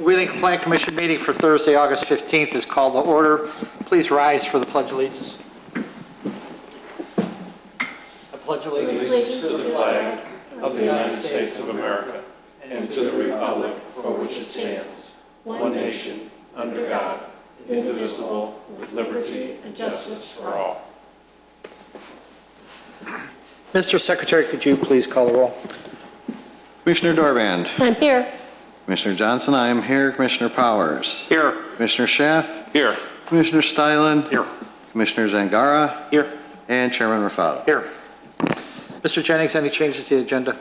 Wheeling Plan Commission meeting for Thursday, August 15th is called to order. Please rise for the Pledge of Allegiance. I pledge allegiance to the flag of the United States of America and to the republic for which it stands, one nation, under God, indivisible, with liberty and justice for all. Mr. Secretary, could you please call the roll? Commissioner Dorband. I'm here. Commissioner Johnson, I am here. Commissioner Powers. Here. Commissioner Schaaf. Here. Commissioner Stylen. Here. Commissioner Zangara. Here. And Chairman Rafato. Here. Mr. Jennings, any changes to the agenda?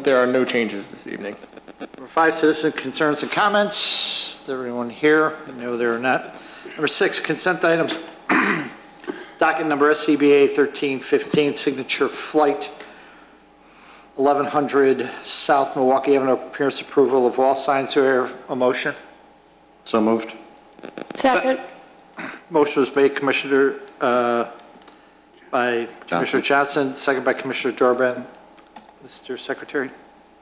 There are no changes this evening. Number 5, citizen concerns and comments. Is everyone here? No, there are not. Number 6, consent items. Docket number SCBA 1315, signature flight 1100 South Milwaukee Avenue, appearance approval of all signs. Do I hear a motion? So moved. Second. Motion was made by Commissioner Johnson, second by Commissioner Dorband. Mr. Secretary?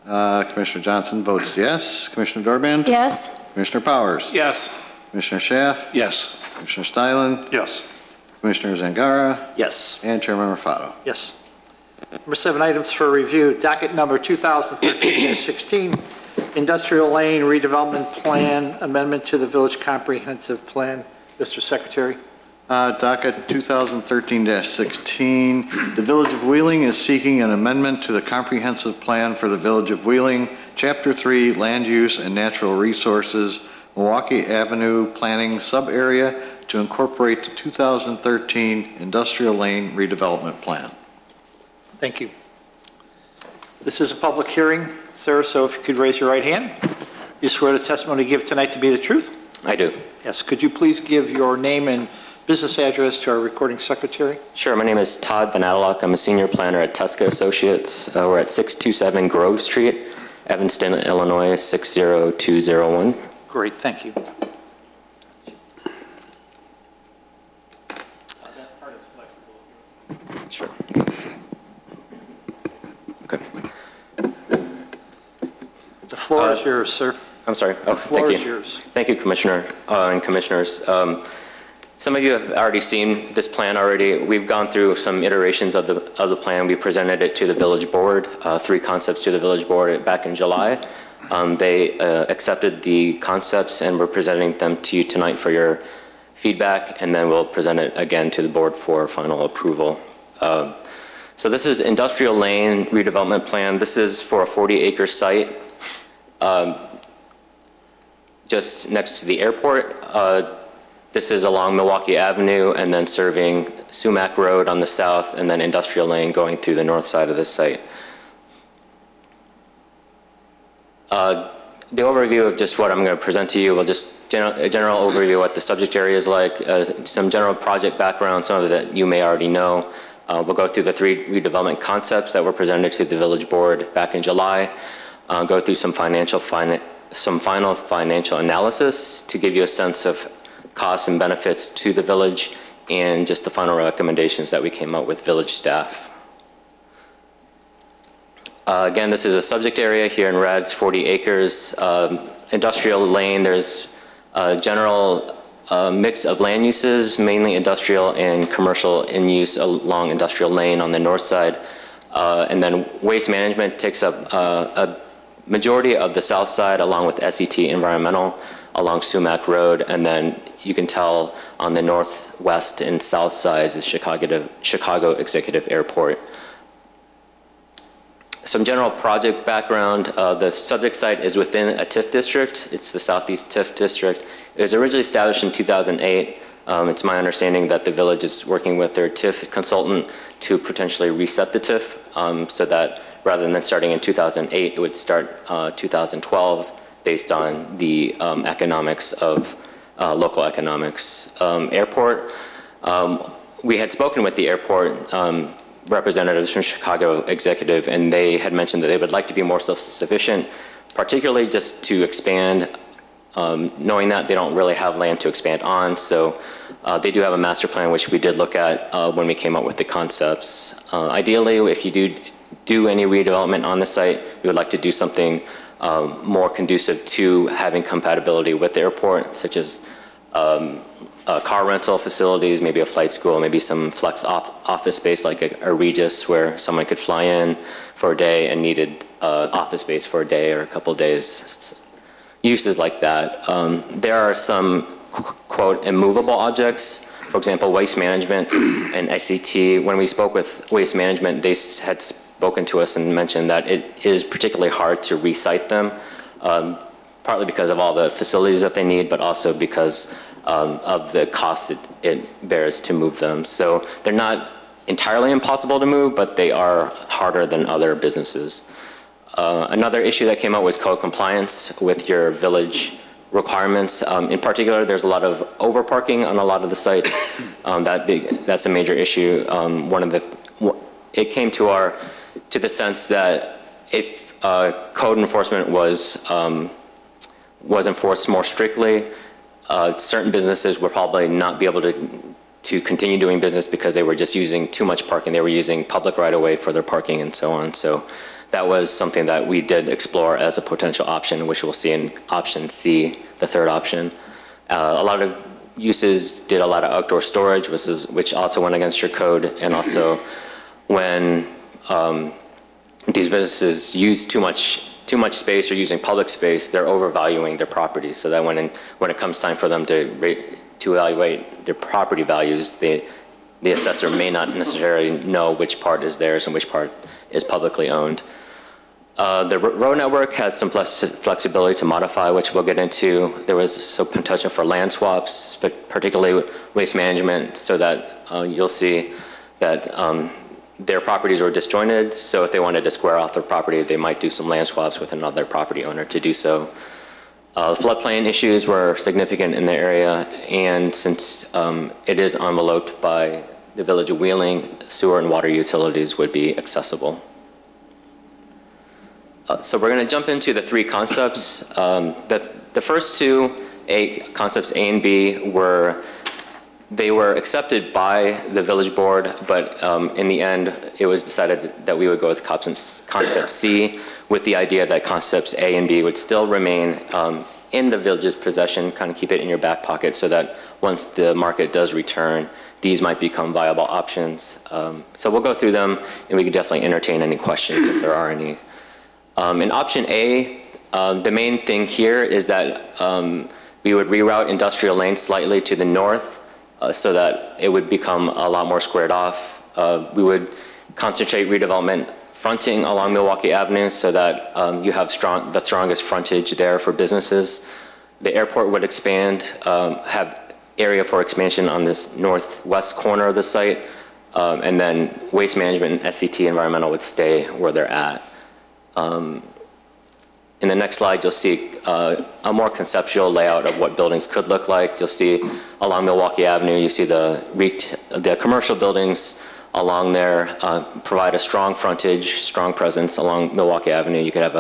Commissioner Johnson votes yes. Commissioner Dorband? Yes. Commissioner Powers? Yes. Commissioner Schaaf? Yes. Commissioner Stylen? Yes. Commissioner Zangara? Yes. And Chairman Rafato. Yes. Number 7, items for review. Docket number 2013-16, Industrial Lane Redevelopment Plan, amendment to the Village Comprehensive Plan. Mr. Secretary. Docket 2013-16, the Village of Wheeling is seeking an amendment to the comprehensive plan for the Village of Wheeling, Chapter 3, Land Use and Natural Resources, Milwaukee Avenue Planning Sub-Area to incorporate the 2013 Industrial Lane Redevelopment Plan. Thank you. This is a public hearing, sir, so if you could raise your right hand. You swear the testimony you give tonight to be the truth? I do. Yes. Could you please give your name and business address to our recording secretary? Sure. My name is Todd Van Adlock. I'm a senior planner at Tuska Associates. We're at 627 Grove Street, Evanston, Illinois, 60201. Great. Thank you. Sure. Okay. The floor is yours, sir. I'm sorry. Oh, The floor thank is you. yours. Thank you, Commissioner and Commissioners. Some of you have already seen this plan already. We've gone through some iterations of the plan. We presented it to the village board, 3 concepts to the village board back in July. They accepted the concepts and we're presenting them to you tonight for your feedback, and then we'll present it again to the board for final approval. So this is Industrial Lane Redevelopment Plan. This is for a 40-acre site just next to the airport. This is along Milwaukee Avenue and then serving Sumac Road on the south, and then Industrial Lane going through the north side of the site. The overview of just what I'm going to present to you will just a general overview of what the subject area is like, some general project background, some of it that you may already know. We'll go through the 3 redevelopment concepts that were presented to the village board back in July, go through some final financial analysis to give you a sense of costs and benefits to the village, and just the final recommendations that we came up with village staff. Again, this is a subject area here in red. It's 40 acres. Industrial Lane, there's a general mix of land uses, mainly industrial and commercial in use along Industrial Lane on the north side. And then waste management takes up a majority of the south side, along with SET Environmental along Sumac Road. And then you can tell on the northwest and south sides is Chicago Executive Airport. Some general project background. The subject site is within a TIF district. It's the Southeast TIF district. It was originally established in 2008. It's my understanding that the village is working with their TIF consultant to potentially reset the TIF so that rather than starting in 2008, it would start 2012 based on the economics of local economics. Airport, we had spoken with the airport representatives from Chicago Executive, and they had mentioned that they would like to be more self-sufficient, particularly just to expand, knowing that they don't really have land to expand on. So they do have a master plan, which we did look at when we came up with the concepts. Ideally, if you do any redevelopment on the site, we would like to do something more conducive to having compatibility with the airport, such as car rental facilities, maybe a flight school, maybe some flex office space like a Regis where someone could fly in for a day and needed office space for a day or a couple days. Uses like that. There are some, quote, immovable objects. For example, waste management and SCT. When we spoke with waste management, they had spoken to us and mentioned that it is particularly hard to recite them, partly because of all the facilities that they need, but also because of the cost it bears to move them. So they're not entirely impossible to move, but they are harder than other businesses. Another issue that came up was code compliance with your village requirements. In particular, there's a lot of overparking on a lot of the sites. That's a major issue. It came to the sense that if code enforcement was enforced more strictly, certain businesses would probably not be able to continue doing business because they were just using too much parking. They were using public right-of-way for their parking and so on. So that was something that we did explore as a potential option, which we'll see in option C, the third option. A lot of uses did a lot of outdoor storage, which also went against your code, and also when these businesses use too much space or using public space, they're overvaluing their property. So that when it comes time for them to evaluate their property values, the assessor may not necessarily know which part is theirs and which part is publicly owned. The road network has some flexibility to modify, which we'll get into. There was some potential for land swaps, but particularly waste management, so that you'll see that their properties were disjointed. So if they wanted to square off their property, they might do some land swaps with another property owner to do so. Floodplain issues were significant in the area, and since it is enveloped by the Village of Wheeling, sewer and water utilities would be accessible. So we're going to jump into the three concepts. The first two, concepts A and B, were accepted by the village board, but in the end, it was decided that we would go with concept C, with the idea that concepts A and B would still remain in the village's possession, kind of keep it in your back pocket, so that once the market does return, these might become viable options. So we'll go through them, and we can definitely entertain any questions if there are any. In option A, the main thing here is that we would reroute industrial lane slightly to the north so that it would become a lot more squared off. We would concentrate redevelopment fronting along Milwaukee Avenue so that you have the strongest frontage there for businesses. The airport would expand, have area for expansion on this northwest corner of the site, and then waste management and SCT environmental would stay where they're at. In the next slide, you'll see a more conceptual layout of what buildings could look like. You'll see along Milwaukee Avenue, you see the commercial buildings along there provide a strong frontage, strong presence along Milwaukee Avenue. You could have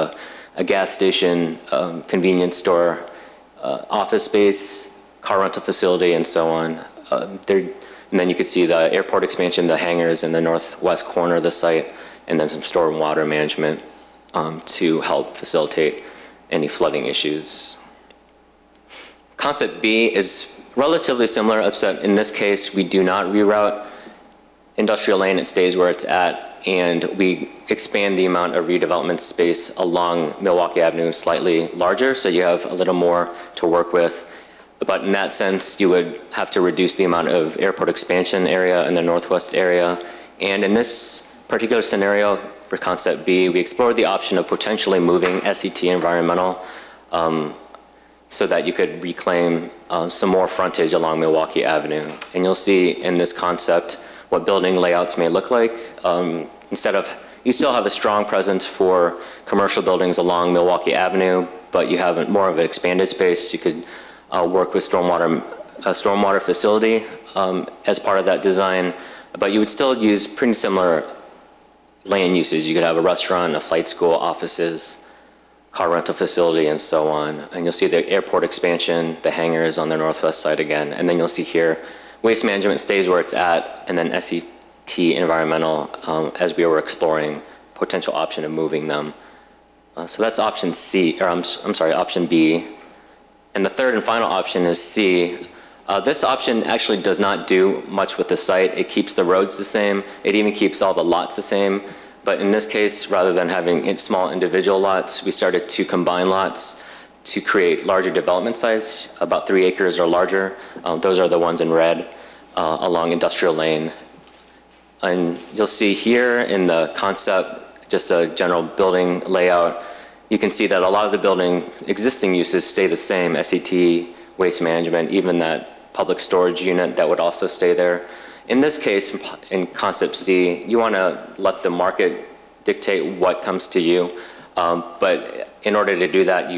a gas station, convenience store, office space, car rental facility, and so on. And then you could see the airport expansion, the hangars in the northwest corner of the site, and then some storm water management to help facilitate any flooding issues. Concept B is relatively similar, except in this case, we do not reroute industrial lane. It stays where it's at, and we expand the amount of redevelopment space along Milwaukee Avenue slightly larger, so you have a little more to work with. But in that sense, you would have to reduce the amount of airport expansion area in the northwest area. And in this particular scenario, for concept B, we explored the option of potentially moving SCT environmental so that you could reclaim some more frontage along Milwaukee Avenue. And you'll see in this concept what building layouts may look like. You still have a strong presence for commercial buildings along Milwaukee Avenue, but you have more of an expanded space. You could work with a stormwater facility as part of that design, but you would still use pretty similar land uses. You could have a restaurant, a flight school, offices, car rental facility, and so on. And you'll see the airport expansion, the hangars on the northwest side again. And then you'll see here, waste management stays where it's at, and then SCT environmental, as we were exploring potential option of moving them. So that's option C, or I'm sorry, option B. And the third and final option is C. This option actually does not do much with the site. It keeps the roads the same. It even keeps all the lots the same. But in this case, rather than having small individual lots, we started to combine lots to create larger development sites, about 3 acres or larger. Those are the ones in red along Industrial Lane. And you'll see here in the concept, just a general building layout, you can see that a lot of the building existing uses stay the same, SET, waste management, even that public storage unit that would also stay there. In this case, in concept C, you want to let the market dictate what comes to you. But in order to do that,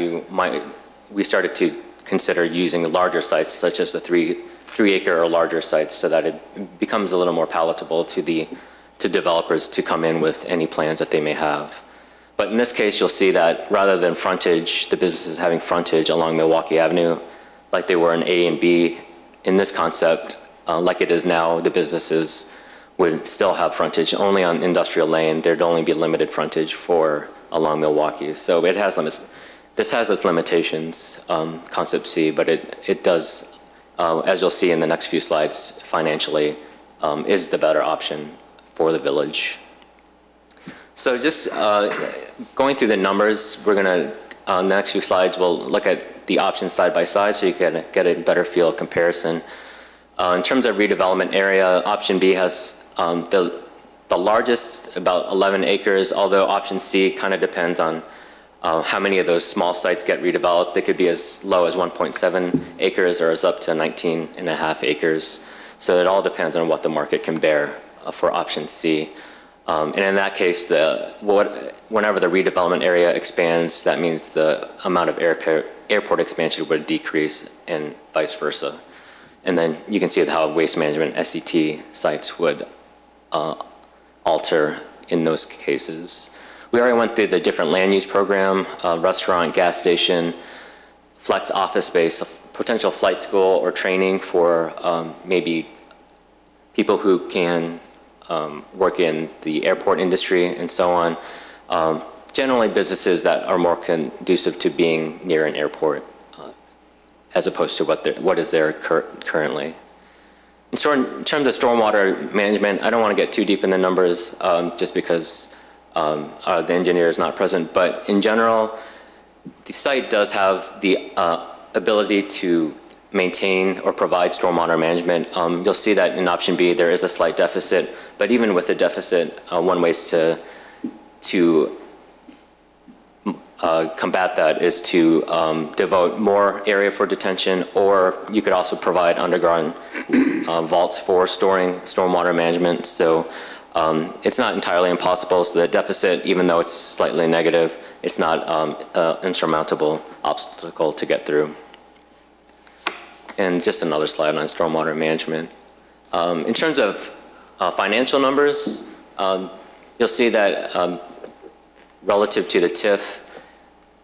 we started to consider using larger sites, such as the 3 acre or larger sites, so that it becomes a little more palatable to developers to come in with any plans that they may have. But in this case, you'll see that rather than frontage, the businesses having frontage along Milwaukee Avenue, like they were in A and B, in this concept, like it is now, the businesses would still have frontage only on Industrial Lane. There'd only be limited frontage for along Milwaukee. So it has limits. This has its limitations, concept C, but it does, as you'll see in the next few slides, financially is the better option for the village. So just going through the numbers, we're going to, on the next few slides, we'll look at the options side by side so you can get a better feel of comparison. In terms of redevelopment area, option B has the largest, about 11 acres, although option C kind of depends on how many of those small sites get redeveloped. They could be as low as 1.7 acres or as up to 19.5 acres. So it all depends on what the market can bear for option C. And in that case, whenever the redevelopment area expands, that means the amount of airport expansion would decrease and vice versa. And then you can see how waste management SET sites would alter in those cases. We already went through the different land use program, restaurant, gas station, flex office space, potential flight school or training for maybe people who can work in the airport industry and so on. Generally businesses that are more conducive to being near an airport as opposed to what is there currently. In terms of stormwater management, I don't want to get too deep in the numbers just because the engineer is not present, but in general, the site does have the ability to maintain or provide stormwater management. You'll see that in option B there is a slight deficit, but even with the deficit, one way to combat that is to devote more area for detention, or you could also provide underground vaults for storing stormwater management. So it's not entirely impossible. So the deficit, even though it's slightly negative, it's not an insurmountable obstacle to get through. And just another slide on stormwater management. In terms of financial numbers, you'll see that relative to the TIF,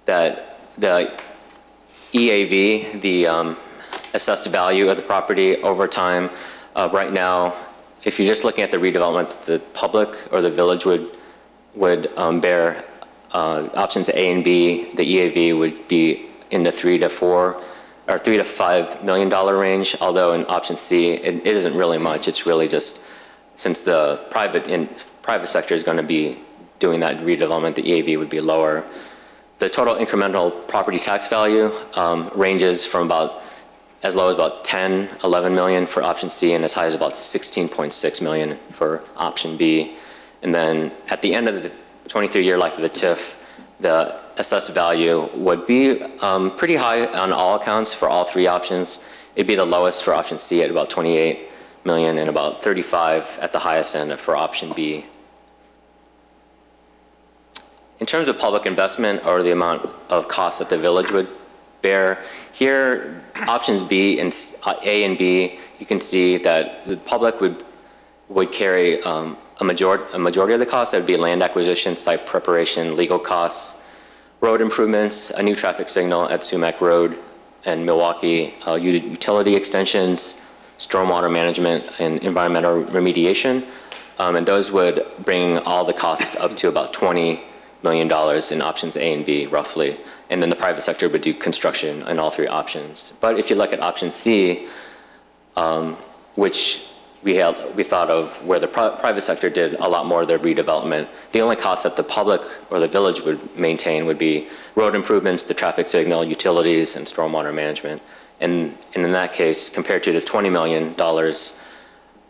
that the EAV, the assessed value of the property over time, right now, if you're just looking at the redevelopment, the public or the village would bear options A and B. The EAV would be in the $3 to $5 million range, although in option C, it isn't really much. It's really just, since the private sector is going to be doing that redevelopment, the EAV would be lower. The total incremental property tax value ranges from about as low as about 11 million for option C and as high as about 16.6 million for option B. And then at the end of the 23-year life of the TIF, the assessed value would be pretty high on all accounts for all three options. It'd be the lowest for option C at about 28 million and about 35 at the highest end for option B. In terms of public investment or the amount of cost that the village would bear, here options B and A and B, you can see that the public would carry a majority of the costs. That would be land acquisition, site preparation, legal costs, road improvements, a new traffic signal at Sumac Road and Milwaukee, utility extensions, stormwater management, and environmental remediation. And those would bring all the costs up to about $20 million in options A and B, roughly. And then the private sector would do construction in all three options. But if you look at option C, which we thought of where the private sector did a lot more of their redevelopment, the only cost that the public or the village would maintain would be road improvements, the traffic signal, utilities, and stormwater management. And in that case, compared to the $20 million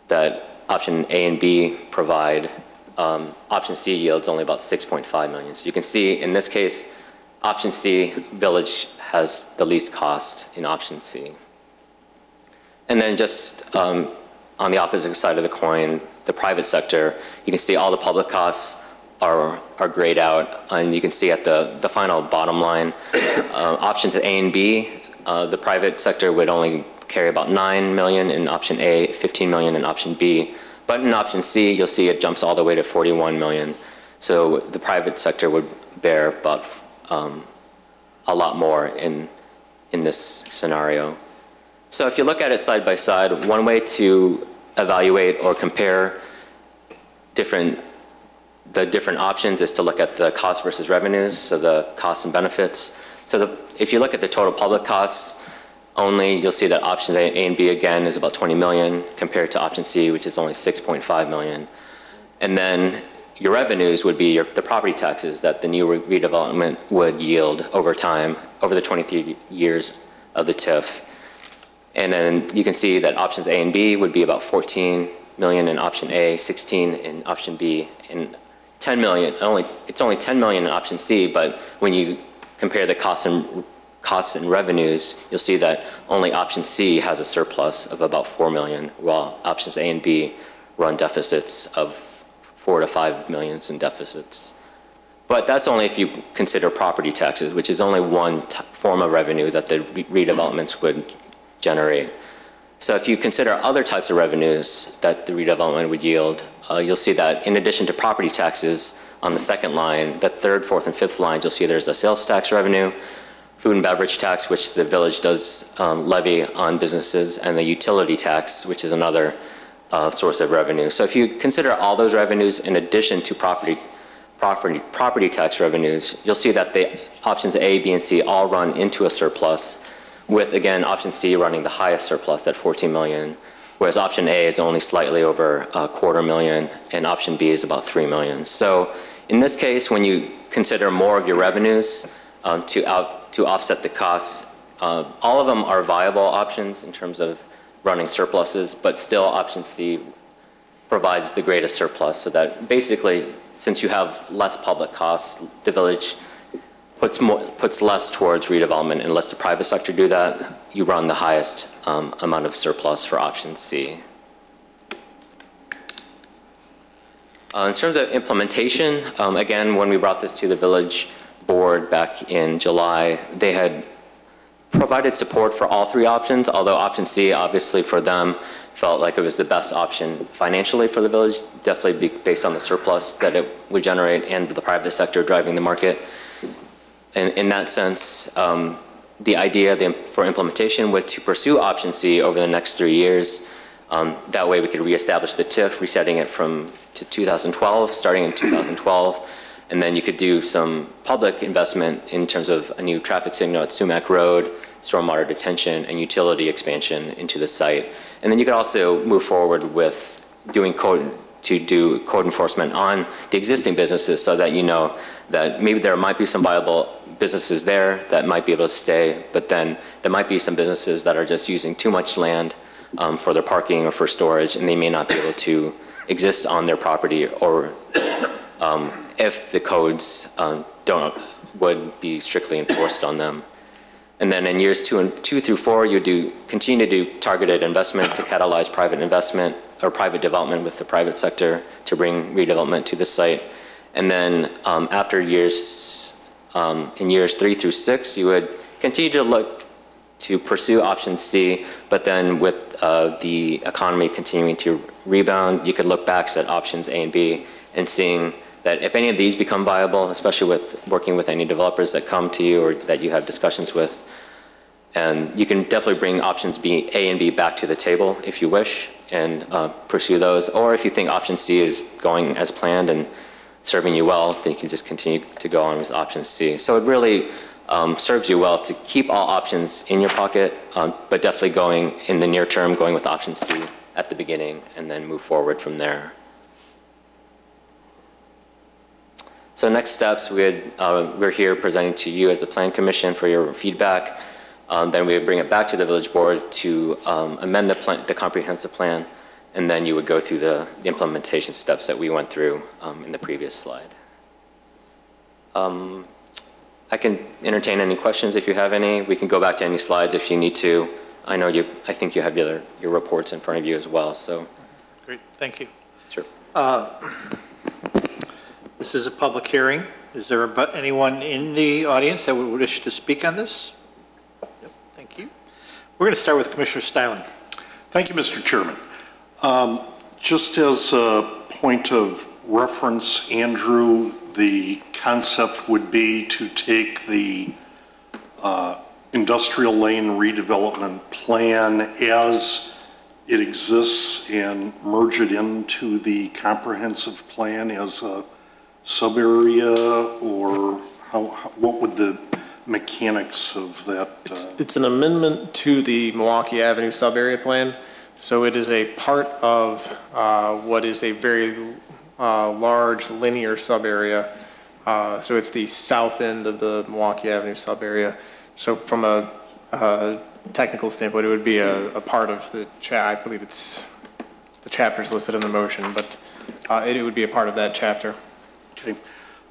that option A and B provide, option C yields only about 6.5 million. So you can see in this case, option C, village has the least cost in option C. And then just on the opposite side of the coin, the private sector, you can see all the public costs are grayed out, and you can see at the final bottom line, options A and B, the private sector would only carry about 9 million in option A, 15 million in option B. But in option C, you'll see it jumps all the way to 41 million. So the private sector would bear about a lot more in this scenario. So if you look at it side by side, one way to evaluate or compare the different options is to look at the cost versus revenues, so the costs and benefits. So if you look at the total public costs only, you'll see that options A and B again is about 20 million compared to option C, which is only 6.5 million. And then your revenues would be the property taxes that the new redevelopment would yield over time, over the 23 years of the TIF. And then you can see that options A and B would be about 14 million in option A, 16 in option B, and 10 million, it's only 10 million in option C, but when you compare the costs and revenues, you'll see that only option C has a surplus of about 4 million, while options A and B run deficits of 4 to 5 million in deficits. But that's only if you consider property taxes, which is only one form of revenue that the redevelopments would generate. So if you consider other types of revenues that the redevelopment would yield, you'll see that in addition to property taxes on the second line, the third, fourth, and fifth lines, you'll see there's a sales tax revenue, food and beverage tax, which the village does levy on businesses, and the utility tax, which is another source of revenue. So if you consider all those revenues in addition to property tax revenues, you'll see that the options A, B, and C all run into a surplus, with, again, option C running the highest surplus at 14 million, whereas option A is only slightly over $250,000, and option B is about 3 million. So in this case, when you consider more of your revenues to offset the costs, all of them are viable options in terms of running surpluses, but still option C provides the greatest surplus, so that basically, since you have less public costs, the village puts less towards redevelopment. Unless the private sector do that, you run the highest amount of surplus for option C. In terms of implementation, again, when we brought this to the village board back in July, they had provided support for all three options, although option C, obviously for them, felt like it was the best option financially for the village, definitely based on the surplus that it would generate and the private sector driving the market. And in that sense, the idea for implementation was to pursue option C over the next 3 years. That way we could reestablish the TIF, resetting it to 2012, starting in 2012. And then you could do some public investment in terms of a new traffic signal at Sumac Road, stormwater detention, and utility expansion into the site. And then you could also move forward with doing code enforcement on the existing businesses, so that you know that maybe there might be some viable businesses there that might be able to stay, but then there might be some businesses that are just using too much land for their parking or for storage, and they may not be able to exist on their property, or if the codes would be strictly enforced on them. And then in years 2 through 4, you continue to do targeted investment to catalyze private investment or private development with the private sector to bring redevelopment to the site. And then after years, in years 3 through 6, you would continue to look to pursue option C, but then with the economy continuing to rebound, you could look back at options A and B and seeing that if any of these become viable, especially with working with any developers that come to you or that you have discussions with, and you can definitely bring options A and B back to the table if you wish and pursue those. Or if you think option C is going as planned and serving you well, then you can just continue to go on with option C. So it really serves you well to keep all options in your pocket, but definitely going in the near term, going with option C at the beginning and then move forward from there. So next steps, we're here presenting to you as the Plan Commission for your feedback. Then we would bring it back to the village board to amend the comprehensive plan, and then you would go through the implementation steps that we went through in the previous slide. I can entertain any questions if you have any. We can go back to any slides if you need to. I think you have your reports in front of you as well, so. Great, thank you. Sure. This is a public hearing. Is there anyone in the audience that would wish to speak on this? Yep, thank you. We're going to start with Commissioner Styling. Thank you, Mr. Chairman. Just as a point of reference, Andrew, the concept would be to take the industrial lane redevelopment plan as it exists and merge it into the comprehensive plan as a sub-area, or what would the mechanics of that? It's an amendment to the Milwaukee Avenue sub-area plan. So it is a part of what is a very large linear sub-area. So it's the south end of the Milwaukee Avenue sub-area. So from a technical standpoint, it would be a part of the I believe it's the chapters listed in the motion, but it would be a part of that chapter. Okay.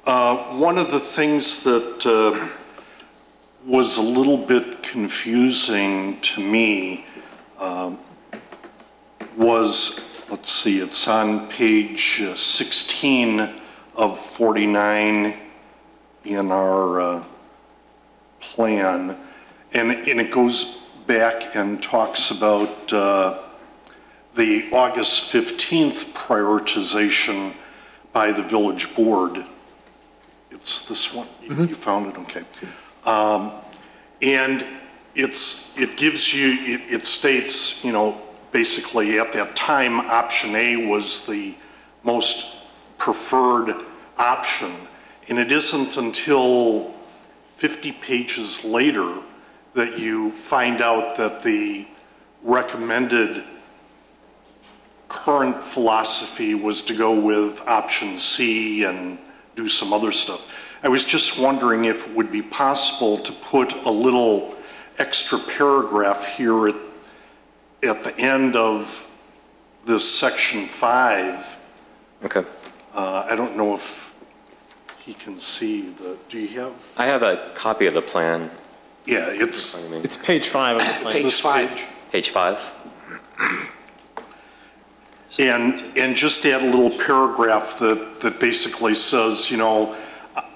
One of the things that was a little bit confusing to me was, let's see, it's on page 16 of 49 in our plan, and it goes back and talks about the August 15th prioritization by the village board. It's this one. You found it? Okay. And it gives you, it states, basically at that time, option A was the most preferred option. And it isn't until 50 pages later that you find out that the recommended current philosophy was to go with option C and do some other stuff. I was just wondering if it would be possible to put a little extra paragraph here at the end of this section 5. Okay. I don't know if he can see do you have? I have a copy of the plan. Yeah, it's page 5 of the plan. Page 5. Page 5. And just add a little paragraph that basically says,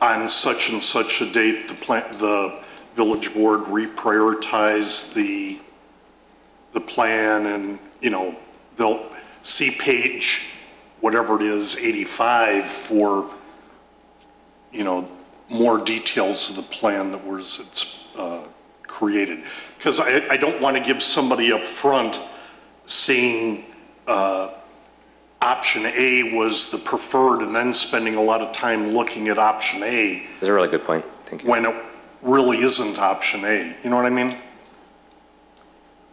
on such and such a date, the village board reprioritized the plan, and they'll see page whatever it is, 85, for more details of the plan that was created. Because I don't want to give somebody up front seeing option A was the preferred and then spending a lot of time looking at option A. That's a really good point. Thank you. When it really isn't option A. You know what I mean?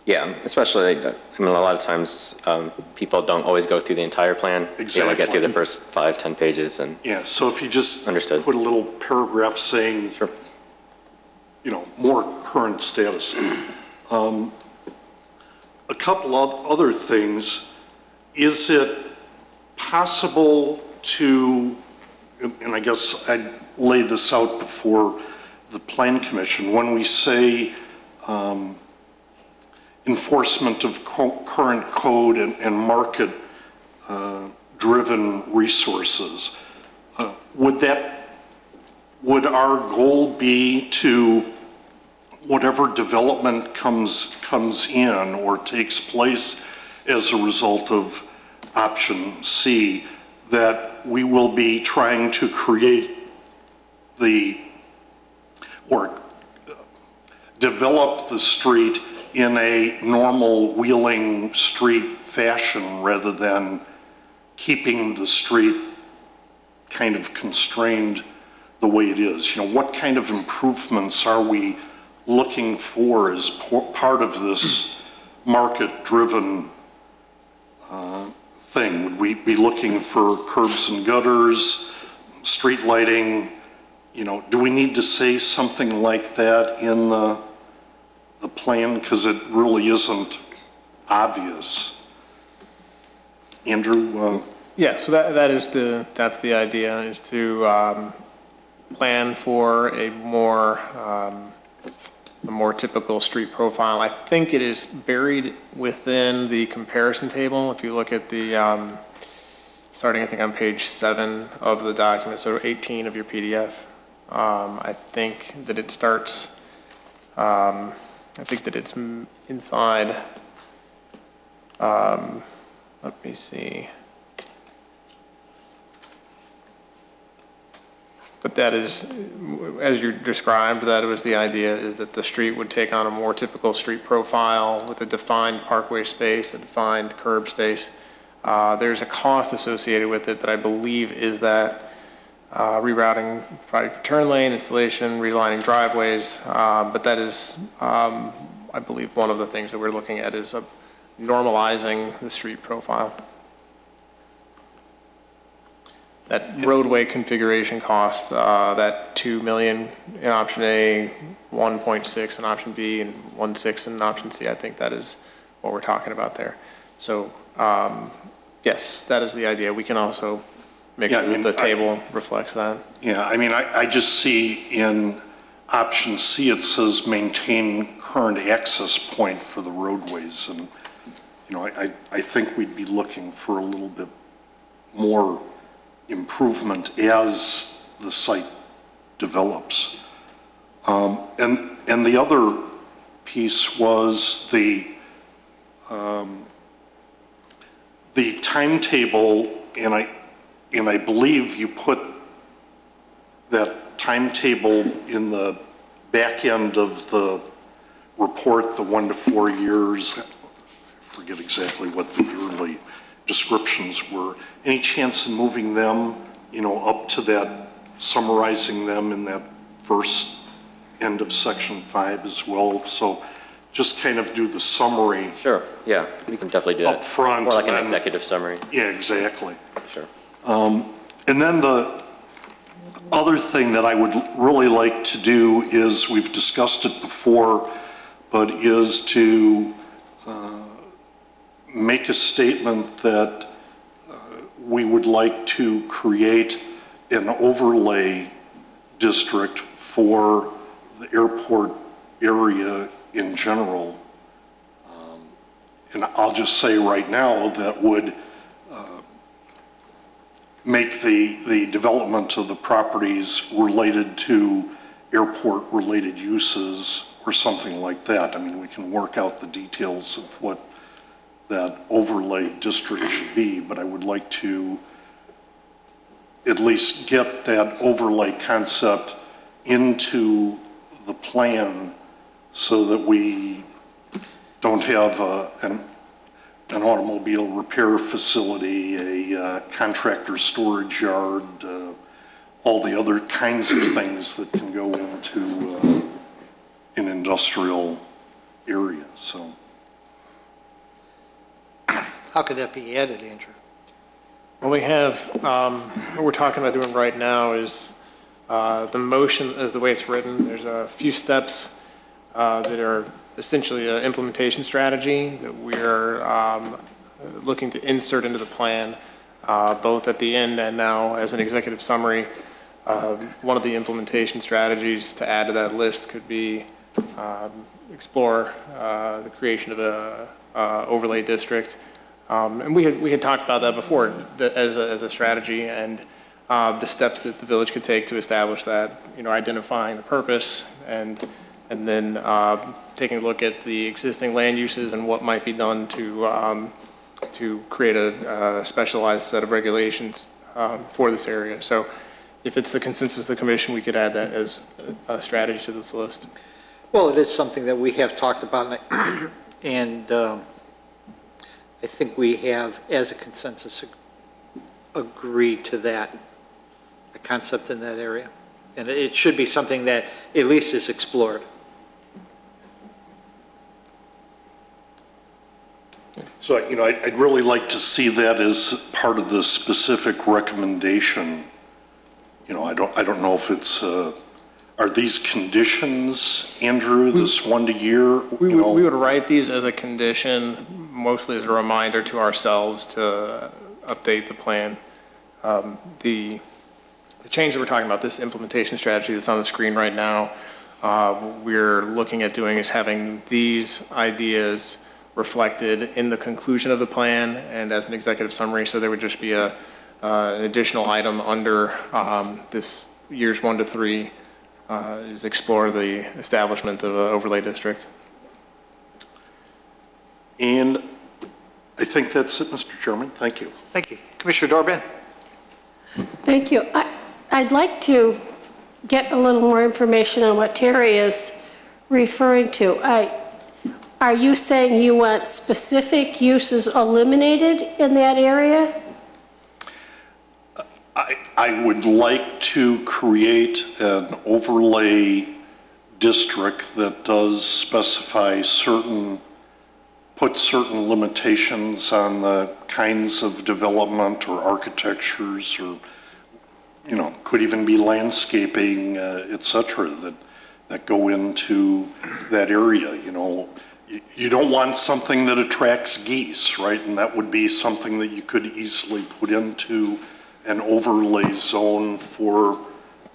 Yeah, especially, a lot of times people don't always go through the entire plan. Exactly. They only get through the first 5-10 pages. And yeah, so if you just Understood. put a little paragraph saying, Sure. More current status. A couple of other things. Is it possible to, and I guess I'd lay this out before the Plan Commission, when we say enforcement of current code and market driven resources, would our goal be to whatever development comes in or takes place as a result of option C, that we will be trying to create or develop the street in a normal wheeling street fashion rather than keeping the street kind of constrained the way it is? You know, what kind of improvements are we looking for as part of this market-driven thing? Would we be looking for curbs and gutters, street lighting? You know, do we need to say something like that in the plan? Because it really isn't obvious. Andrew? Yeah, so that's the idea, is to plan for a more typical street profile. I think it is buried within the comparison table. If you look at the, starting I think on page 7 of the document, so 18 of your PDF, I think that it starts, I think that it's inside, let me see. But that is, as you described, that was the idea, is that the street would take on a more typical street profile with a defined parkway space, a defined curb space. There's a cost associated with it that I believe is that rerouting, providing for turn lane, installation, relining driveways. But that is, I believe, one of the things that we're looking at is normalizing the street profile. That roadway configuration cost, that $2 million in option A, 1.6 in option B, and 1.6 in option C, I think that is what we're talking about there. So, yes, that is the idea. We can also make sure that the table reflects that. Yeah, I mean, I just see in option C, it says maintain current access point for the roadways. And, you know, I think we'd be looking for a little bit more improvement as the site develops. And the other piece was the timetable, and I believe you put that timetable in the back end of the report, the 1 to 4 years. I forget exactly what the early descriptions were. Any chance in moving them, you know, up to that, summarizing them in that first end of section 5 as well? So just kind of do the summary. Sure, yeah, we can definitely do that. Up front. More like an executive summary. Yeah, exactly. Sure. And then the other thing that I would really like to do is, we've discussed it before, but is to make a statement that we would like to create an overlay district for the airport area in general. And I'll just say right now that would make the development of the properties related to airport-related uses or something like that. I mean, we can work out the details of what that overlay district should be, but I would like to at least get that overlay concept into the plan so that we don't have an automobile repair facility, a contractor storage yard, all the other kinds of things that can go into an industrial area. So, How could that be added, Andrew? Well, we have, what we're talking about doing right now is the motion as the way it's written. There's a few steps that are essentially an implementation strategy that we're looking to insert into the plan, both at the end and now as an executive summary. One of the implementation strategies to add to that list could be explore the creation of a overlay district. And we had talked about that before as a strategy, and the steps that the village could take to establish that, you know, identifying the purpose and then taking a look at the existing land uses and what might be done to create a specialized set of regulations for this area. So if it's the consensus of the commission, we could add that as a strategy to this list. Well, it is something that we have talked about, and I think we have, as a consensus, agreed to that a concept in that area. And it should be something that at least is explored. So, I'd really like to see that as part of the specific recommendation. I don't know if it's, are these conditions, Andrew, this 1 year? We would write these as a condition, mostly as a reminder to ourselves to update the plan. The change that we're talking about, this implementation strategy that's on the screen right now, what we're looking at doing is having these ideas reflected in the conclusion of the plan and as an executive summary, so there would just be an additional item under this years 1 to 3 is explore the establishment of an overlay district. And I think that's it, Mr. Chairman. Thank you. Thank you. Commissioner Dorbin? Thank you. I'd like to get a little more information on what Terry is referring to. Are you saying you want specific uses eliminated in that area? I would like to create an overlay district that does specify put certain limitations on the kinds of development or architectures or, could even be landscaping, et cetera, that go into that area. You don't want something that attracts geese, right? And that would be something that you could easily put into an overlay zone for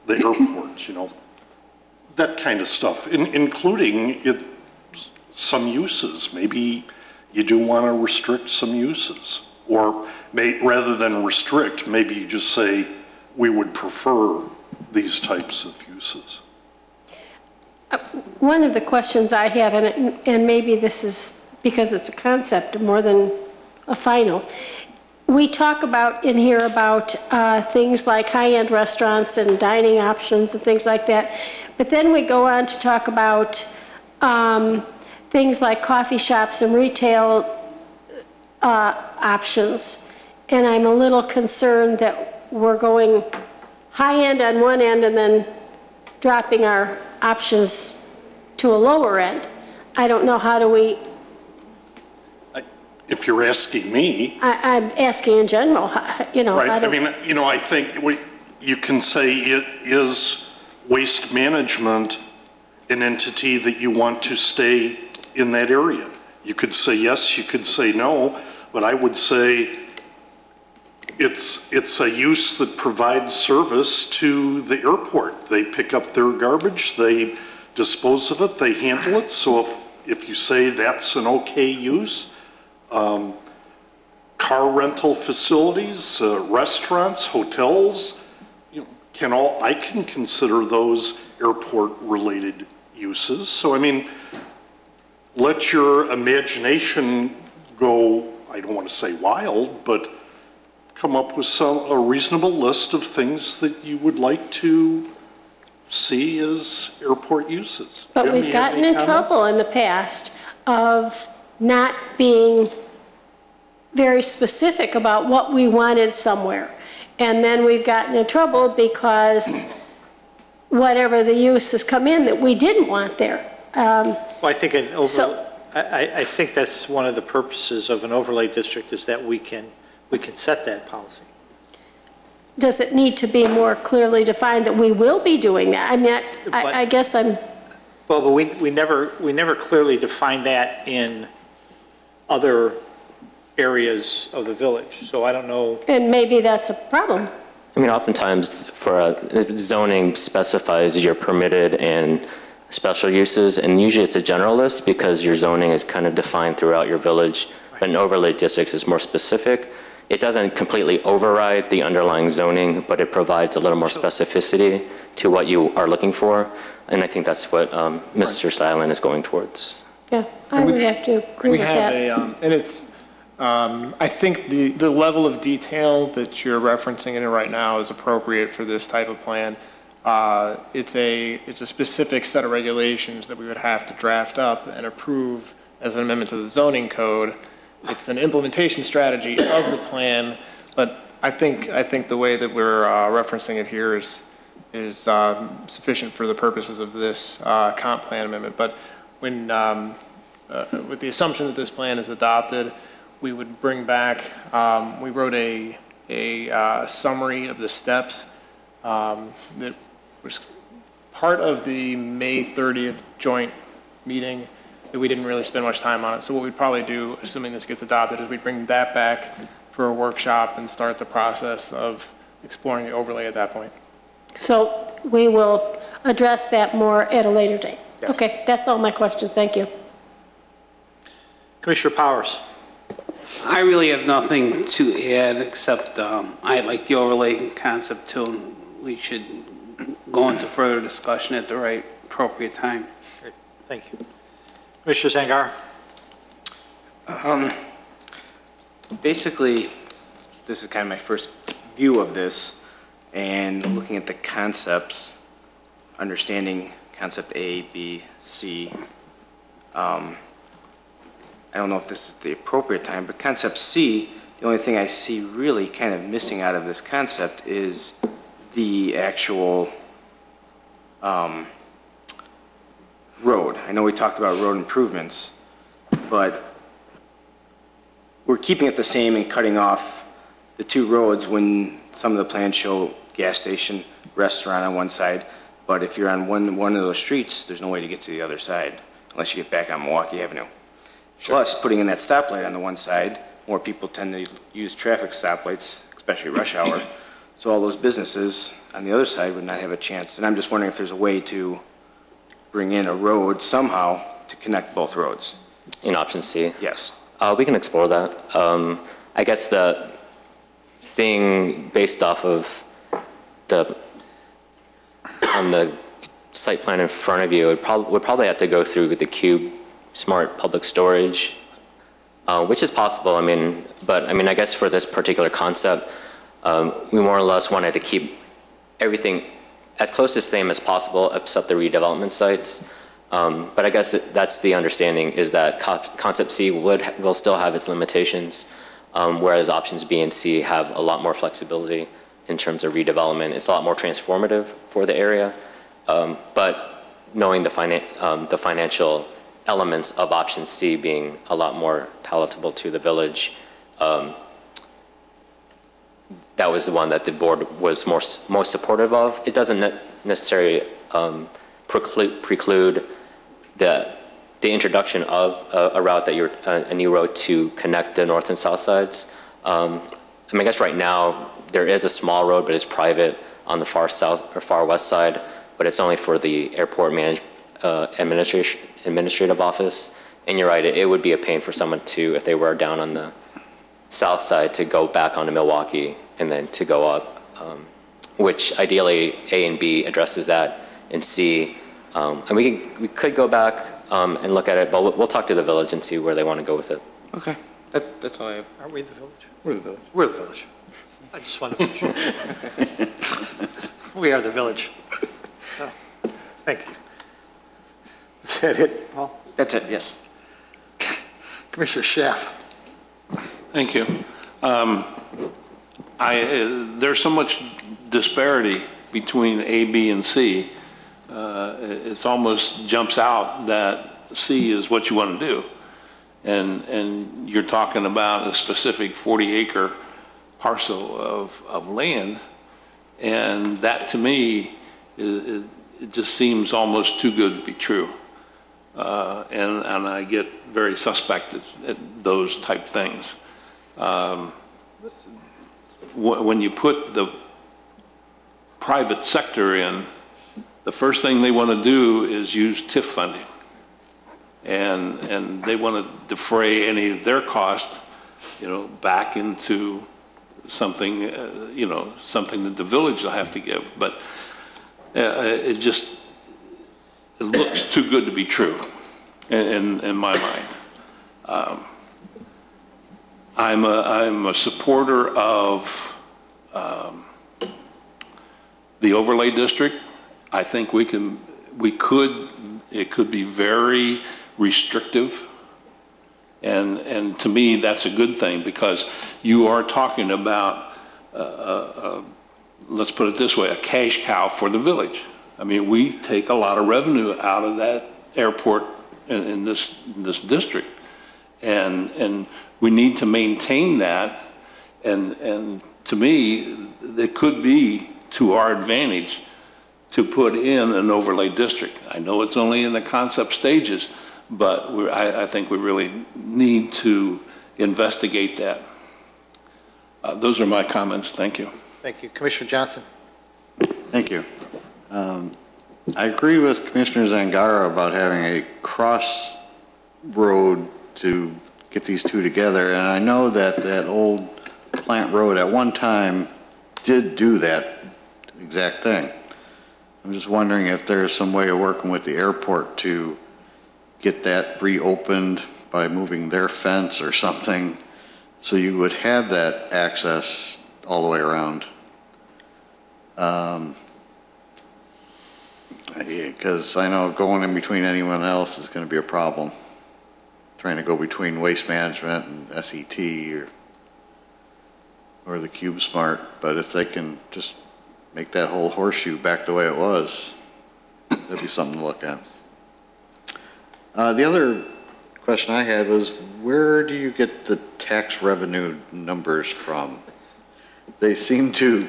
the airport, that kind of stuff, including some uses. Maybe you do want to restrict some uses, or rather than restrict, maybe you just say we would prefer these types of uses. One of the questions I have, and maybe this is because it's a concept more than a final, we talk about in here about things like high-end restaurants and dining options and things like that, but then we go on to talk about things like coffee shops and retail options, and I'm a little concerned that we're going high-end on one end and then dropping our options to a lower end. I don't know, how do we... If you're asking me... I'm asking in general, Right, I think you can say is waste management an entity that you want to stay in that area? You could say yes, you could say no, but I would say it's a use that provides service to the airport. They pick up their garbage, they dispose of it, they handle it. So if you say that's an okay use, car rental facilities, restaurants, hotels, I can consider those airport-related uses. So let your imagination go, I don't want to say wild, but come up with a reasonable list of things that you would like to see as airport uses. But Jim, we've gotten in trouble in the past of not being very specific about what we wanted somewhere. And then we've gotten in trouble because whatever the use has come in that we didn't want there. Well, I think I think that's one of the purposes of an overlay district, is that we can set that policy. Does it need to be more clearly defined that we will be doing that? I guess I'm... Well, but we never clearly defined that in other areas of the village, so I don't know. And maybe that's a problem. Oftentimes zoning specifies your permitted and special uses, and usually it's a general list because your zoning is kind of defined throughout your village, but an overlay district is more specific. It doesn't completely override the underlying zoning, but it provides a little more specificity to what you are looking for, and I think that's what Mr. Stylen is going towards. Yeah, I would have to agree with that. And it's, I think the level of detail that you're referencing in it right now is appropriate for this type of plan. It's a specific set of regulations that we would have to draft up and approve as an amendment to the zoning code. It's an implementation strategy of the plan, but I think the way that we're referencing it here is sufficient for the purposes of this comp plan amendment. But when, with the assumption that this plan is adopted, we would bring back, we wrote a summary of the steps that was part of the May 30th joint meeting that we didn't really spend much time on it. So what we'd probably do, assuming this gets adopted, is we'd bring that back for a workshop and start the process of exploring the overlay at that point. So we will address that more at a later date. Yes. Okay, that's all my questions. Thank you. Commissioner Powers. I really have nothing to add except I like the overlay concept too, and we should go into further discussion at the right appropriate time. Great. Thank you. Commissioner Zangar. Basically, this is kind of my first view of this, and looking at the concepts, understanding concept A, B, C. I don't know if this is the appropriate time, but concept C, the only thing I see really kind of missing out of this concept is the actual road. I know we talked about road improvements, but we're keeping it the same and cutting off the two roads when some of the plans show gas station, restaurant on one side, but if you're on one of those streets, there's no way to get to the other side unless you get back on Milwaukee Avenue. Plus, putting in that stoplight on the one side, more people tend to use traffic stoplights, especially rush hour. So all those businesses on the other side would not have a chance. And I'm just wondering if there's a way to bring in a road somehow to connect both roads. In option C? Yes. We can explore that. I guess the thing based off of on the site plan in front of you would probably have to go through the Cube Smart Public Storage, which is possible. I guess for this particular concept, we more or less wanted to keep everything as close to the same as possible, except the redevelopment sites. But I guess that's the understanding, is that concept C will still have its limitations, whereas options B and C have a lot more flexibility in terms of redevelopment. It's a lot more transformative for the area, but knowing the financial elements of option C being a lot more palatable to the village, that was the one that the board was most supportive of. It doesn't necessarily preclude the introduction of a route that a new road to connect the north and south sides. I guess right now there is a small road, but it's private on the far south or far west side, but it's only for the airport administrative office. And you're right, it would be a pain for someone to, if they were down on the south side, to go back onto Milwaukee and then to go up, which ideally A and B addresses that, and C, and we could go back and look at it, but we'll talk to the village and see where they want to go with it. Okay. That's all I have. Aren't we the village? We're the village. We're the village. I just want to be sure. We are the village. So, thank you. Is that it, Paul? That's it, yes. Commissioner Schaaf. Thank you. There's so much disparity between A, B, and C. It almost jumps out that C is what you want to do. And you're talking about a specific 40-acre parcel of land, and that to me, it just seems almost too good to be true. And I get very suspect at those type things. When you put the private sector in, the first thing they want to do is use TIF funding. And they want to defray any of their costs, back into something, something that the village will have to give. But it looks too good to be true in my mind. I'm a supporter of the overlay district. I think it could be very restrictive, and to me that's a good thing, because you are talking about let's put it this way, a cash cow for the village. I mean, we take a lot of revenue out of that airport in this district. And we need to maintain that. And to me, it could be to our advantage to put in an overlay district. I know it's only in the concept stages, but I think we really need to investigate that. Those are my comments. Thank you. Thank you. Commissioner Johnson? Thank you. I agree with Commissioner Zangara about having a cross road to get these two together, and I know that that old plant road at one time did do that exact thing. I'm just wondering if there's some way of working with the airport to get that reopened by moving their fence or something, so you would have that access all the way around. Because I know going in between anyone else is going to be a problem. Trying to go between Waste Management and SET or the CubeSmart, but if they can just make that whole horseshoe back the way it was, that'd be something to look at. The other question I had was, where do you get the tax revenue numbers from? They seem to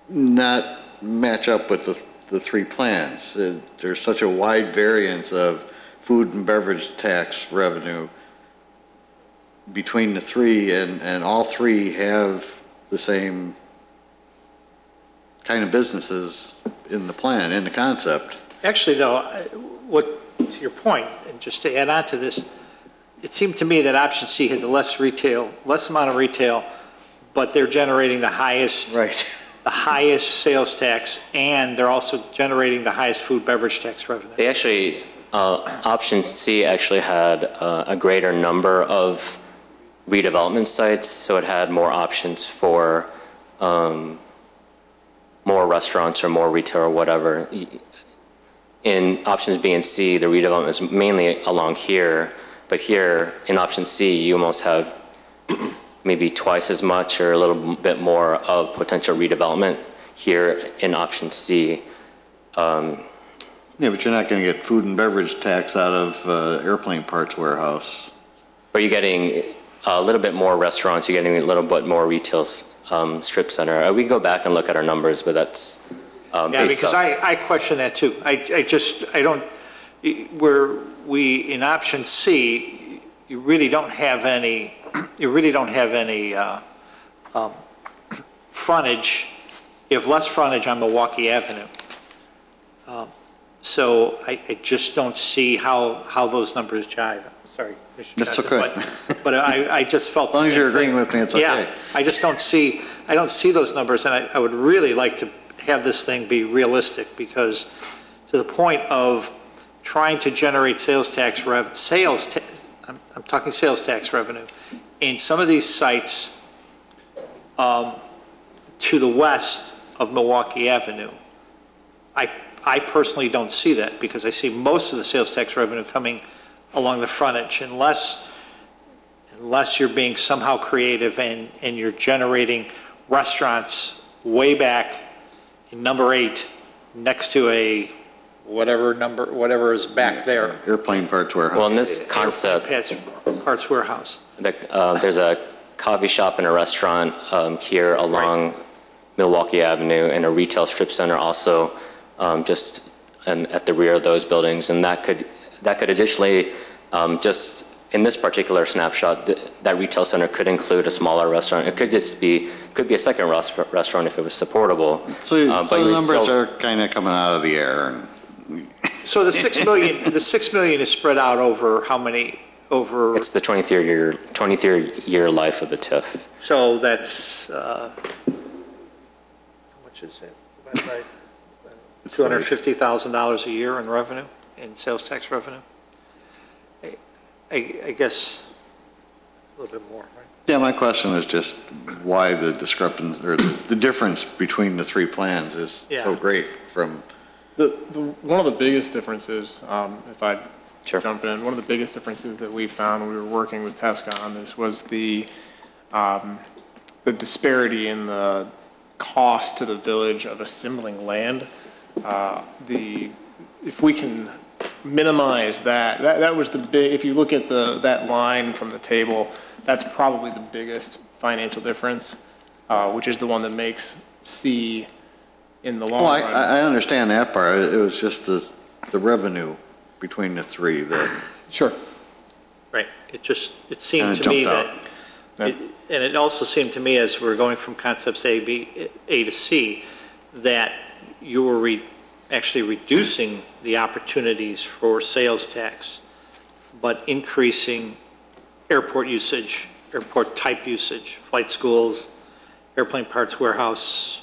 not match up with the three plans. There's such a wide variance of food and beverage tax revenue between the three, and all three have the same kind of businesses in the plan, in the concept. Actually, though, to your point, and just to add on to this, it seemed to me that option C had the less amount of retail, but they're generating the highest, Right. the highest sales tax, and they're also generating the highest food beverage tax revenue. They actually, option C actually had a greater number of redevelopment sites, so it had more options for more restaurants or more retail or whatever. In options B and C, the redevelopment is mainly along here, but here in option C, you almost have maybe twice as much or a little bit more of potential redevelopment here in option C. Yeah, but you're not going to get food and beverage tax out of airplane parts warehouse. But you're getting a little bit more restaurants, you're getting a little bit more retail strip center. We go back and look at our numbers, but that's Yeah, because I question that too. I don't, in option C, you really don't have any frontage. You have less frontage on Milwaukee Avenue. So I just don't see how those numbers jive. I'm sorry, Commissioner That's Johnson, okay. But I just felt As long as you're agreeing thing. with me, it's okay. Yeah, I just don't see those numbers, and I would really like to have this thing be realistic, because to the point of trying to generate I'm talking sales tax revenue in some of these sites to the west of Milwaukee Avenue. I personally don't see that, because I see most of the sales tax revenue coming along the frontage, unless you're being somehow creative and you're generating restaurants way back in number 8 next to a whatever is back there. Airplane parts warehouse. well, in this concept, Parts warehouse. there's a coffee shop and a restaurant here along Milwaukee Avenue, and a retail strip center also just at the rear of those buildings, and that could additionally just in this particular snapshot, that retail center could include a smaller restaurant. It could be a second restaurant if it was supportable. So the numbers are kind of coming out of the air. So the $6 million is spread out over how many? Over. It's the 23rd year life of the TIF. So that's how much is that? Divided by $250,000 a year in revenue, in sales tax revenue. I guess a little bit more, right? Yeah, my question was just why the discrepancy or the difference between the three plans is so great from. One of the biggest differences, if I Sure. jump in, one of the biggest differences that we found when we were working with TSCA on this was the the disparity in the cost to the village of assembling land. If we can minimize that was the big, if you look at that line from the table, that's probably the biggest financial difference, which is the one that makes C in the long Well, run. I understand that part. It was just the revenue between the three that. Sure. Right. It seemed And it to me jumped that, out. and it also seemed to me as we're going from concepts A to C, that you were actually reducing the opportunities for sales tax, but increasing airport usage, airport type usage, flight schools, airplane parts warehouse,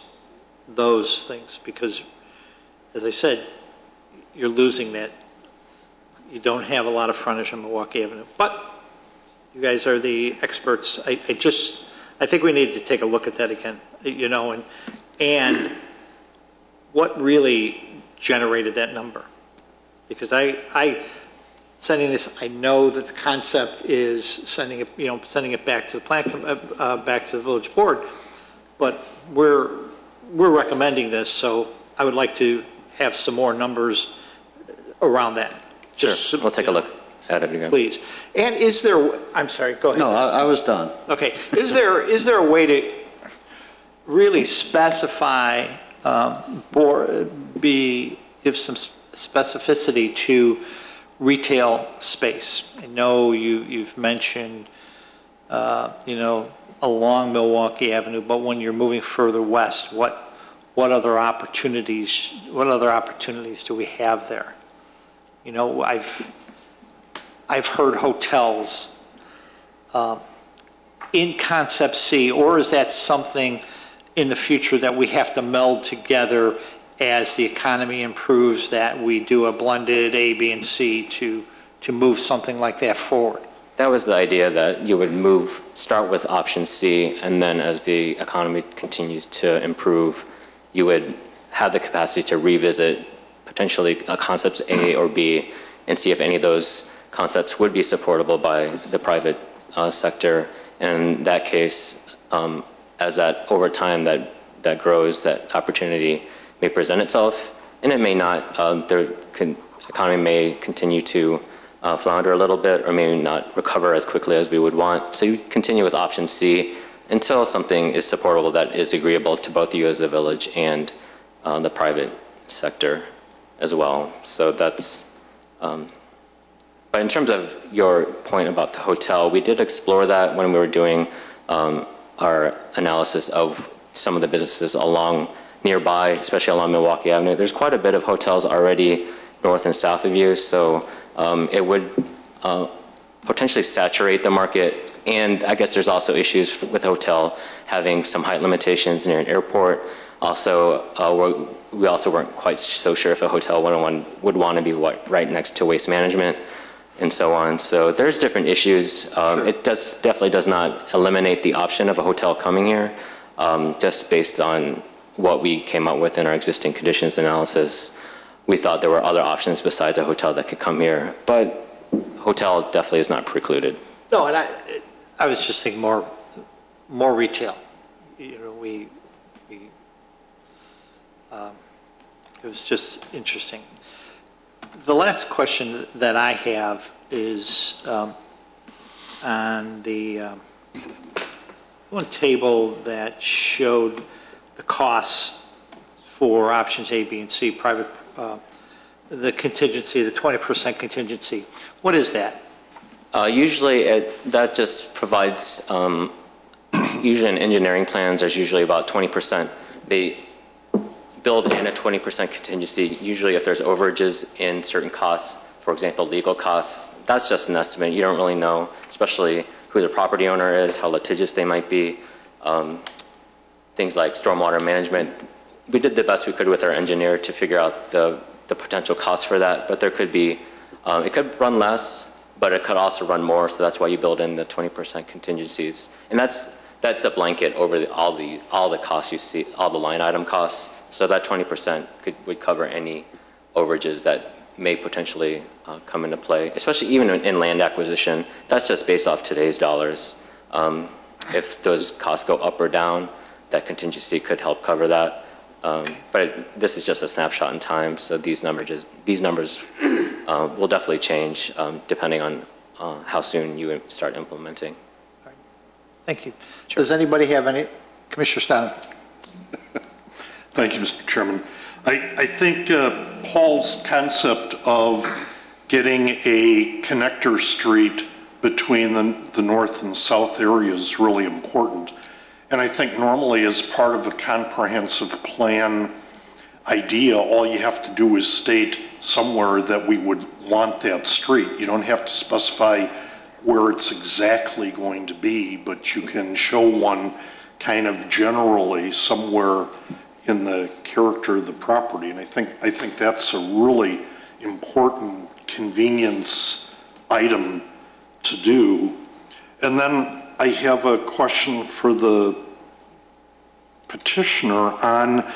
those things, because as I said, you're losing that. You don't have a lot of frontage on Milwaukee Avenue, but you guys are the experts. I think we need to take a look at that again, and what really generated that number? Because sending this, I know that the concept is sending it back to the back to the village board, but we're recommending this, so I would like to have some more numbers around that. Sure, we'll take a look at it again. Please. And I'm sorry, go ahead. No, I was done. Okay, is there a way to really specify, give some specificity to retail space? I know you've mentioned, along Milwaukee Avenue, but when you're moving further west, what other opportunities do we have there? I've heard hotels in Concept C, or is that something in the future that we have to meld together as the economy improves, that we do a blended A, B, and C to move something like that forward? That was the idea, that you would start with option C, and then as the economy continues to improve, you would have the capacity to revisit potentially concepts A or B and see if any of those concepts would be supportable by the private sector. And in that case, as that over time that grows, that opportunity may present itself, and it may not. The economy may continue to flounder a little bit, or maybe not recover as quickly as we would want. So you continue with option C until something is supportable that is agreeable to both you as a village and the private sector as well. So that's, but in terms of your point about the hotel, we did explore that when we were doing our analysis of some of the businesses along nearby, especially along Milwaukee Avenue. There's quite a bit of hotels already north and south of you, so it would potentially saturate the market. And I guess there's also issues with hotel having some height limitations near an airport. Also, we also weren't quite so sure if a hotel would want to be right next to waste management and so on. So there's different issues. Sure. It definitely does not eliminate the option of a hotel coming here, just based on what we came up with in our existing conditions analysis. We thought there were other options besides a hotel that could come here, but hotel definitely is not precluded. No, and I was just thinking more retail. It was just interesting. The last question that I have is on the one table that showed the costs for options A, B, and C, private, the contingency, the 20% contingency. What is that? Usually that just provides, usually in engineering plans, there's usually about 20%. They build in a 20% contingency, usually if there's overages in certain costs, for example, legal costs. That's just an estimate. You don't really know, especially who the property owner is, how litigious they might be. Things like stormwater management. We did the best we could with our engineer to figure out the potential costs for that, but there could be, it could run less, but it could also run more, so that's why you build in the 20% contingencies. And that's a blanket over all the costs you see, all the line item costs. So that 20% would cover any overages that may potentially come into play, especially even in land acquisition. That's just based off today's dollars. if those costs go up or down, that contingency could help cover that. But this is just a snapshot in time, so these numbers will definitely change depending on how soon you start implementing. Thank you. Does anybody have any? Commissioner Stan? Thank you, Mr. Chairman. I think Paul's concept of getting a connector street between the north and south area is really important. And I think normally as part of a comprehensive plan idea, all you have to do is state somewhere that we would want that street. You don't have to specify where it's exactly going to be, but you can show one kind of generally somewhere in the character of the property. And I think that's a really important convenience item to do. And then I have a question for the petitioner on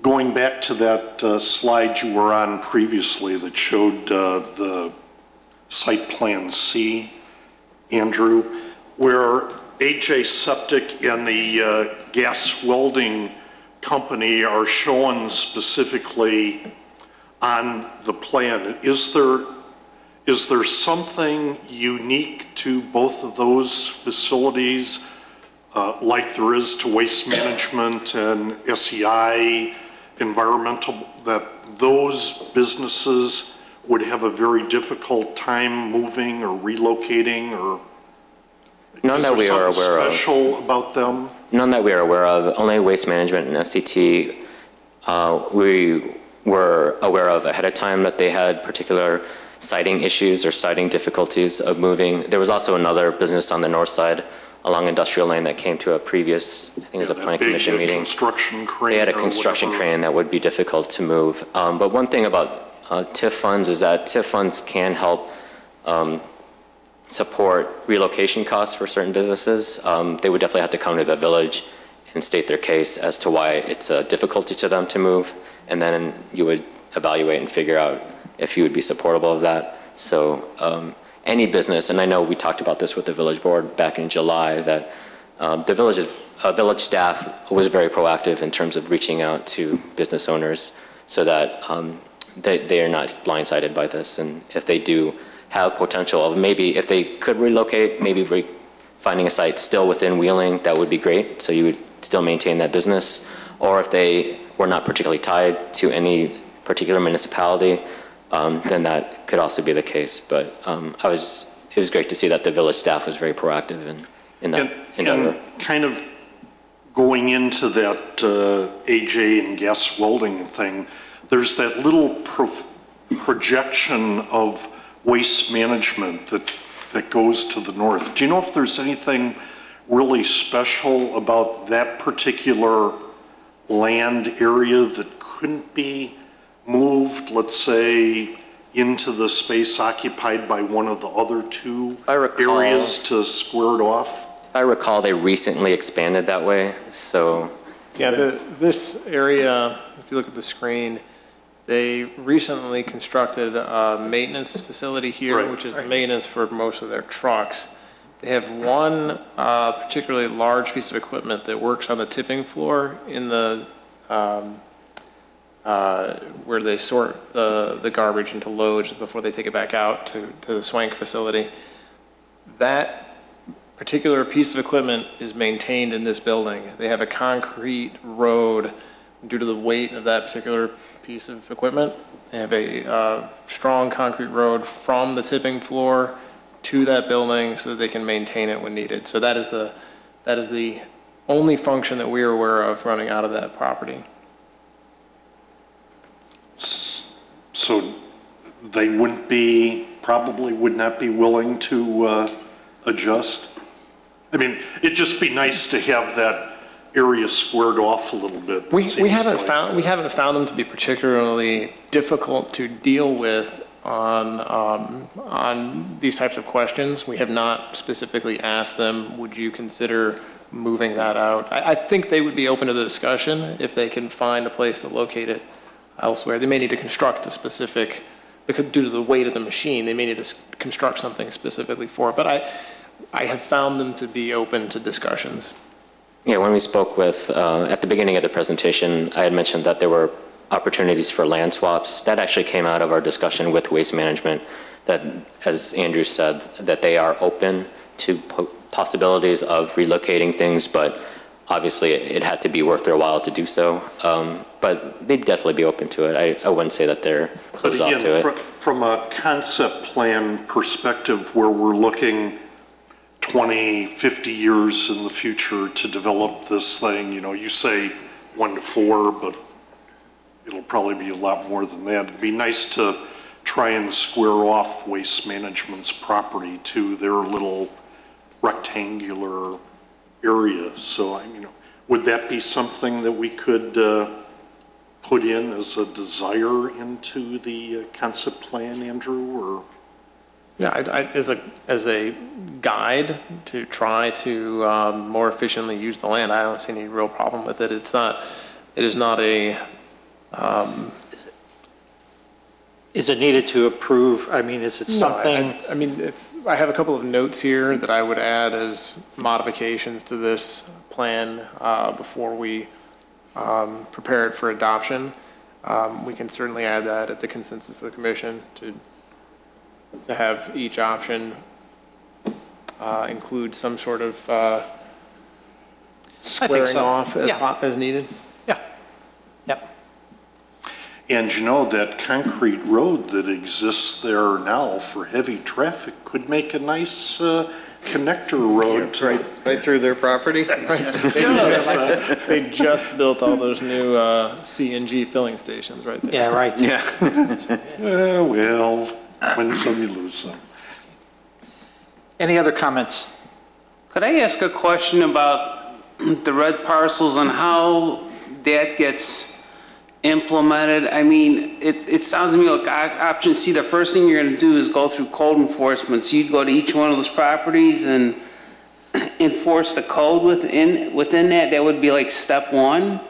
going back to that slide you were on previously that showed the site plan C, Andrew, where AJ Septic and the gas welding company are shown specifically on the plan. Is there something unique to both of those facilities, like there is to Waste Management and SEI Environmental, that those businesses would have a very difficult time moving or relocating, or None that we are aware of. Is there something special about them? None that we are aware of. Only Waste Management and SCT, we were aware of ahead of time that they had particular siting issues or siting difficulties of moving. There was also another business on the north side along Industrial Lane that came to a previous, I think it was a planning commission meeting. Construction crane. They had a construction crane that would be difficult to move. But one thing about TIF funds is that TIF funds can help support relocation costs for certain businesses. They would definitely have to come to the village and state their case as to why it's a difficulty to them to move, and then you would evaluate and figure out if you would be supportable of that. So any business, and I know we talked about this with the village board back in July, that the village staff was very proactive in terms of reaching out to business owners so that they are not blindsided by this, and if they do have potential of maybe if they could relocate, maybe finding a site still within Wheeling, that would be great. So you would still maintain that business. Or if they were not particularly tied to any particular municipality, then that could also be the case. But it was great to see that the village staff was very proactive in that endeavor. And kind of going into that AJ and gas welding thing, there's that little projection of Waste Management that goes to the north. Do you know if there's anything really special about that particular land area that couldn't be moved, let's say, into the space occupied by one of the other two areas to square it off? I recall they recently expanded that way, so. Yeah, this area, if you look at the screen, they recently constructed a maintenance facility here, Right. which is the maintenance for most of their trucks. They have one particularly large piece of equipment that works on the tipping floor in the where they sort the garbage into loads before they take it back out to the Swank facility. That particular piece of equipment is maintained in this building. They have a concrete road due to the weight of that particular piece of equipment. They have a strong concrete road from the tipping floor to that building so that they can maintain it when needed. So that is the only function that we are aware of running out of that property. So they probably would not be willing to adjust? I mean, it'd just be nice to have that area squared off a little bit. We haven't found them to be particularly difficult to deal with on these types of questions. We have not specifically asked them, would you consider moving that out? I think they would be open to the discussion if they can find a place to locate it elsewhere. They may need to construct a specific, because due to the weight of the machine, they may need to construct something specifically for it. But I have found them to be open to discussions. Yeah, when we spoke with, at the beginning of the presentation, I had mentioned that there were opportunities for land swaps. That actually came out of our discussion with Waste Management, that, as Andrew said, that they are open to possibilities of relocating things, but obviously it had to be worth their while to do so. But they'd definitely be open to it. I wouldn't say that they're closed off to it. From a concept plan perspective where we're looking 20, 50 years in the future to develop this thing, you know, you say 1 to 4, but it'll probably be a lot more than that. It'd be nice to try and square off Waste Management's property to their little rectangular area. So, you know, would that be something that we could put in as a desire into the concept plan, Andrew, or? Yeah, as a guide to try to more efficiently use the land, I don't see any real problem with it. It is not a, Is it needed to approve? I mean, is it something? I mean, I have a couple of notes here that I would add as modifications to this plan before we prepare it for adoption. We can certainly add that at the consensus of the commission to have each option include some sort of squaring so. off Yeah. as needed. Yeah, yep. And you know, that concrete road that exists there now for heavy traffic could make a nice connector road to. Right through their property? They just built all those new CNG filling stations right there. Yeah, right. Yeah. Well, win some, you lose some. Any other comments? Could I ask a question about the red parcels and how that gets implemented? I mean, it sounds to me like option C, the first thing you're going to do is go through code enforcement. So you'd go to each one of those properties and enforce the code within that. That would be like step one.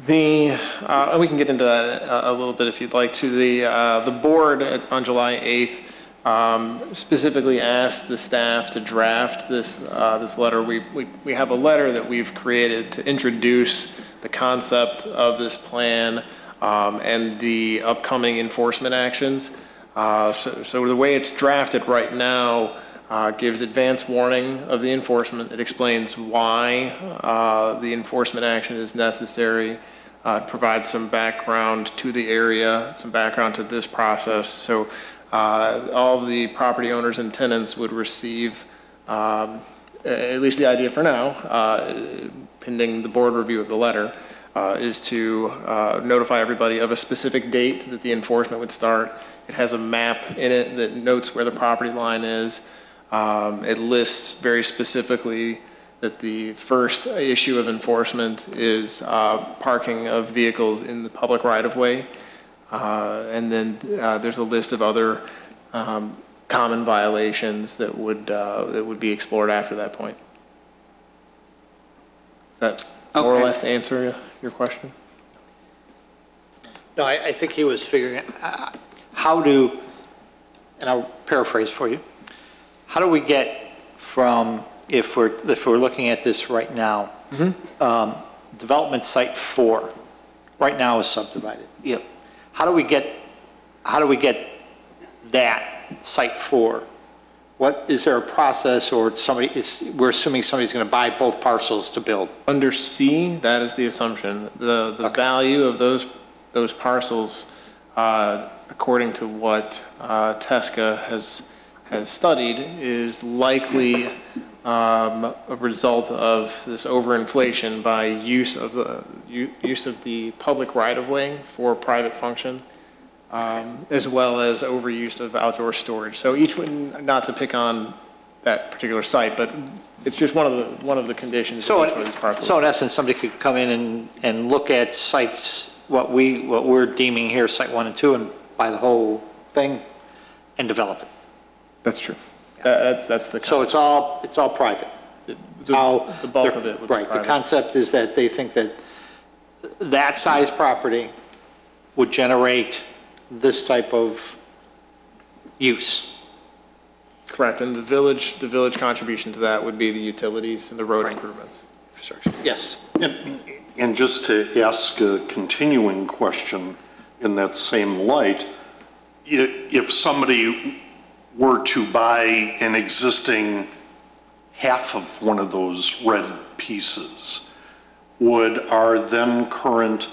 And we can get into that a little bit if you'd like to. The board on July 8th specifically asked the staff to draft this letter. We have a letter that we've created to introduce the concept of this plan and the upcoming enforcement actions. So the way it's drafted right now gives advance warning of the enforcement. It explains why the enforcement action is necessary. Provides some background to the area, some background to this process. So all of the property owners and tenants would receive, at least the idea for now, pending the board review of the letter, is to notify everybody of a specific date that the enforcement would start. It has a map in it that notes where the property line is. It lists very specifically that the first issue of enforcement is parking of vehicles in the public right-of-way. And then there's a list of other common violations that would be explored after that point. Does that more or less answer your question? No, I think he was figuring out how to, and I'll paraphrase for you, how do we get from, if we're looking at this right now, development site 4 right now is subdivided. Yep. How do we get that site 4? What is there a process, or we're assuming somebody's going to buy both parcels to build? Under C, that is the assumption. The value of those parcels, according to what TESCA has studied, is likely a result of this overinflation by use of the public right-of-way for private function, as well as overuse of outdoor storage. So each one, not to pick on that particular site, but it's just one of the conditions So, of each one of these parcels. So in essence, somebody could come in and look at sites, what we're deeming here, site 1 and 2, and buy the whole thing and develop it. That's true. That's the concept. So it's all private. The bulk of it would be Right, the private. concept is that they think that size property would generate this type of use. Correct, and the village contribution to that would be the utilities and the road improvements. Yes. And just to ask a continuing question in that same light, if somebody were to buy an existing half of one of those red pieces, would our then current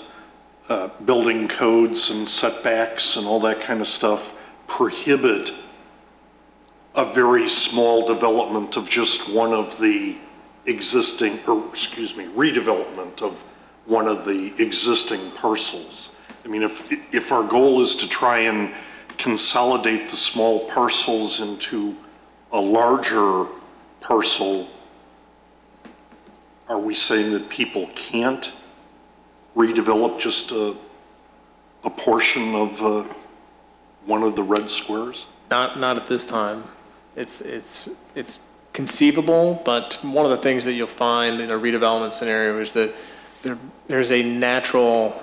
building codes and setbacks and all that kind of stuff prohibit a very small development of just one of the existing, or excuse me, redevelopment of one of the existing parcels? I mean, if our goal is to try and consolidate the small parcels into a larger parcel, are we saying that people can't redevelop just a portion of one of the red squares? Not at this time. It's conceivable, but one of the things that you'll find in a redevelopment scenario is that there's a natural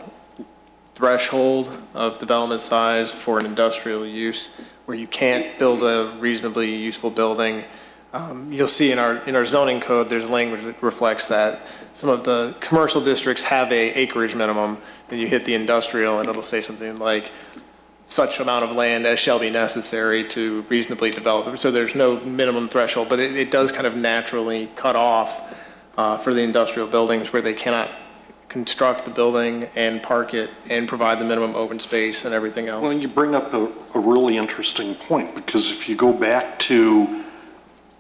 threshold of development size for an industrial use where you can't build a reasonably useful building. You'll see in our zoning code, there's language that reflects that. Some of the commercial districts have a acreage minimum, and you hit the industrial, and it'll say something like such amount of land as shall be necessary to reasonably develop. So there's no minimum threshold, but it does kind of naturally cut off for the industrial buildings where they cannot construct the building and park it and provide the minimum open space and everything else. Well, you bring up a really interesting point, because if you go back to,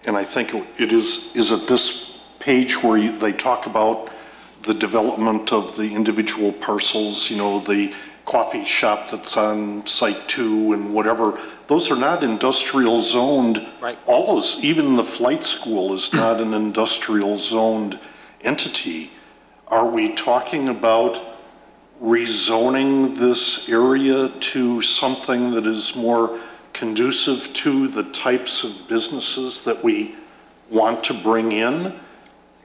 and I think it is at this page where they talk about the development of the individual parcels, you know, the coffee shop that's on site 2 and whatever, those are not industrial zoned. Right. All those, even the flight school is not an industrial zoned entity. Are we talking about rezoning this area to something that is more conducive to the types of businesses that we want to bring in?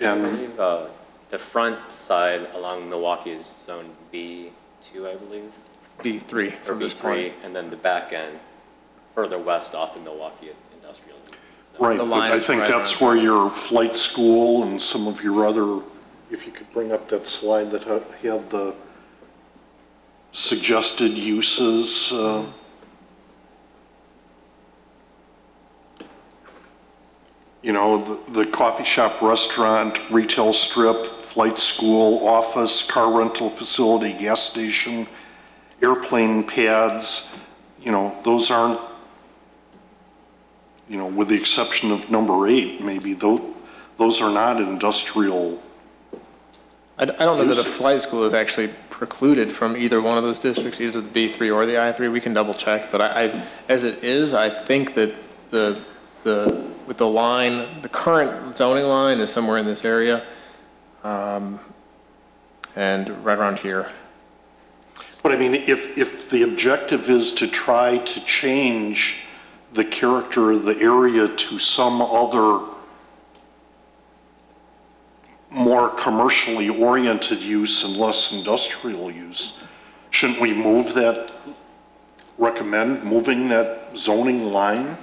I believe the front side along Milwaukee is zone B2, I believe. B3 Or from this B3, point. and then the back end, further west off of Milwaukee is industrial. Right, The but line I is think right that's around where your flight school and some of your other, if you could bring up that slide that had the suggested uses. You know, the coffee shop, restaurant, retail strip, flight school, office, car rental facility, gas station, airplane pads, you know, those aren't, you know, with the exception of number 8, maybe those are not industrial. I don't know that a flight school is actually precluded from either one of those districts, either the B3 or the I3. We can double check, but as it is, I think that with the line, the current zoning line is somewhere in this area, and right around here. But I mean, if the objective is to try to change the character of the area to some other more commercially oriented use and less industrial use, shouldn't we recommend moving that zoning line?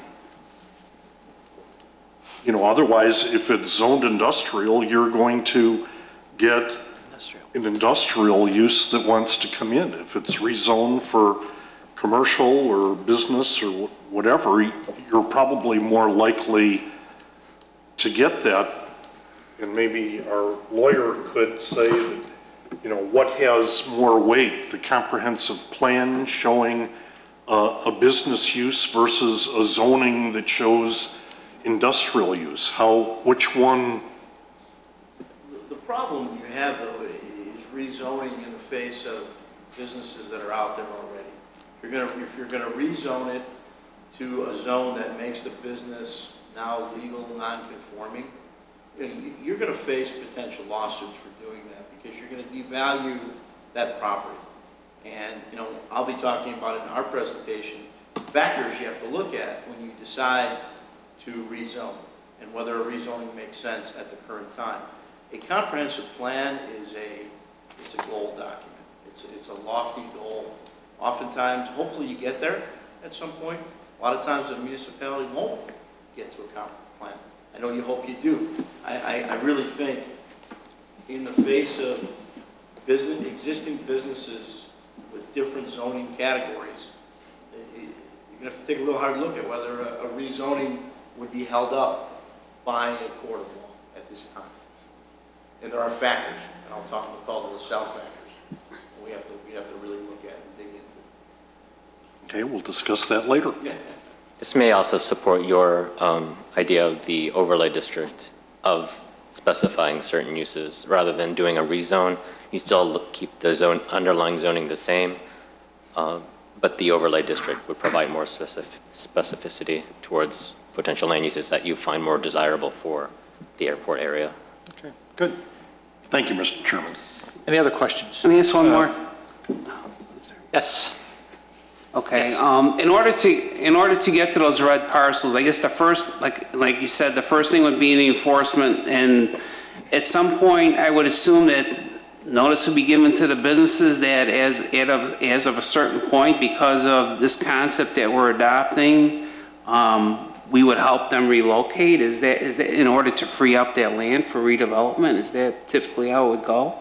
You know, otherwise, if it's zoned industrial, you're going to get an industrial use that wants to come in. If it's rezoned for commercial or business or whatever, you're probably more likely to get that. And maybe our lawyer could say that, you know, what has more weight, the comprehensive plan showing a business use versus a zoning that shows industrial use? Which one? The problem you have, though, is rezoning in the face of businesses that are out there already. If you're gonna rezone it to a zone that makes the business now legal, non-conforming, you're gonna face potential lawsuits for doing that, because you're gonna devalue that property. And, you know, I'll be talking about in our presentation factors you have to look at when you decide to rezone, and whether a rezoning makes sense at the current time. A comprehensive plan is it's a goal document. It's a lofty goal. Oftentimes, hopefully you get there at some point. A lot of times the municipality won't get to a comp plan. I know you hope you do. I really think in the face of existing businesses with different zoning categories, you're gonna have to take a real hard look at whether a rezoning would be held up by a court of law at this time. And there are factors, and we'll call them the South factors. We have to really look at and dig into. Okay, we'll discuss that later. Yeah. This may also support your idea of the overlay district, of specifying certain uses rather than doing a rezone. You still keep the underlying zoning the same, but the overlay district would provide more specificity towards potential land uses that you find more desirable for the airport area. Okay, good. Thank you, Mr. Chairman. Any other questions? Let me ask one more. Yes. Okay, Yes. in order to get to those red parcels, I guess the first, like you said, the first thing would be the enforcement, and at some point, I would assume that notice would be given to the businesses that as of a certain point, because of this concept that we're adopting, we would help them relocate. Is that in order to free up that land for redevelopment? Is that typically how it would go?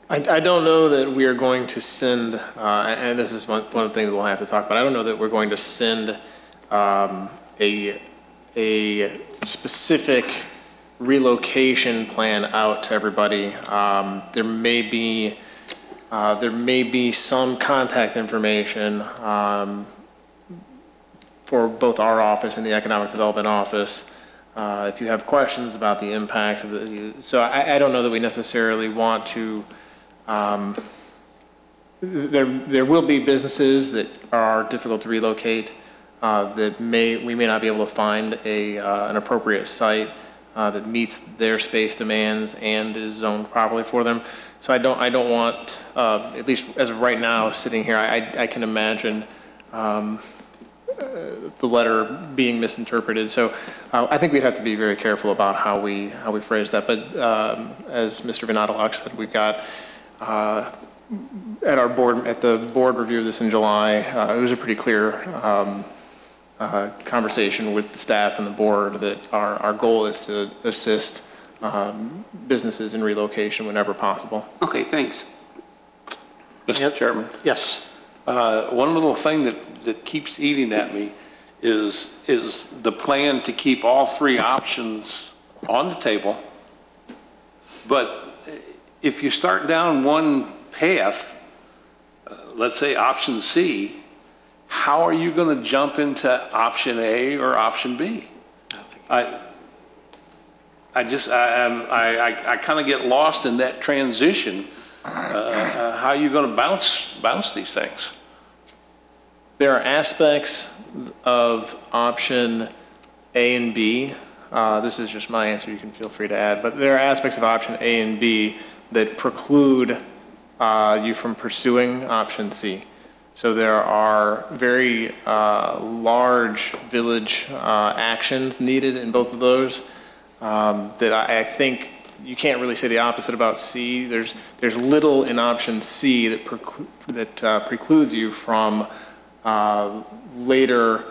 I don't know that we are going to send, and this is one of the things we'll have to talk about, I don't know that we're going to send a specific relocation plan out to everybody. There may be some contact information for both our office and the Economic Development Office. If you have questions about the impact of the, so I don't know that we necessarily want to. There will be businesses that are difficult to relocate, that we may not be able to find an appropriate site that meets their space demands and is zoned properly for them. So I don't want, at least as of right now, sitting here, I can imagine the letter being misinterpreted. So I think we'd have to be very careful about how we phrase that. But as Mr. Van Adelaar said, we've got at the board review of this in July, it was a pretty clear conversation with the staff and the board that our goal is to assist businesses in relocation whenever possible. Okay, thanks. Mr. Chairman, Yes. one little thing that keeps eating at me is the plan to keep all three options on the table. But if you start down one path, let's say option C, how are you going to jump into option A or option B? I kind of get lost in that transition. How are you going to bounce these things? There are aspects of option A and B. This is just my answer. You can feel free to add. But there are aspects of option A and B that preclude you from pursuing option C. So there are very large village actions needed in both of those that I think you can't really say the opposite about C. There's little in option C that precludes you from later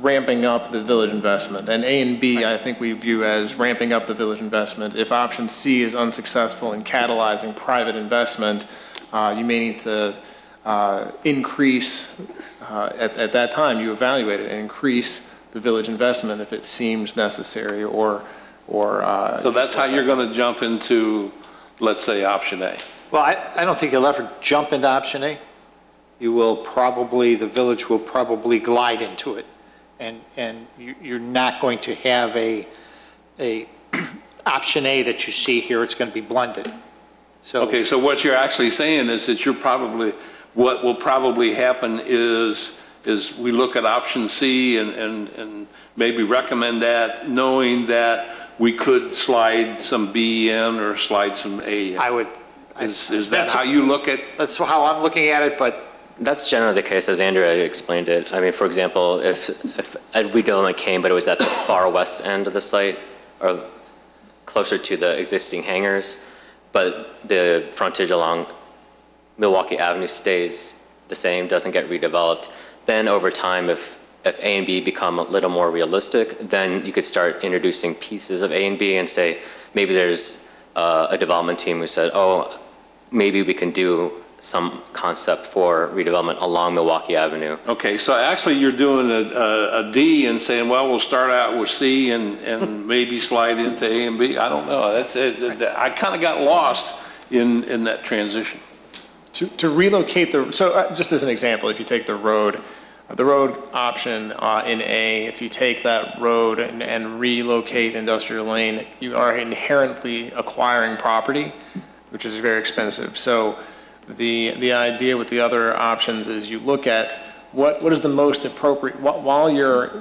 ramping up the village investment. And A and B, I think we view as ramping up the village investment. If option C is unsuccessful in catalyzing private investment, you may need to increase, at that time you evaluate it and increase the village investment if it seems necessary or So that's how you're going to jump into, let's say, option A. Well, I don't think you'll ever jump into option A. The village will probably glide into it. And you're not going to have a option A that you see here. It's going to be blended. So Okay, so what you're actually saying is that what will probably happen is we look at option C and maybe recommend that, knowing that we could slide some B in or slide some A in. Is that how you look at? That's how I'm looking at it, but That's generally the case, as Andrea explained it. I mean, for example, if a redevelopment came, but it was at the far west end of the site, or closer to the existing hangars, but the frontage along Milwaukee Avenue stays the same, doesn't get redeveloped, then over time, if if A and B become a little more realistic, then you could start introducing pieces of A and B and say, maybe there's a development team who said, oh, maybe we can do some concept for redevelopment along Milwaukee Avenue. Okay, so actually you're doing a D and saying, well, we'll start out with C and maybe slide into A and B. I don't know. That's it. I kind of got lost in that transition. To relocate just as an example, if you take the road option in A, if you take that road and relocate industrial lane, you are inherently acquiring property, which is very expensive. So the idea with the other options is you look at what is the most appropriate, while you're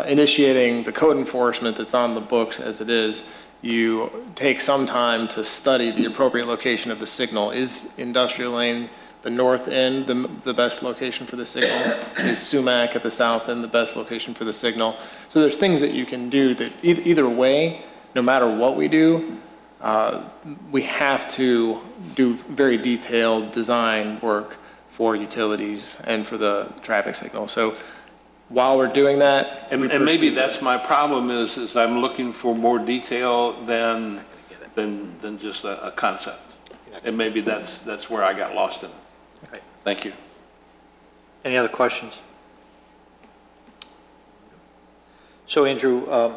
initiating the code enforcement that's on the books as it is, you take some time to study the appropriate location of the signal. Is industrial lane the north end the best location for the signal? Is Sumac at the south end the best location for the signal? So there's things that you can do that either way, no matter what we do, we have to do very detailed design work for utilities and for the traffic signal. So while we're doing that, And maybe that's my problem is I'm looking for more detail than just a concept. And maybe that's where I got lost in it. Thank you. Any other questions? So Andrew,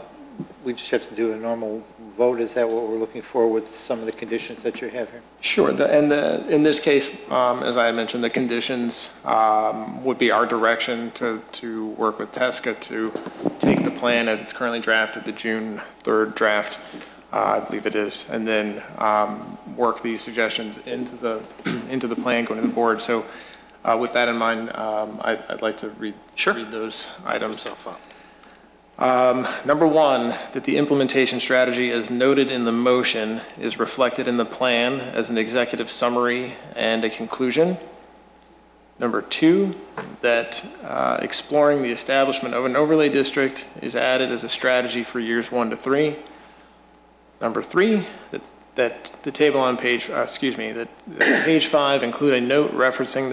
we just have to do a normal vote. Is that what we're looking for with some of the conditions that you have here? sure. In this case, as I mentioned, the conditions would be our direction to work with TSCA to take the plan as it's currently drafted, the June 3rd draft, I believe it is, and then work these suggestions into the plan going to the board. So with that in mind, I'd like to read those items. Number one, that the implementation strategy as noted in the motion is reflected in the plan as an executive summary and a conclusion. Number two, that exploring the establishment of an overlay district is added as a strategy for years 1 to 3. Number three, that the table on page, that page 5 include a note referencing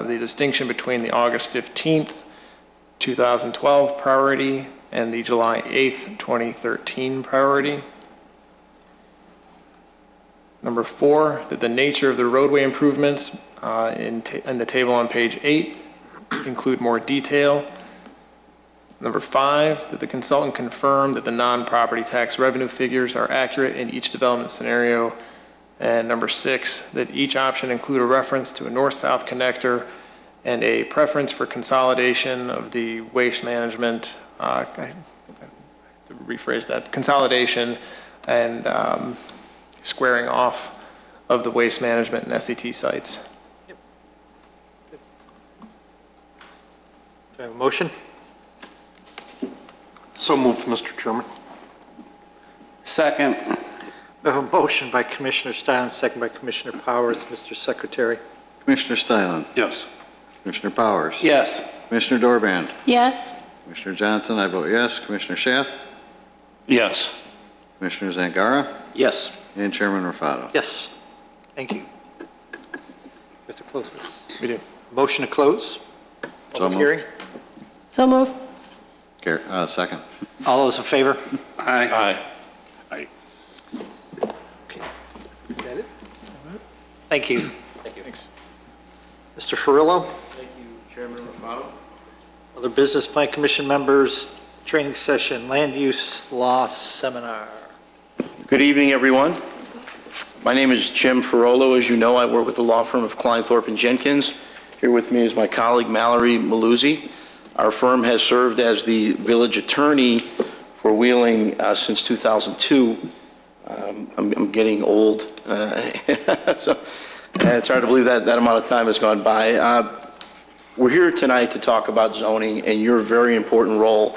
the distinction between the August 15th, 2012 priority and the July 8th, 2013 priority. Number 4, that the nature of the roadway improvements in the table on page 8 include more detail. Number 5, that the consultant confirmed that the non-property tax revenue figures are accurate in each development scenario. And number 6, that each option include a reference to a north-south connector and a preference for consolidation of the waste management, I have to rephrase that, consolidation and squaring off of the waste management and SET sites. Yep. Do I have a motion? So moved, Mr. Chairman. Second. We have a motion by Commissioner Stylen, second by Commissioner Powers. Mr. Secretary. Commissioner Stylen. Yes. Commissioner Powers. Yes. Commissioner Dorband. Yes. Commissioner Johnson, I vote yes. Commissioner Schaaf. Yes. Commissioner Zangara. Yes. And Chairman Rufato. Yes. Thank you. We have to close this. We do. Motion to close. Public hearing. So move. Second. All those in favor? Aye. Okay. Is that it? Thank you. Thank you. Thanks. Mr. Ferrillo, Thank you, Chairman Rufato. other business plan commission members, training session, land use law seminar. Good evening, everyone. My name is Jim Ferrolo. As you know, I work with the law firm of Klein, Thorpe & Jenkins. Here with me is my colleague, Mallory Maluzzi. Our firm has served as the village attorney for Wheeling since 2002. I'm getting old, so it's hard to believe that amount of time has gone by. We're here tonight to talk about zoning and your very important role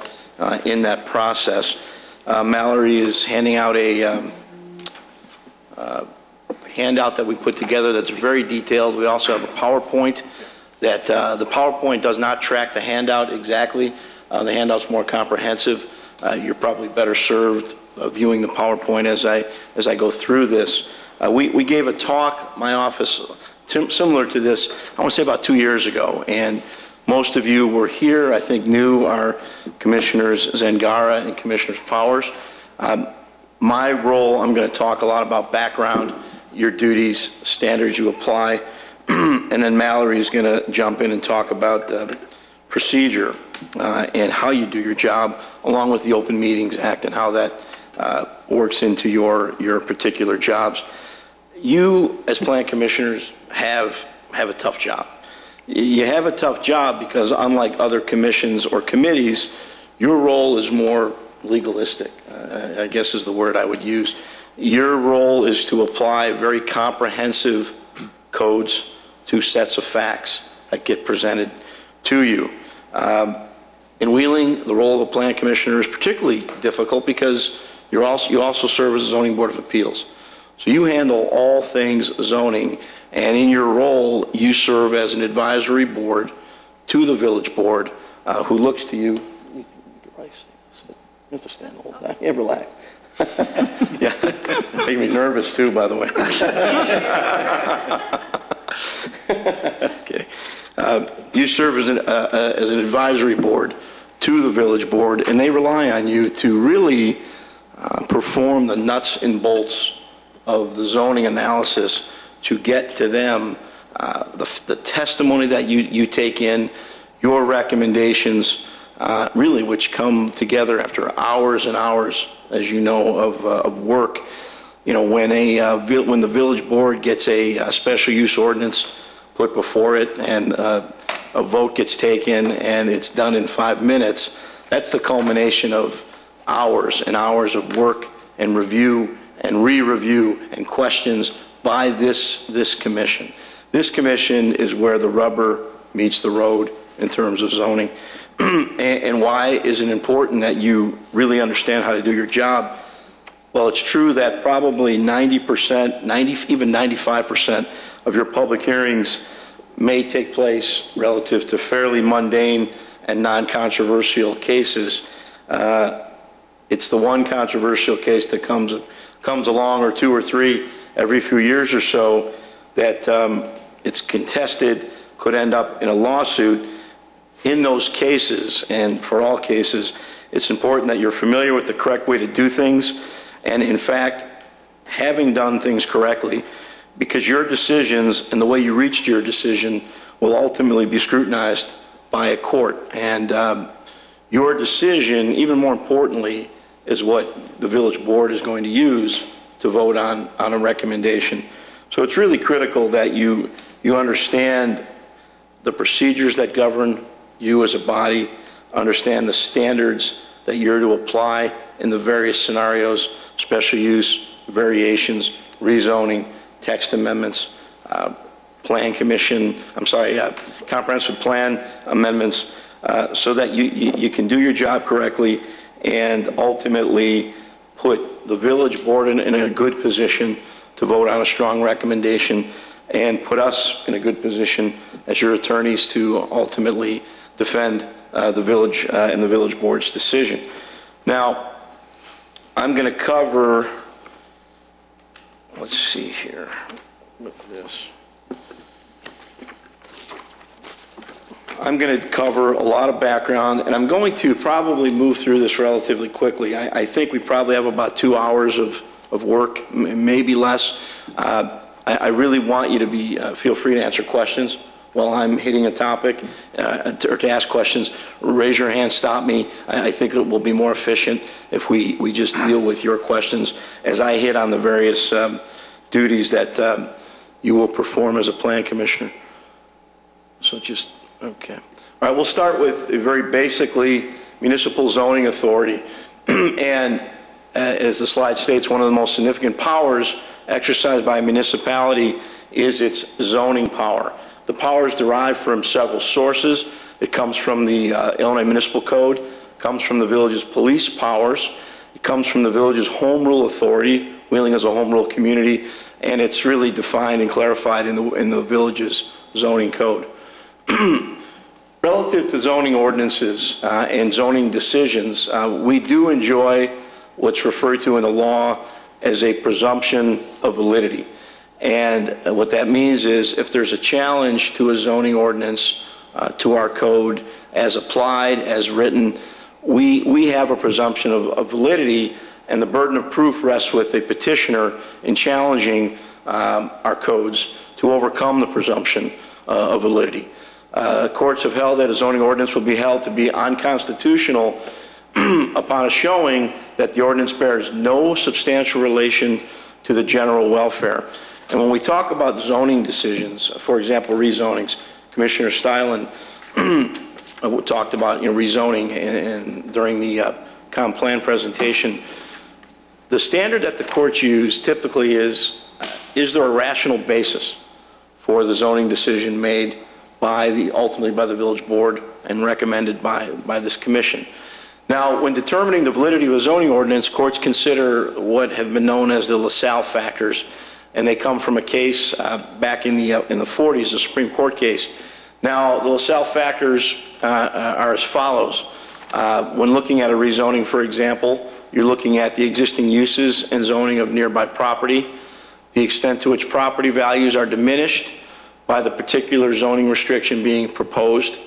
in that process. Mallory is handing out a handout that we put together that's very detailed. We also have a PowerPoint that the PowerPoint does not track the handout exactly. The handout's more comprehensive. You're probably better served viewing the PowerPoint as I go through this. We gave a talk, my office, similar to this, I want to say about 2 years ago, and Most of you were here, I think knew our Commissioners Zangara and Commissioners Powers. My role, I'm going to talk a lot about background, your duties, standards you apply, and then Mallory is going to jump in and talk about procedure and how you do your job, along with the Open Meetings Act and how that works into your particular jobs. You, as Plan Commissioners, have a tough job. You have a tough job because, unlike other commissions or committees, your role is more legalistic, I guess is the word I would use. Your role is to apply very comprehensive codes to sets of facts that get presented to you. In Wheeling, the role of the Plan Commissioner is particularly difficult because you also serve as a Zoning Board of Appeals. So you handle all things zoning, and in your role, you serve as an advisory board to the village board, who looks to you. You have to stand the whole time. Yeah, relax. Yeah, make me nervous too, by the way. Okay. You serve as an advisory board to the village board, and they rely on you to really perform the nuts and bolts of the zoning analysis to get to them the testimony that you take in, your recommendations, really, which come together after hours and hours, as you know, of work. You know, when the village board gets a special use ordinance put before it and a vote gets taken and it's done in 5 minutes, that's the culmination of hours and hours of work and review and re-review and questions by this commission. This commission is where the rubber meets the road in terms of zoning. And why is it important that you really understand how to do your job? Well, it's true that probably 90%, even 95% of your public hearings may take place relative to fairly mundane and non-controversial cases. It's the one controversial case that comes along, or two or three every few years or so, that it's contested, could end up in a lawsuit. In those cases, and for all cases, it's important that you're familiar with the correct way to do things, and in fact, having done things correctly, because your decisions and the way you reached your decision will ultimately be scrutinized by a court. And your decision, even more importantly, is what the village board is going to use to vote on a recommendation. So it's really critical that you understand the procedures that govern you as a body, understand the standards that you're to apply in the various scenarios, special use, variations, rezoning, text amendments, comprehensive plan amendments, so that you can do your job correctly and ultimately put the village board in a good position to vote on a strong recommendation, and put us in a good position as your attorneys to ultimately defend the village and the village board's decision. Now, I'm going to cover, let's see here with this. I'm going to cover a lot of background, and I'm going to probably move through this relatively quickly. I think we probably have about 2 hours of work, maybe less. I really want you to feel free to answer questions while I'm hitting a topic, or to ask questions. Raise your hand, stop me. I think it will be more efficient if we just deal with your questions as I hit on the various duties that you will perform as a plan commissioner. So just, okay. All right, we'll start with very basically municipal zoning authority. And as the slide states, one of the most significant powers exercised by a municipality is its zoning power. The power is derived from several sources. It comes from the Illinois Municipal Code, comes from the village's police powers, it comes from the village's home rule authority, Wheeling as a home rule community, and it's really defined and clarified in the village's zoning code. Relative to zoning ordinances and zoning decisions, we do enjoy what's referred to in the law as a presumption of validity. And what that means is if there's a challenge to a zoning ordinance to our code as applied, as written, we have a presumption of validity, and the burden of proof rests with a petitioner in challenging our codes to overcome the presumption of validity. Courts have held that a zoning ordinance will be held to be unconstitutional upon a showing that the ordinance bears no substantial relation to the general welfare. And when we talk about zoning decisions, for example, rezonings, Commissioner Stylen talked about rezoning and during the comp plan presentation. The standard that the courts use typically is there a rational basis for the zoning decision made ultimately by the village board and recommended by this commission? Now, when determining the validity of a zoning ordinance, courts consider what have been known as the LaSalle factors, and they come from a case back in the 40s, a Supreme Court case. Now, the LaSalle factors are as follows. When looking at a rezoning, for example, you're looking at the existing uses and zoning of nearby property, the extent to which property values are diminished by the particular zoning restriction being proposed,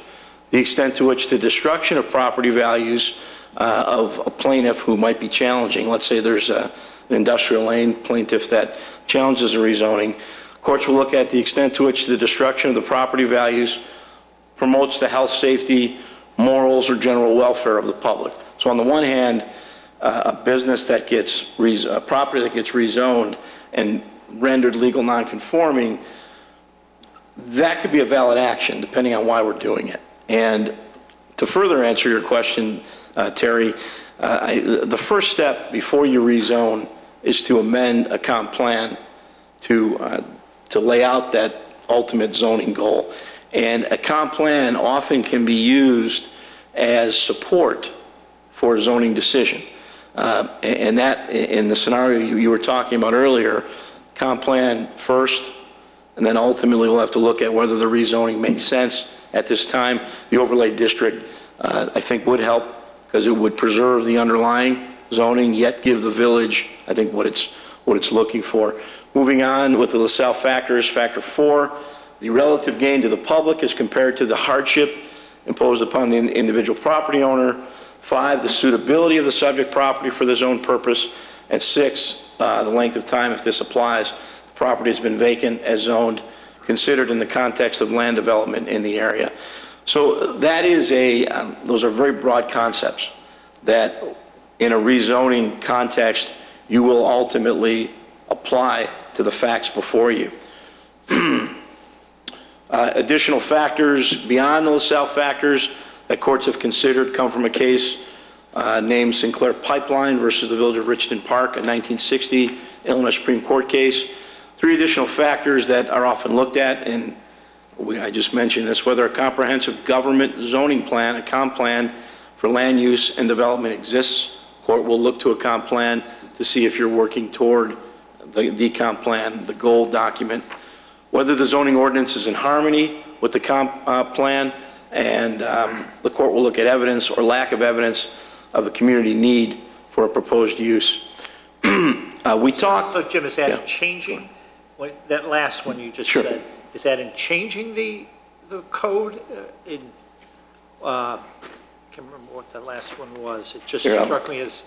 the extent to which the destruction of property values of a plaintiff who might be challenging. Let's say there's an industrial lane plaintiff that challenges a rezoning. Courts will look at the extent to which the destruction of the property values promotes the health, safety, morals, or general welfare of the public. So on the one hand, a business that gets, a property that gets rezoned and rendered legal nonconforming, that could be a valid action depending on why we're doing it. And to further answer your question, Terry, the first step before you rezone is to amend a comp plan to lay out that ultimate zoning goal. And a comp plan often can be used as support for a zoning decision. And that, in the scenario you were talking about earlier, comp plan first, and then ultimately we'll have to look at whether the rezoning makes sense at this time. The overlay district, I think, would help because it would preserve the underlying zoning, yet give the village, I think, what it's looking for. Moving on with the LaSalle factors, factor 4, the relative gain to the public as compared to the hardship imposed upon the individual property owner. 5, the suitability of the subject property for the zone purpose. And 6, the length of time, if this applies, the property has been vacant as zoned, considered in the context of land development in the area. So that is those are very broad concepts that in a rezoning context, you will ultimately apply to the facts before you. Additional factors beyond the LaSalle factors that courts have considered come from a case named Sinclair Pipeline versus the Village of Richton Park, a 1960 Illinois Supreme Court case. 3 additional factors that are often looked at, and I just mentioned this, whether a comprehensive government zoning plan, a comp plan for land use and development exists. Court will look to a comp plan to see if you're working toward the comp plan, the goal document. Whether the zoning ordinance is in harmony with the comp plan, and the court will look at evidence or lack of evidence of a community need for a proposed use. We talked. So Jim, is that in changing, that last one you just said, is that in changing the code can't remember what the last one was. It just struck me as.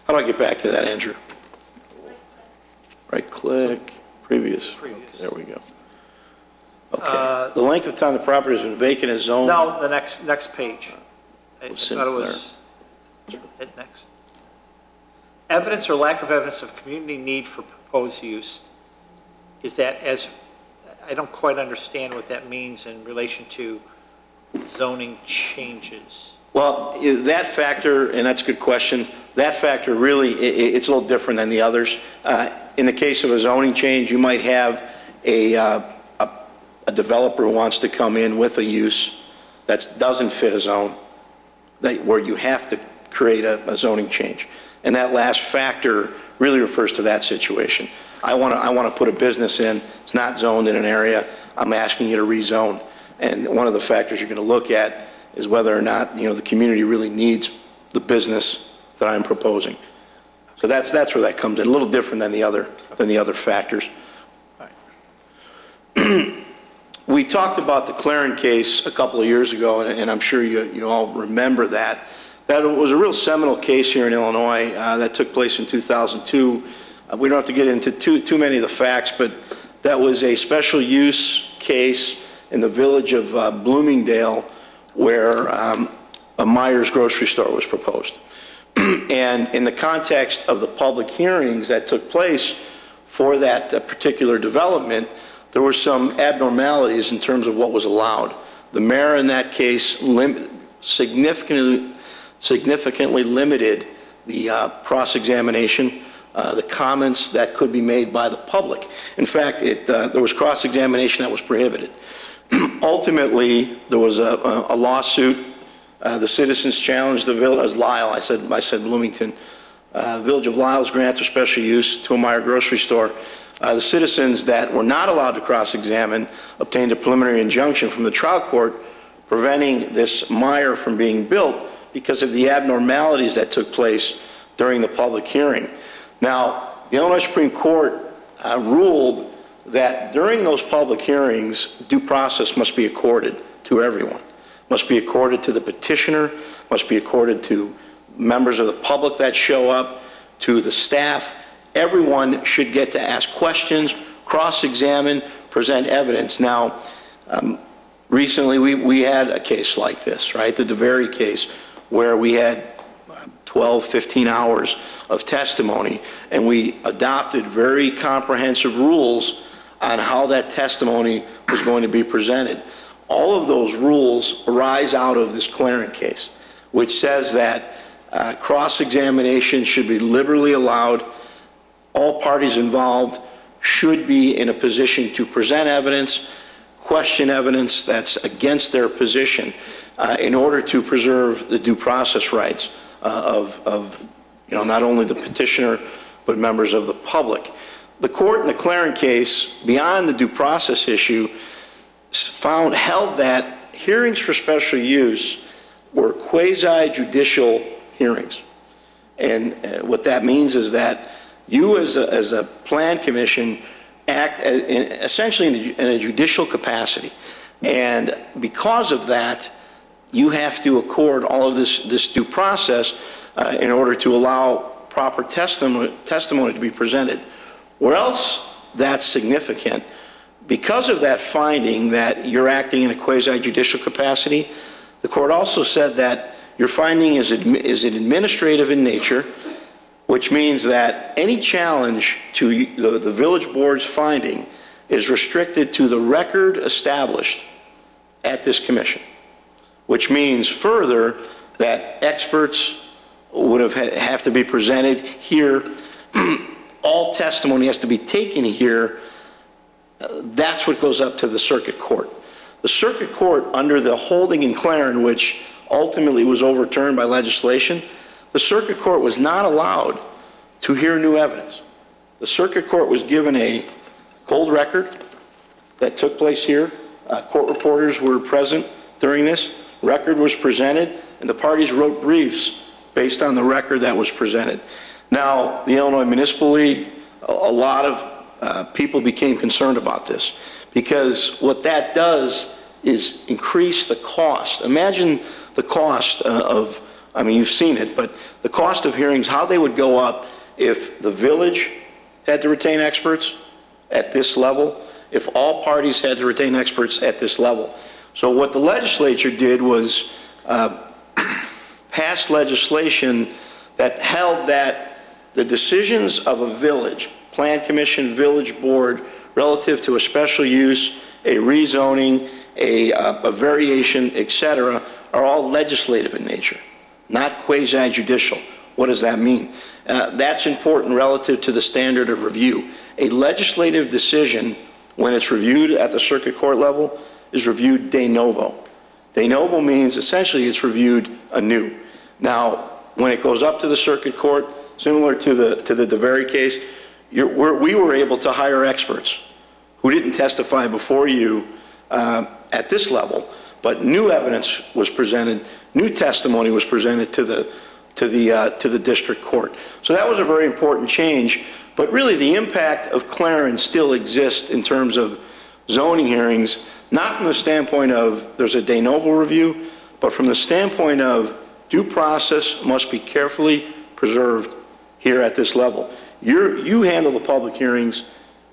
How do I get back to that, Andrew? Right click, previous. Okay, there we go. Okay. The length of time the property has been vacant as zoned. No, the next page. I thought it was hit next. Evidence or lack of evidence of community need for proposed use. Is that I don't quite understand what that means in relation to zoning changes. Well, that factor, and that's a good question, that factor really, it's a little different than the others. In the case of a zoning change, you might have a developer who wants to come in with a use that doesn't fit a zone, where you have to create a zoning change. And that last factor really refers to that situation. I want to put a business in, it's not zoned in an area, I'm asking you to rezone. And one of the factors you're going to look at is whether or not, the community really needs the business that I'm proposing. So that's where that comes in, a little different than the other factors. We talked about the Claren case a couple of years ago, and I'm sure you all remember that. That was a real seminal case here in Illinois that took place in 2002. We don't have to get into too many of the facts, but that was a special use case in the village of Bloomingdale where a Myers grocery store was proposed. And in the context of the public hearings that took place for that particular development, there were some abnormalities in terms of what was allowed. The mayor in that case significantly limited the cross-examination, the comments that could be made by the public. In fact, there was cross-examination that was prohibited. Ultimately, there was a lawsuit. The citizens challenged the village, Lyle, I said Bloomington, Village of Lyle's grant of special use to a Meyer grocery store. The citizens that were not allowed to cross-examine obtained a preliminary injunction from the trial court preventing this Meyer from being built because of the abnormalities that took place during the public hearing. Now, the Illinois Supreme Court ruled that during those public hearings, due process must be accorded to everyone. Must be accorded to the petitioner, must be accorded to members of the public that show up, to the staff. Everyone should get to ask questions, cross-examine, present evidence. Now, recently we had a case like this, right? The DeVary case, where we had 12, 15 hours of testimony, and we adopted very comprehensive rules on how that testimony was going to be presented. All of those rules arise out of this Claren case, which says that cross-examination should be liberally allowed. All parties involved should be in a position to present evidence, question evidence that's against their position in order to preserve the due process rights of not only the petitioner, but members of the public. The court in the Claren case, beyond the due process issue, held that hearings for special use were quasi-judicial hearings. And what that means is that you as a plan commission act essentially in a judicial capacity. And because of that, you have to accord all of this due process in order to allow proper testimony to be presented. Where else that's significant, because of that finding that you're acting in a quasi-judicial capacity, the court also said that your finding is administrative in nature, which means that any challenge to the village board's finding is restricted to the record established at this commission, which means further that experts would have to be presented here. All testimony has to be taken here. That's what goes up to the circuit court. The circuit court, under the holding in Claren, which ultimately was overturned by legislation, the circuit court was not allowed to hear new evidence. The circuit court was given a cold record that took place here. Court reporters were present during this. Record was presented, and the parties wrote briefs based on the record that was presented. Now, the Illinois Municipal League, a lot of people became concerned about this, because what that does is increase the cost. Imagine the cost you've seen it, but the cost of hearings, how they would go up if the village had to retain experts at this level, if all parties had to retain experts at this level. So what the legislature did was pass legislation that held that the decisions of a village, plan commission, village board, relative to a special use, a rezoning, a variation, etc., are all legislative in nature, not quasi-judicial. What does that mean? That's important relative to the standard of review. A legislative decision, when it's reviewed at the circuit court level, is reviewed de novo. De novo means essentially it's reviewed anew. Now, when it goes up to the circuit court, similar to the DeVary case, we were able to hire experts who didn't testify before you at this level, but new evidence was presented, new testimony was presented to the district court. So that was a very important change. But really, the impact of Claren still exists in terms of zoning hearings, not from the standpoint of there's a de novo review, but from the standpoint of due process must be carefully preserved here at this level. You handle the public hearings.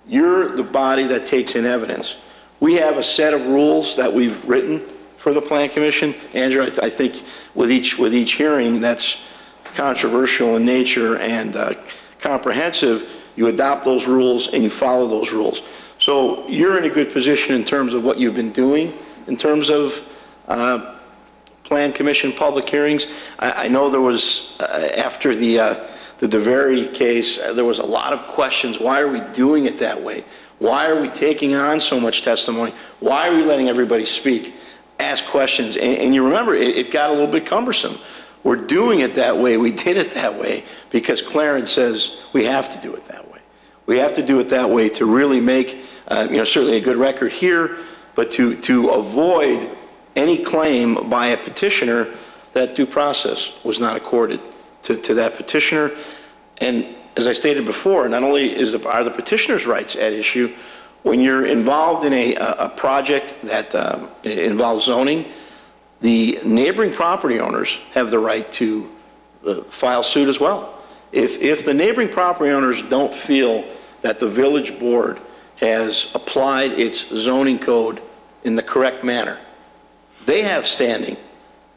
You're the body that takes in evidence. We have a set of rules that we've written for the Plan Commission. Andrew, I think with each hearing that's controversial in nature and comprehensive, you adopt those rules and you follow those rules. So you're in a good position in terms of what you've been doing in terms of Plan Commission public hearings. I know there was, after the DeVary case, there was a lot of questions. Why are we doing it that way? Why are we taking on so much testimony? Why are we letting everybody speak? Ask questions. And you remember, it got a little bit cumbersome. We're doing it that way. We did it that way because Clarence says we have to do it that way. We have to do it that way to really make, certainly a good record here, but to avoid any claim by a petitioner that due process was not accorded to that petitioner. And as I stated before, not only are the petitioner's rights at issue, when you're involved in a project that involves zoning, the neighboring property owners have the right to file suit as well. If the neighboring property owners don't feel that the village board has applied its zoning code in the correct manner, they have standing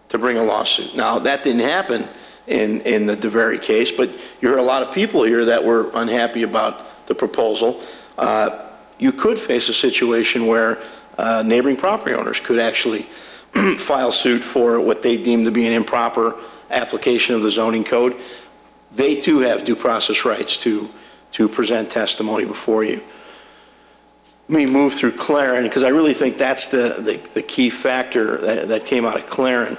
to bring a lawsuit. Now, that didn't happen in the DeVary case, but you heard a lot of people here that were unhappy about the proposal. You could face a situation where neighboring property owners could actually file suit for what they deem to be an improper application of the zoning code. They too have due process rights to present testimony before you. Let me move through Claren, because I really think that's the key factor that came out of Claren.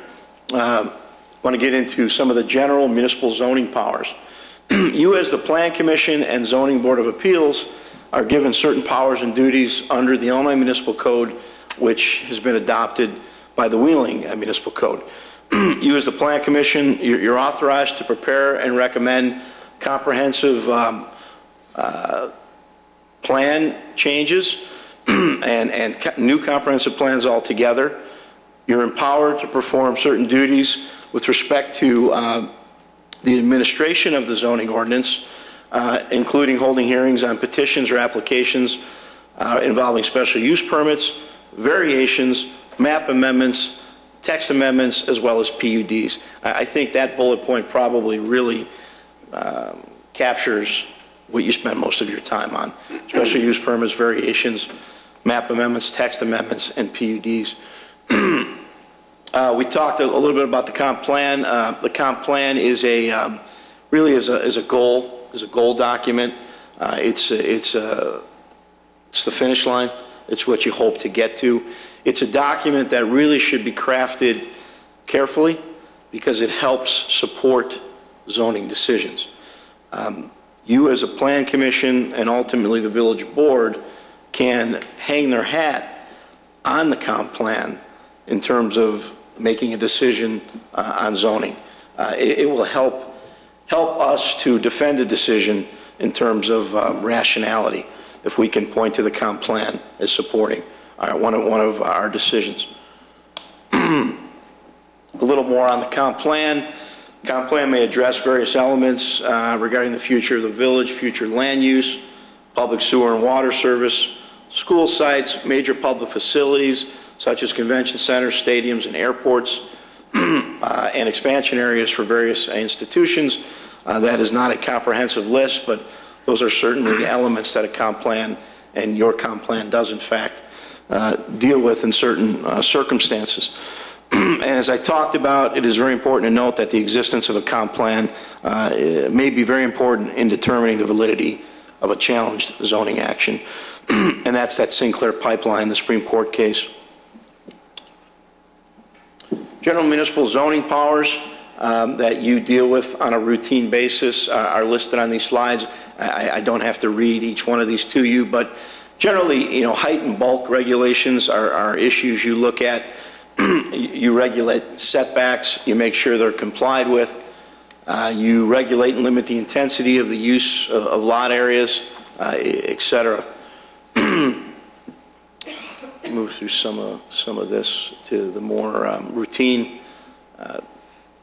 I want to get into some of the general municipal zoning powers. You, as the Plan Commission and Zoning Board of Appeals, are given certain powers and duties under the Illinois Municipal Code, which has been adopted by the Wheeling Municipal Code. You, as the Plan Commission, you're authorized to prepare and recommend comprehensive plan changes and new comprehensive plans altogether. You're empowered to perform certain duties with respect to the administration of the zoning ordinance, including holding hearings on petitions or applications involving special use permits, variations, map amendments, text amendments, as well as PUDs. I think that bullet point probably really captures what you spend most of your time on. Special use permits, variations, map amendments, text amendments, and PUDs. We talked a little bit about the comp plan. The comp plan is really is a goal document. It's the finish line. It's what you hope to get to. It's a document that really should be crafted carefully because it helps support zoning decisions. You, as a Plan Commission and ultimately the village board, can hang their hat on the comp plan in terms of making a decision on zoning. It will help us to defend a decision in terms of rationality if we can point to the comp plan as supporting one of our decisions. A little more on the comp plan. Comp plan may address various elements regarding the future of the village, future land use, public sewer and water service, school sites, major public facilities such as convention centers, stadiums, and airports, and expansion areas for various institutions. That is not a comprehensive list, but those are certainly elements that a comp plan and your comp plan does in fact deal with in certain circumstances. And as I talked about, it is very important to note that the existence of a comp plan may be very important in determining the validity of a challenged zoning action. And that's that Sinclair Pipeline, the Supreme Court case. General municipal zoning powers that you deal with on a routine basis are listed on these slides. I don't have to read each one of these to you, but generally, height and bulk regulations are issues you look at. You regulate setbacks, you make sure they're complied with, you regulate and limit the intensity of the use of lot areas, etc. move through some of this to the more routine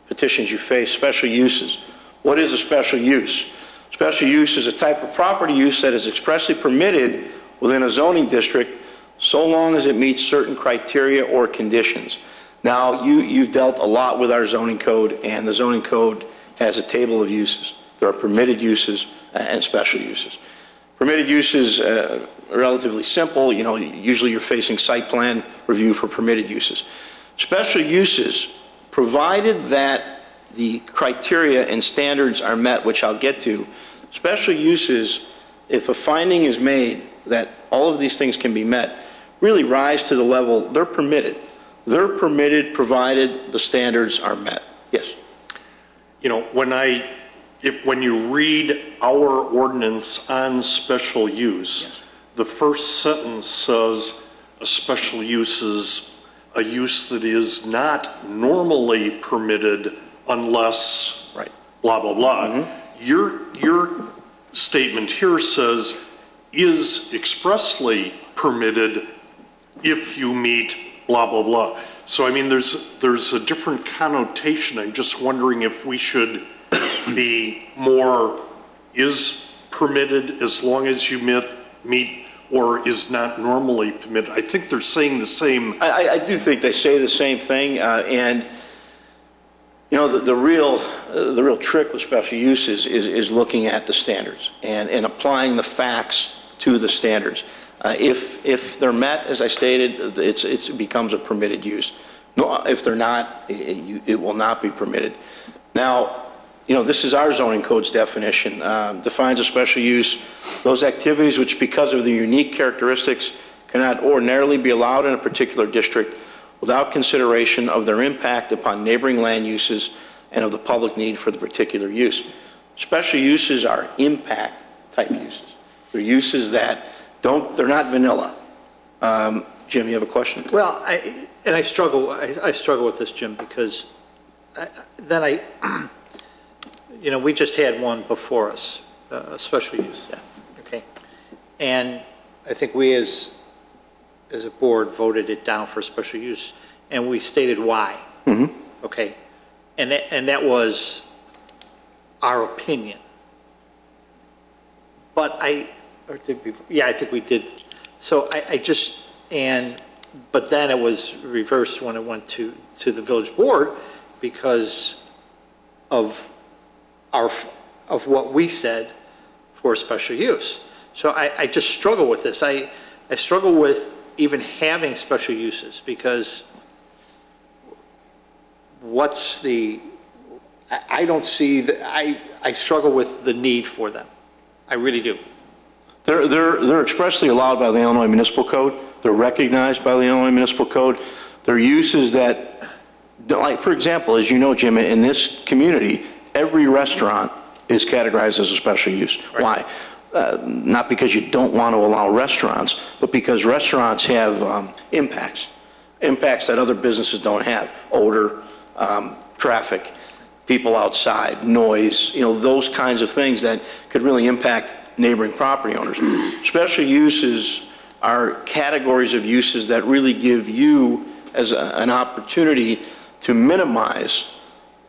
petitions you face. Special uses. What is a special use? Special use is a type of property use that is expressly permitted within a zoning district so long as it meets certain criteria or conditions. Now, you've dealt a lot with our zoning code, and the zoning code has a table of uses. There are permitted uses and special uses. Permitted uses are relatively simple. You know, usually you're facing site plan review for permitted uses. Special uses, provided that the criteria and standards are met, which I'll get to, special uses, if a finding is made that all of these things can be met, really rise to the level, they're permitted. They're permitted provided the standards are met. Yes? You know, when you read our ordinance on special use, yes, the first sentence says a special use is a use that is not normally permitted unless right, blah, blah, blah. Mm-hmm. Your statement here says is expressly permitted if you meet blah, blah, blah. So, I mean, there's a different connotation. I'm just wondering if we should be more is permitted as long as you meet or is not normally permitted. I think they're saying the same. I do think they say the same thing, and you know, the real trick with special uses is looking at the standards and applying the facts to the standards. If they're met, as I stated, it becomes a permitted use. No, if they're not, it will not be permitted. Now, you know, this is our zoning code's definition. Defines a special use, those activities which, because of their unique characteristics, cannot ordinarily be allowed in a particular district without consideration of their impact upon neighboring land uses and of the public need for the particular use. Special uses are impact type uses. They're uses that they're not vanilla. Jim, you have a question? Well, I struggle with this, Jim, because you know, we just had one before us, a special use. Yeah. Okay. And I think we as a board voted it down for special use, and we stated why. Mm-hmm. Okay. And that was our opinion. But I think we did. So but then it was reversed when it went to the village board because of what we said for special use. So I just struggle with this. I struggle with even having special uses because I don't see I struggle with the need for them. I really do. They're expressly allowed by the Illinois Municipal Code. They're recognized by the Illinois Municipal Code. They're uses that, like, for example, as you know, Jim, in this community, every restaurant is categorized as a special use. Right. Why? Not because you don't want to allow restaurants, but because restaurants have impacts that other businesses don't have. Odor, traffic, people outside, noise, you know, those kinds of things that could really impact neighboring property owners. Special uses are categories of uses that really give you as an opportunity to minimize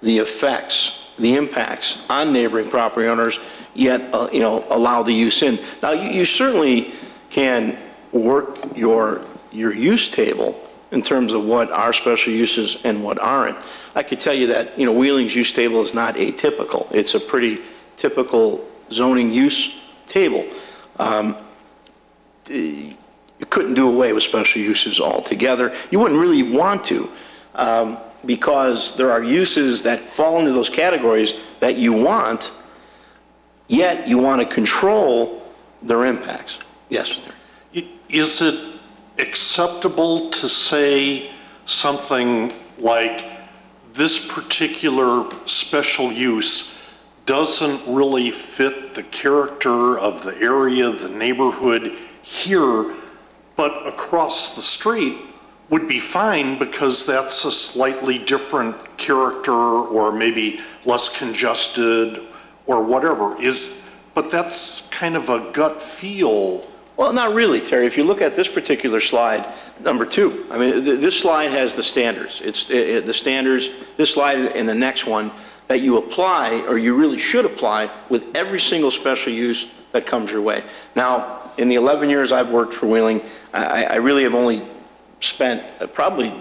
the effects, the impacts on neighboring property owners, yet you know, allow the use in. Now, you certainly can work your use table in terms of what are special uses and what aren't. I could tell you that, you know, Wheeling's use table is not atypical. It's a pretty typical zoning use table. You couldn't do away with special uses altogether. You wouldn't really want to, because there are uses that fall into those categories that you want, yet you want to control their impacts. Yes? Is it acceptable to say something like this particular special use doesn't really fit the character of the area, the neighborhood here, but across the street would be fine because that's a slightly different character or maybe less congested or whatever. But that's kind of a gut feel Well, not really, Terry. If you look at this particular slide, number 2, I mean, this slide has the standards. It's the standards, this slide and the next one, that you apply, or you really should apply, with every single special use that comes your way. Now, in the 11 years I've worked for Wheeling, I really have only spent, probably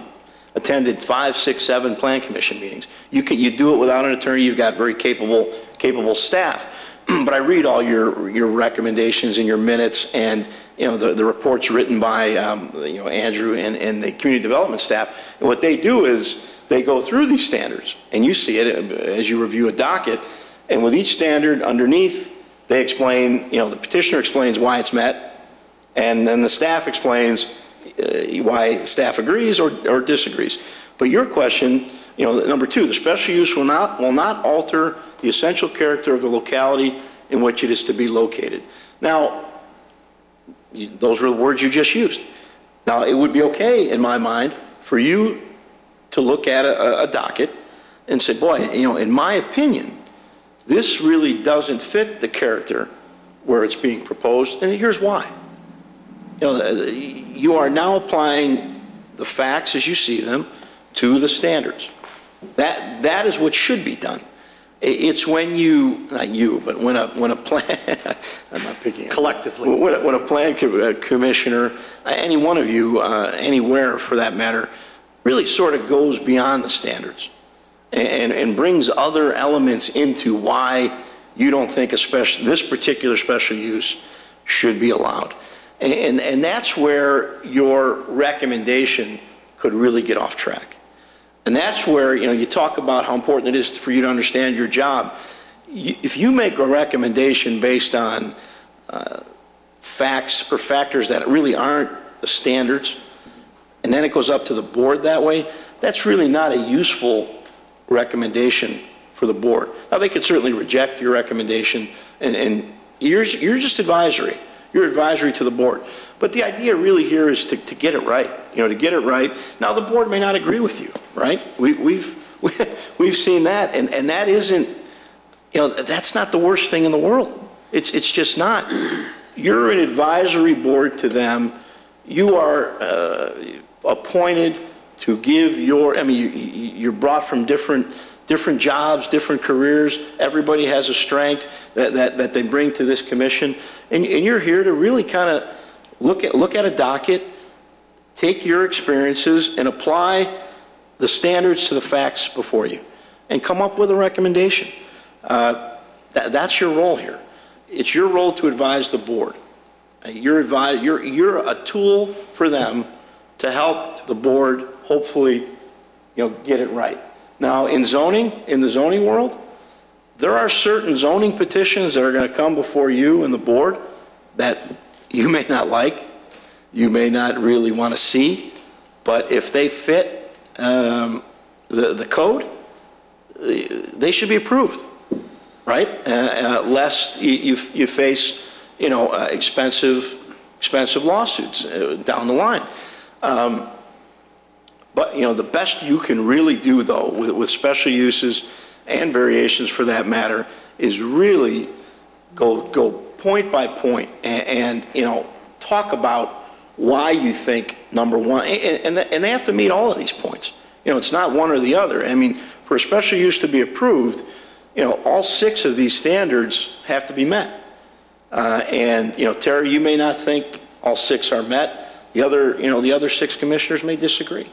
attended 5, 6, 7 plan commission meetings. You do it without an attorney. You've got very capable staff. But I read all your recommendations and your minutes, and the reports written by Andrew and the community development staff. And what they do is they go through these standards, and you see it as you review a docket. And with each standard underneath, they explain. The petitioner explains why it's met, and then the staff explains why staff agrees or disagrees. But your question, number 2, the special use will not alter the essential character of the locality in which it is to be located. Now, those were the words you just used. Now, it would be okay, in my mind, for you to look at a docket and say, boy, in my opinion, this really doesn't fit the character where it's being proposed, and here's why. You are now applying the facts as you see them to the standards. That is what should be done. It's when not you, but when a plan, I'm not picking up. Collectively. When a plan commissioner, any one of you, anywhere for that matter, really sort of goes beyond the standards and brings other elements into why you don't think this particular special use should be allowed. And that's where your recommendation could really get off track. And that's where, you talk about how important it is for you to understand your job. If you make a recommendation based on facts or factors that really aren't the standards, and then it goes up to the board that way, that's really not a useful recommendation for the board. Now, they could certainly reject your recommendation, and you're just advisory. You're advisory to the board. But the idea really here is to get it right, to get it right. Now, the board may not agree with you, right? We've seen that, and that isn't, that's not the worst thing in the world. It's just not. You're an advisory board to them. You are appointed to give you're brought from different jobs, different careers. Everybody has a strength that they bring to this commission. And you're here to really kind of look at a docket, take your experiences and apply the standards to the facts before you and come up with a recommendation. That's your role here. It's your role to advise the board. You're a tool for them to help the board hopefully get it right. Now, in the zoning world, there are certain zoning petitions that are going to come before you and the board that you may not like, you may not really want to see, but if they fit the code, they should be approved, right? Lest you face, expensive lawsuits down the line. But, the best you can really do, though, with special uses and variations for that matter, is really go point by point and talk about why you think, number one, and they have to meet all of these points. It's not one or the other. I mean, for a special use to be approved, all 6 of these standards have to be met. And, Terry, you may not think all 6 are met. The other 6 commissioners may disagree.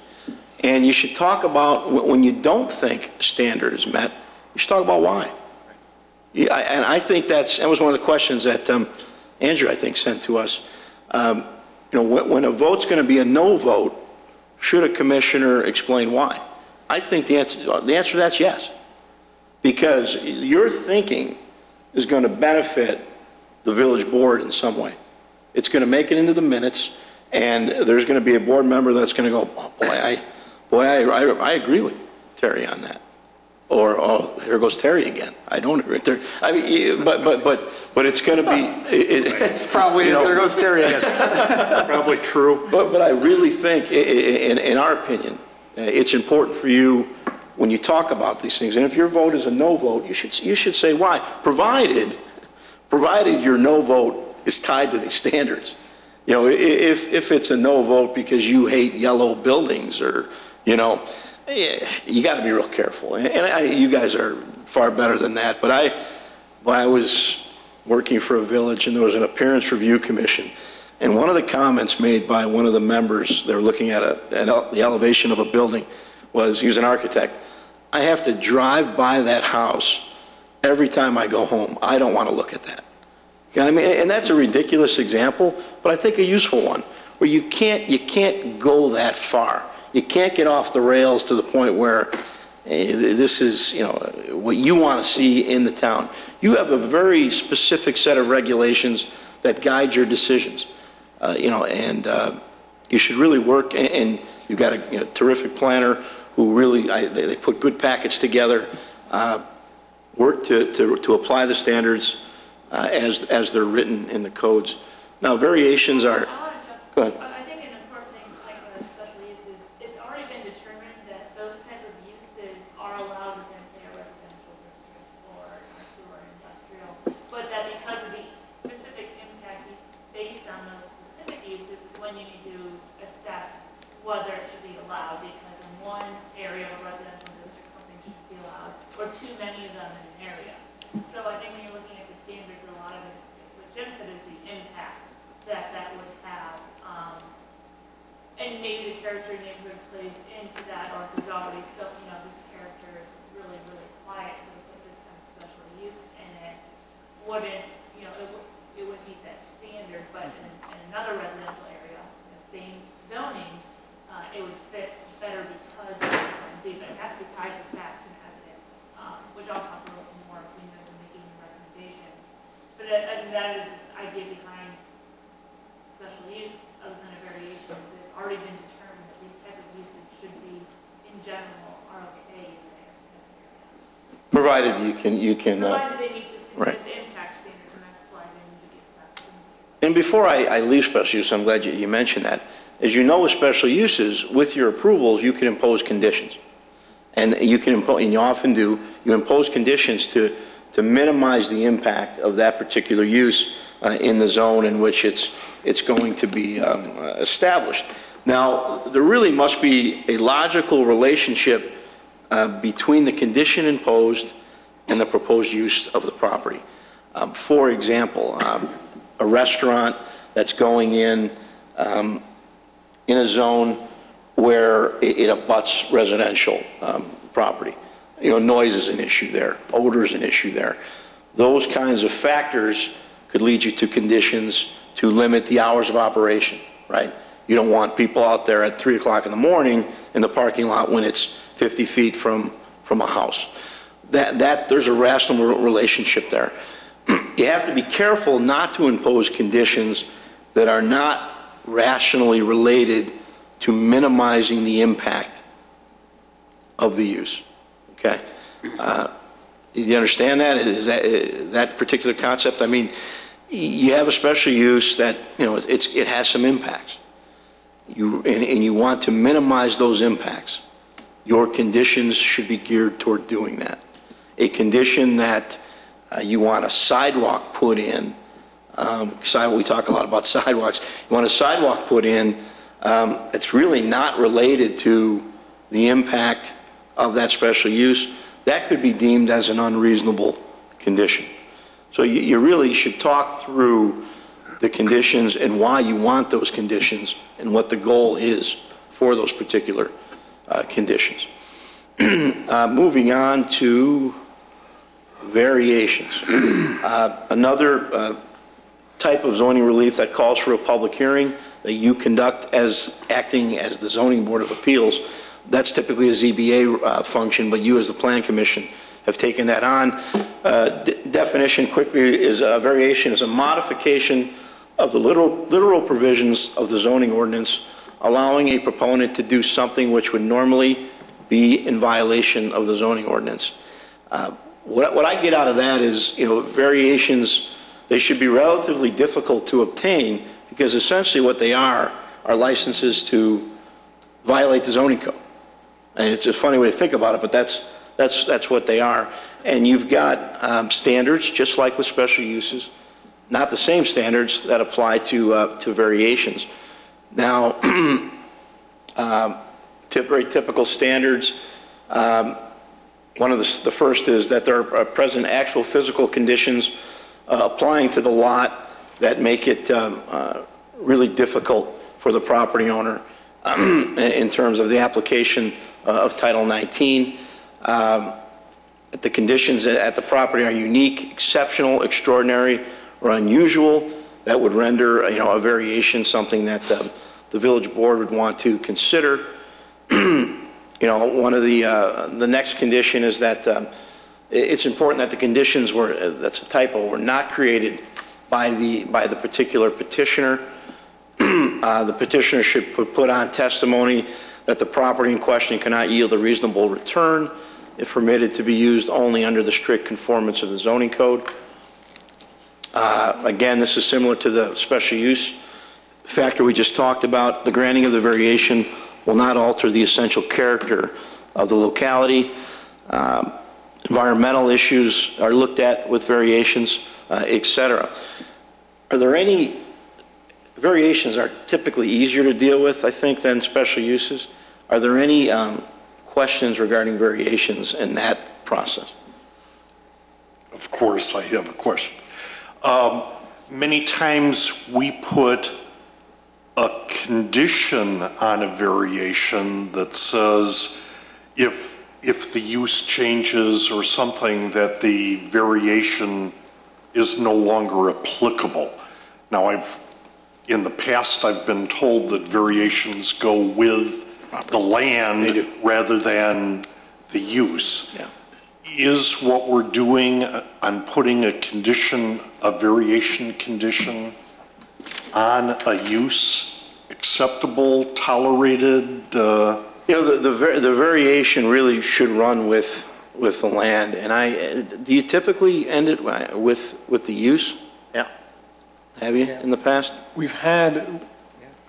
And you should talk about, when you don't think a standard is met, you should talk about why. And I think that was one of the questions that Andrew, I think, sent to us. When a vote's going to be a no vote, should a commissioner explain why? I think the answer to that's yes. Because your thinking is going to benefit the village board in some way. It's going to make it into the minutes, and there's going to be a board member that's going to go, oh, boy, I agree with Terry on that. Or, oh, here goes Terry again. I don't agree with Terry. I mean, but it's going to be. It's probably, there goes Terry again. Probably true. But I really think, in our opinion, it's important for you when you talk about these things. And if your vote is a no vote, you should say why. Provided your no vote is tied to these standards. You know, if it's a no vote because you hate yellow buildings or, you know, you got to be real careful. And you guys are far better than that. But when I was working for a village and there was an appearance review commission, and one of the comments made by one of the members, they were looking at the elevation of a building, was, he was an architect, I have to drive by that house every time I go home. I don't want to look at that. You know, I mean, and that's a ridiculous example, but I think a useful one, where you can't go that far. You can't get off the rails to the point where this is, you know, what you want to see in the town. You have a very specific set of regulations that guide your decisions, you know, and you should really work, and you've got a terrific planner who really, they put good packets together, work to apply the standards as they're written in the codes. Now, variations are, go ahead. I think an important thing, like with special uses, it's already been determined that those type of uses are allowed within, say, a residential district or industrial, but that because of the specific impact based on those specific uses is when you need to assess whether it should be allowed, because in one area of a residential district something should be allowed, or too many of them in an area. So I think when you're looking at the standards, a lot of it, what Jim said, is the impact that would have, and maybe the character neighborhood plays into that, or if there's already so, you know, this character is really, really quiet, so to put this kind of special use in it wouldn't, you know, it would meet that standard, but in another residential area, you know, same zoning, it would fit better because of X, Y, and Z, but it has to be tied to facts and evidence, which I'll talk a little more when we're making recommendations. But that is the idea behind special use, other than a variation, is it's already been determined that these type of uses should be, in general, are okay in the area. Provided you can. Provided they meet Right. the impact standards, and that's why they need to be assessed. And before I leave special use, I'm glad you mentioned that. As you know, with special uses, with your approvals, you can impose conditions. And you can impose, and you often do, you impose conditions to minimize the impact of that particular use in the zone in which it's going to be established. Now, there really must be a logical relationship between the condition imposed and the proposed use of the property. For example, a restaurant that's going in a zone where it abuts residential property. You know, noise is an issue there, odor is an issue there. Those kinds of factors could lead you to conditions to limit the hours of operation, right? You don't want people out there at 3 o'clock in the morning in the parking lot when it's 50 feet from a house. There's a rational relationship there. You have to be careful not to impose conditions that are not rationally related to minimizing the impact of the use. Okay? You understand that? Is that particular concept? I mean, you have a special use that, you know, it has some impacts. And you want to minimize those impacts. Your conditions should be geared toward doing that. A condition that you want a sidewalk put in, we talk a lot about sidewalks. You want a sidewalk put in that's really not related to the impact of that special use, that could be deemed as an unreasonable condition. So you really should talk through the conditions and why you want those conditions and what the goal is for those particular conditions. Moving on to variations. Another type of zoning relief that calls for a public hearing that you conduct as acting as the Zoning Board of Appeals. That's typically a ZBA function, but you as the Plan Commission have taken that on. Definition quickly is a variation, is a modification of the literal provisions of the zoning ordinance, allowing a proponent to do something which would normally be in violation of the zoning ordinance. What I get out of that is, you know, variations, they should be relatively difficult to obtain because essentially what they are licenses to violate the zoning code. And it's a funny way to think about it, but that's what they are. And you've got standards, just like with special uses, not the same standards that apply to variations. Now, very typical standards, one of the first is that there are present actual physical conditions applying to the lot that make it really difficult for the property owner in terms of the application of Title 19. The conditions at the property are unique, exceptional, extraordinary, or unusual that would render a variation something that the village board would want to consider. One of the next condition is that it's important that the conditions were, that's a typo, were not created by the particular petitioner. The petitioner should put on testimony that the property in question cannot yield a reasonable return if permitted to be used only under the strict conformance of the zoning code. Again, this is similar to the special use factor we just talked about. The granting of the variation will not alter the essential character of the locality. Environmental issues are looked at with variations, etc. Are there any variations are typically easier to deal with, I think, than special uses? Are there any questions regarding variations in that process? Of course, I have a question. Many times we put a condition on a variation that says if the use changes or something, that the variation is no longer applicable. Now, in the past, I've been told that variations go with the land rather than the use. Yeah. Is what we're doing on putting a condition, a variation condition on a use acceptable, tolerated? The variation really should run with the land. And do you typically end it with the use? Yeah. Have you in the past? We've had,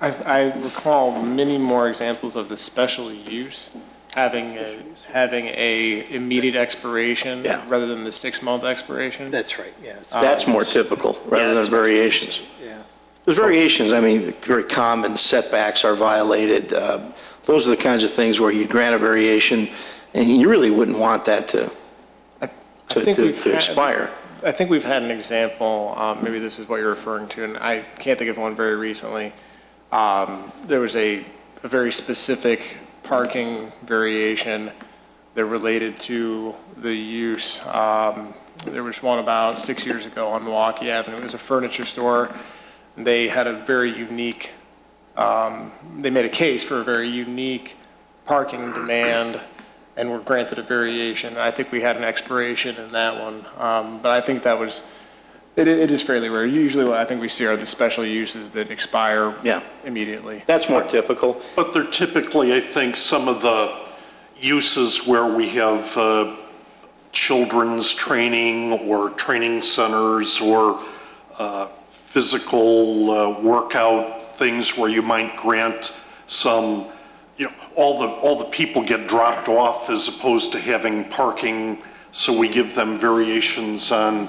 I recall many more examples of the special use having a immediate expiration rather than the 6-month expiration. That's right, yeah. That's more typical rather than variations. Yeah. There's variations, I mean, very common, setbacks are violated. Those are the kinds of things where you grant a variation and you really wouldn't want that to expire. I think we've had an example, maybe this is what you're referring to, and I can't think of one very recently. There was a very specific parking variation that related to the use. There was one about 6 years ago on Milwaukee Avenue. It was a furniture store. They had a very unique, they made a case for a very unique parking demand and were granted a variation. I think we had an expiration in that one, but I think that was, it is fairly rare. Usually what I think we see are the special uses that expire immediately. That's more typical. But they're typically, I think, some of the uses where we have children's training or training centers or physical workout things where you might grant some, all the people get dropped off as opposed to having parking, so we give them variations on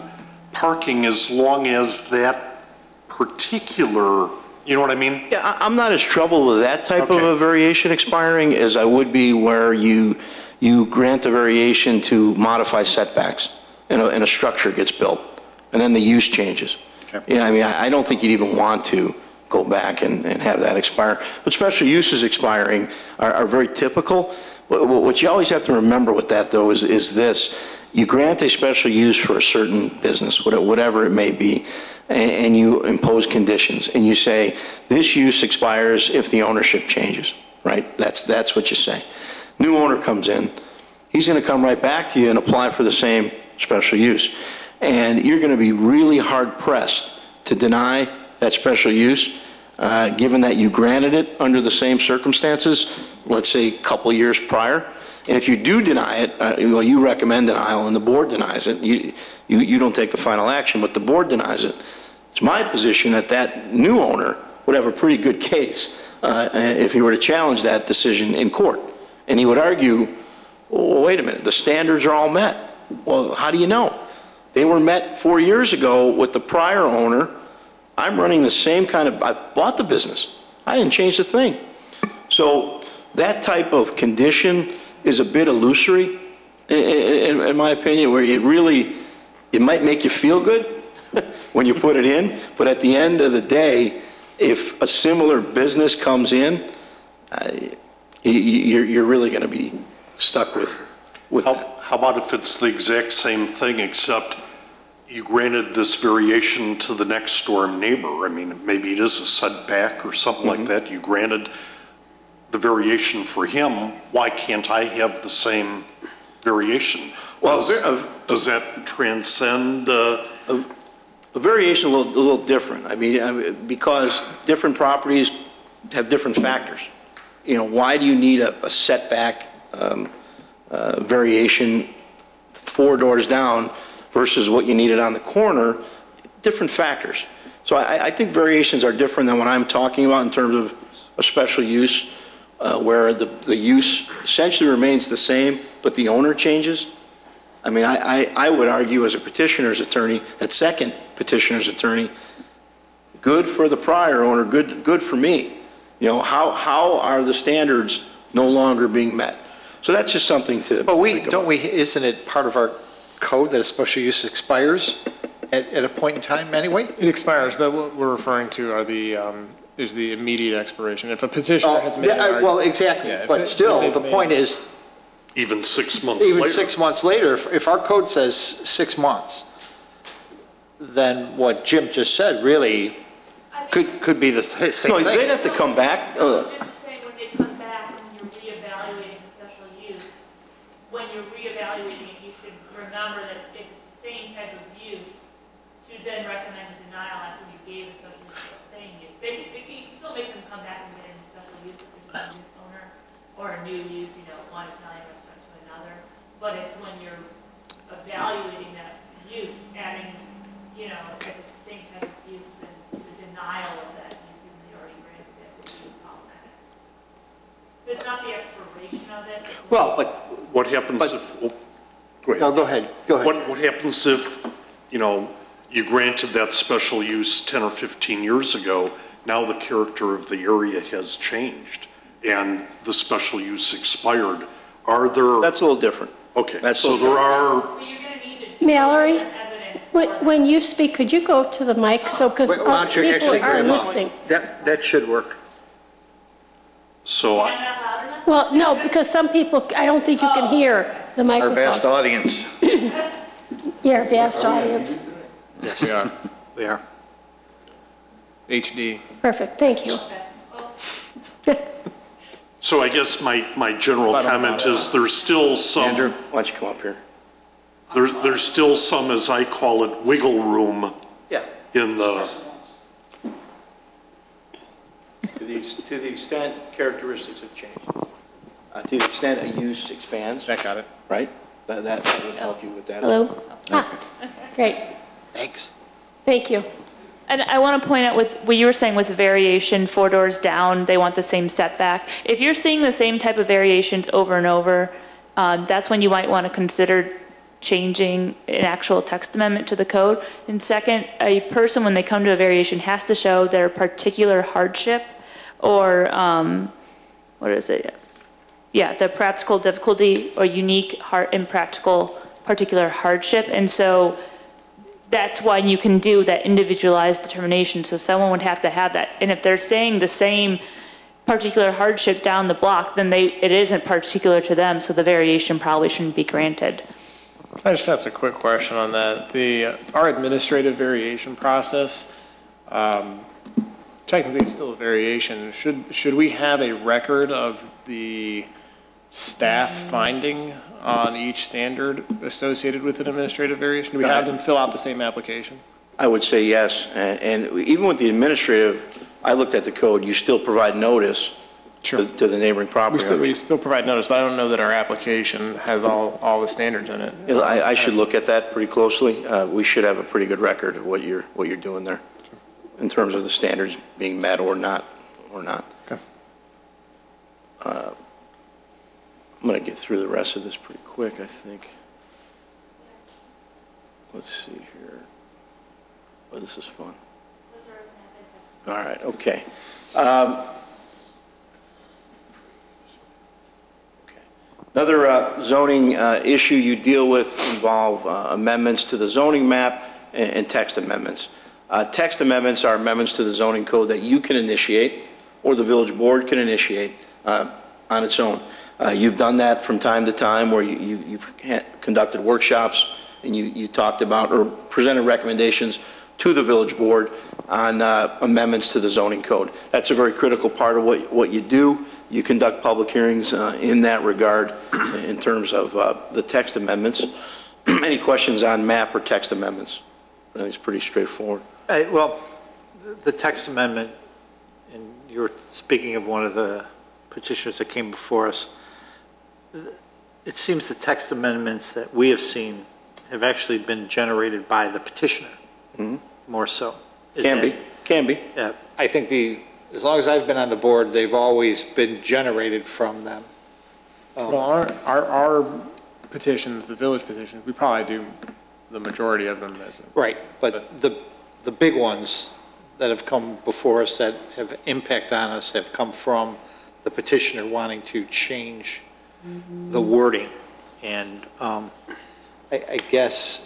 parking as long as that particular, you know what I mean? Yeah, I'm not as troubled with that type of a variation expiring as I would be where you grant a variation to modify setbacks and a structure gets built and then the use changes. Okay. Yeah, I mean, I don't think you'd even want to go back and have that expire. But special uses expiring are very typical. What you always have to remember with that, though, is this. You grant a special use for a certain business, whatever it may be, and you impose conditions. And you say, this use expires if the ownership changes, right? That's what you say. New owner comes in. He's going to come right back to you and apply for the same special use. And you're going to be really hard-pressed to deny that special use, given that you granted it under the same circumstances, let's say a couple years prior. And if you do deny it, well, you recommend denial and the board denies it. You don't take the final action, but the board denies it. It's my position that that new owner would have a pretty good case if he were to challenge that decision in court. And he would argue, well, wait a minute, the standards are all met. Well, how do you know? They were met 4 years ago with the prior owner. I'm running the same kind of, I bought the business. I didn't change a thing. So that type of condition is a bit illusory, in my opinion, where it might make you feel good when you put it in, but at the end of the day, if a similar business comes in, you're really going to be stuck with that. How about if it's the exact same thing, except you granted this variation to the next door neighbor? I mean, maybe it is a setback or something like that. You granted the variation for him. Why can't I have the same variation? Well, does that transcend? A variation a little different. I mean, because different properties have different factors. You know, why do you need a setback variation 4 doors down versus what you needed on the corner? Different factors. So I think variations are different than what I'm talking about in terms of a special use, where the use essentially remains the same, but the owner changes. I mean, I would argue as a petitioner's attorney, that second petitioner's attorney, good for the prior owner, good for me. You know, how are the standards no longer being met? So that's just something to. But isn't it part of our code that a special use expires at a point in time anyway? It expires, but what we're referring to are is the immediate expiration. If a petitioner has made an argument. Well, exactly, Yeah, but still, the point is, Even 6 months later? even 6 months later, if our code says 6 months, then what Jim just said really could be the same No, thing. they'd have to come back. Jim is saying when they come back and you're reevaluating the special use, when you're reevaluating it, you should remember that if it's the same type of use, to then recommend a denial after you gave a special use for the same use. You can still make them come back and get a new special use if it's a new owner, or a new use, one Italian restaurant to another. But it's when you're evaluating that use, adding, if it's the same type of use, then the denial of that use, even though you already granted it, would be problematic. So it's not the expiration of it. Well, but. What happens if, go ahead. No, go ahead. What happens if, you granted that special use 10 or 15 years ago, now the character of the area has changed and the special use expired? Are there? That's a little different. Okay, so there are. But you're going to need to. Mallory, Evidence. when you speak, could you go to the mic, because Wait, why don't you people actually are grab up? listening? That should work. So Am I not loud enough? Well, no, because some people, I don't think you can hear the Our vast microphone. audience. Yeah, vast audience. Yes, We are. we are. HD. Perfect, thank you. So I guess my general comment is there's still some. Andrew, why don't you come up here? There's still some, as I call it, wiggle room Yeah. in the. To the extent characteristics have changed, to the extent a use expands, That got it. right? That would help you with that. Hello? Great, Thanks. thank you. And I want to point out with what you were saying with the variation, 4 doors down, they want the same setback. If you're seeing the same type of variations over and over, that's when you might want to consider changing an actual text amendment to the code. And second, a person, when they come to a variation, has to show their particular hardship or, what is it? Yeah, the practical difficulty or unique and practical particular hardship. And so that's why you can do that individualized determination. So someone would have to have that. And if they're saying the same particular hardship down the block, then it isn't particular to them, so the variation probably shouldn't be granted. I just ask a quick question on that. Our administrative variation process, technically it's still a variation. Should we have a record of the staff finding on each standard associated with an administrative variation? Do we have them fill out the same application? I would say yes, and even with the administrative, I looked at the code, you still provide notice to the neighboring property owners. We still provide notice, but I don't know that our application has all the standards in it. I should look at that pretty closely. We should have a pretty good record of what you're doing there in terms of the standards being met or not. Okay. I'm going to get through the rest of this pretty quick, I think. let's see here. Oh, this is fun. Those are All right, okay. Another zoning issue you deal with involve amendments to the zoning map and text amendments. Text amendments are amendments to the zoning code that you can initiate or the village board can initiate on its own. You've done that from time to time where you've conducted workshops and you talked about or presented recommendations to the village board on amendments to the zoning code. That's a very critical part of what you do. You conduct public hearings in that regard in terms of the text amendments. Any questions on map or text amendments? I think it's pretty straightforward. Well, the text amendment, and you were speaking of one of the petitioners that came before us, it seems the text amendments that we have seen have actually been generated by the petitioner, more so. Can be. Yeah, I think as long as I've been on the board, they've always been generated from them. Well, our petitions, the village petitions, we probably do the majority of them. Right, but the big ones that have come before us that have impact on us have come from the petitioner wanting to change the wording. And I guess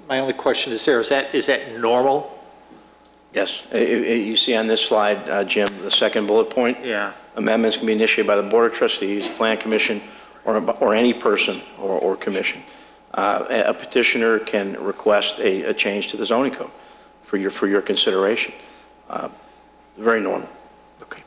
my only question is is that normal? Yes. You see on this slide, Jim, the second bullet point? Yeah. Amendments can be initiated by the Board of Trustees, Plan Commission, or any person or commission. A petitioner can request a change to the zoning code for your consideration. Very normal. Okay.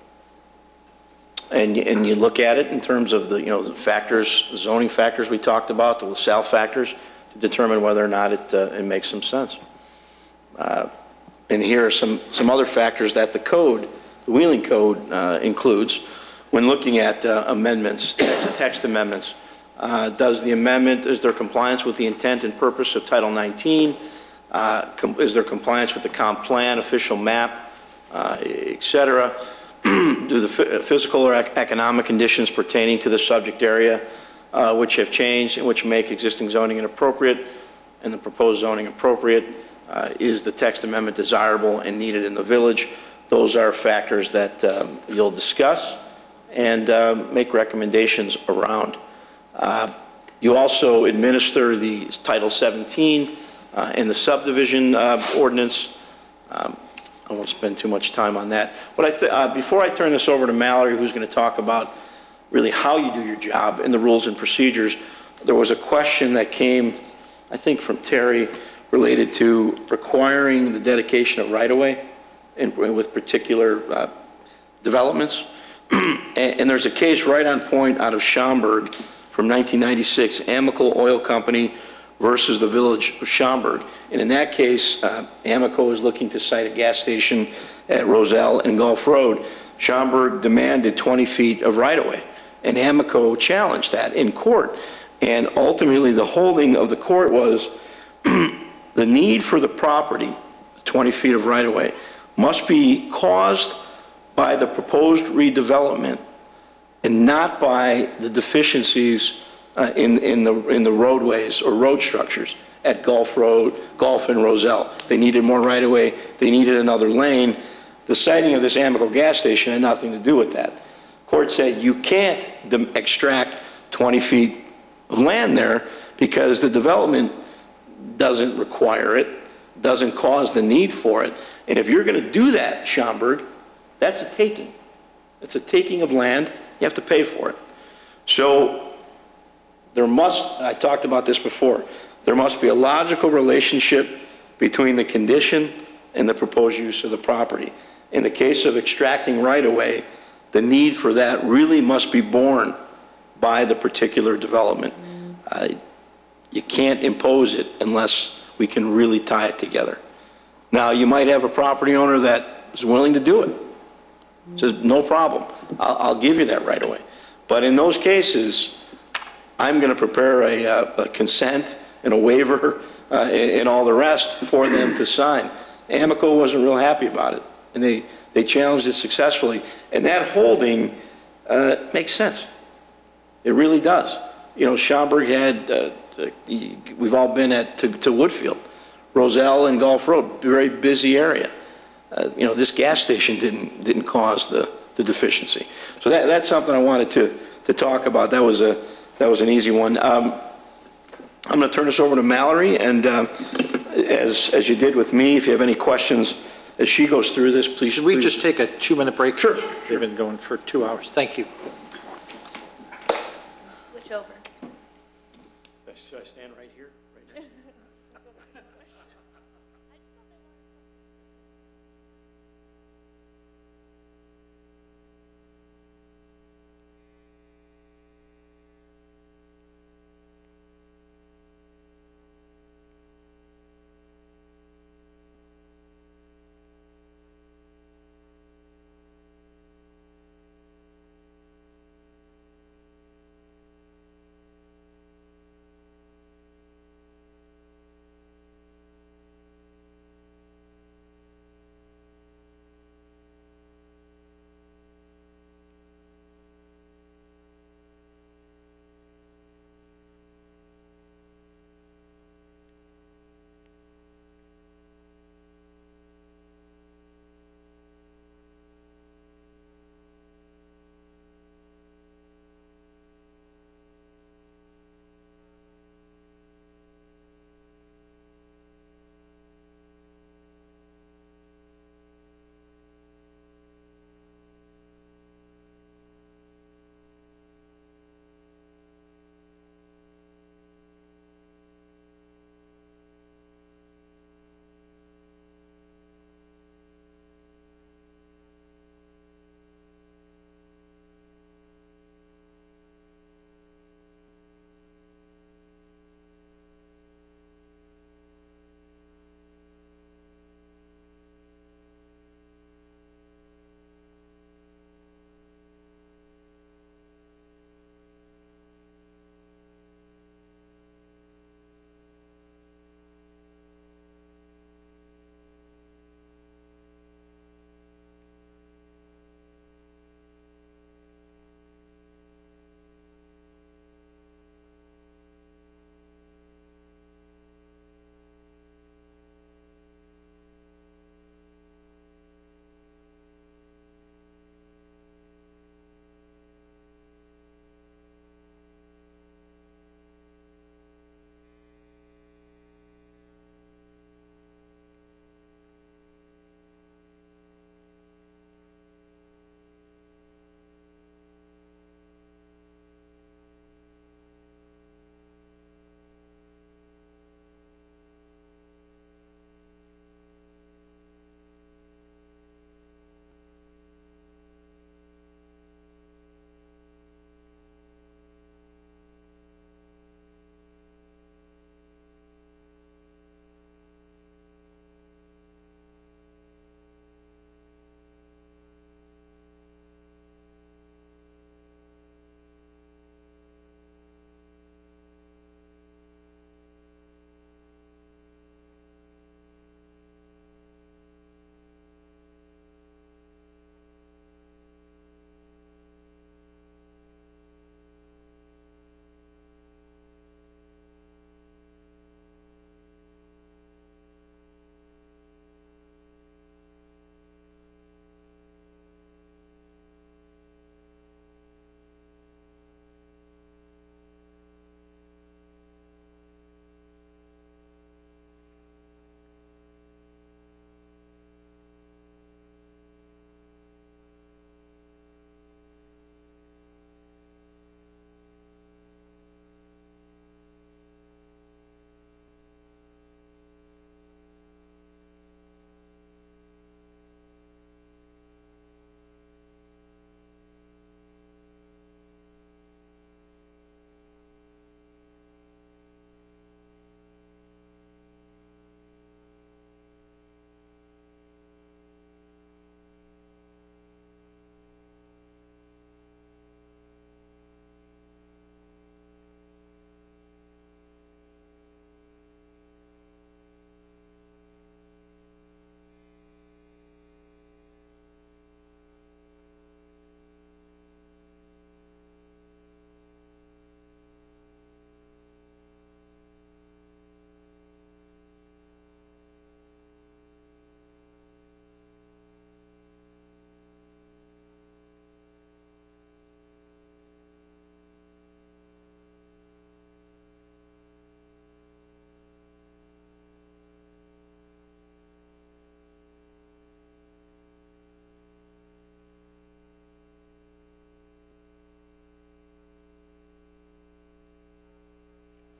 And you look at it in terms of the factors, zoning factors we talked about, the LaSalle factors, to determine whether or not it makes some sense. And here are some other factors that the Wheeling Code includes when looking at amendments, text amendments. Is there compliance with the intent and purpose of Title 19? Is there compliance with the comp plan, official map, et cetera? Do the physical or economic conditions pertaining to the subject area which have changed and which make existing zoning inappropriate and the proposed zoning appropriate? Is the text amendment desirable and needed in the village? Those are factors that you'll discuss and make recommendations around. You also administer the Title 17 and the subdivision ordinance. I won't spend too much time on that. But before I turn this over to Mallory, who's going to talk about really how you do your job and the rules and procedures, there was a question that came, I think, from Terry related to requiring the dedication of right-of-way with particular developments. And there's a case right on point out of Schaumburg from 1996, Amical Oil Company versus the Village of Schaumburg. And in that case, Amoco is looking to site a gas station at Roselle and Gulf Road. Schaumburg demanded 20 feet of right-of-way, and Amoco challenged that in court. And ultimately, the holding of the court was the need for the property, 20 feet of right-of-way, must be caused by the proposed redevelopment and not by the deficiencies in the roadways or road structures at Gulf Road, Gulf and Roselle. They needed more right-of-way. They needed another lane. The siting of this Amoco gas station had nothing to do with that. Court said you can't extract 20 feet of land there because the development doesn't require it, doesn't cause the need for it. And if you're going to do that, Schaumburg, that's a taking. It's a taking of land. You have to pay for it. So I talked about this before, there must be a logical relationship between the condition and the proposed use of the property. In the case of extracting right-of-way, the need for that really must be borne by the particular development. You can't impose it unless we can really tie it together. Now, you might have a property owner that is willing to do it. Says, no problem, I'll give you that right away. But in those cases, I'm going to prepare a consent and a waiver and all the rest for them to sign. Amoco wasn't real happy about it, and they challenged it successfully. And that holding makes sense. It really does. You know, Schaumburg had, we've all been to Woodfield. Roselle and Gulf Road, very busy area. You know, this gas station didn't cause the deficiency. So that's something I wanted to talk about. That was an easy one. I'm going to turn this over to Mallory, and as you did with me, if you have any questions as she goes through this, please. Should we just take a 2-minute break? Sure. They've been going for 2 hours. Thank you. Switch over. Should I stand right here? Right next to you?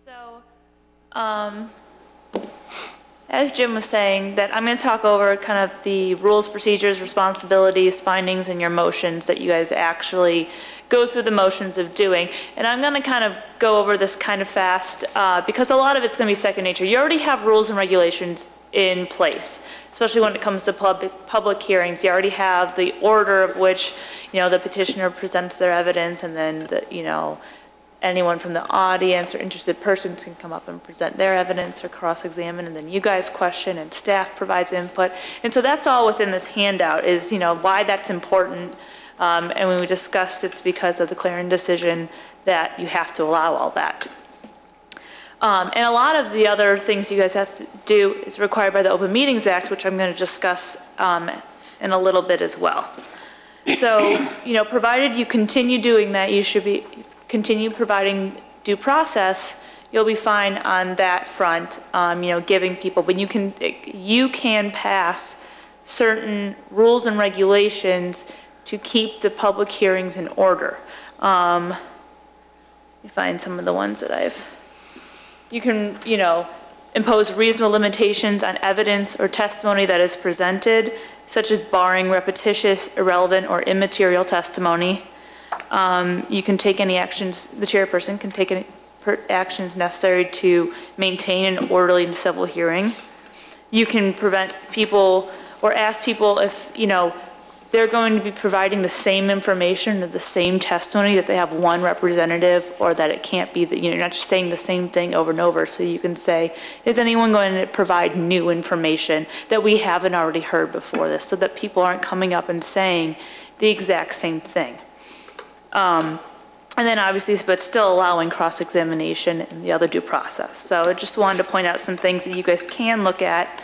So, as Jim was saying, that I'm going to talk over kind of the rules, procedures, responsibilities, findings, and your motions that you guys actually go through the motions of doing. And I'm going to kind of go over this kind of fast because a lot of it's going to be second nature. You already have rules and regulations in place, especially when it comes to public hearings. You already have the order of which, the petitioner presents their evidence, and then anyone from the audience or interested persons can come up and present their evidence or cross-examine, and then you guys question and staff provides input. And so that's all within this handout is, why that's important. And when we discussed, it's because of the Clarion decision that you have to allow all that. And a lot of the other things you guys have to do is required by the Open Meetings Act, which I'm going to discuss in a little bit as well. So, provided you continue doing that, you should continue providing due process, you'll be fine on that front, giving people, but you can pass certain rules and regulations to keep the public hearings in order. Let me find some of the ones that you can, impose reasonable limitations on evidence or testimony that is presented, such as barring repetitious, irrelevant, or immaterial testimony. You can take any actions, the chairperson can take any actions necessary to maintain an orderly and civil hearing. You can prevent people or ask people if, they're going to be providing the same information or the same testimony, that they have one representative, or that it can't be that, you're not just saying the same thing over and over. So you can say, is anyone going to provide new information that we haven't already heard before this, so that people aren't coming up and saying the exact same thing. And then obviously, but still allowing cross-examination and the other due process. So I just wanted to point out some things that you guys can look at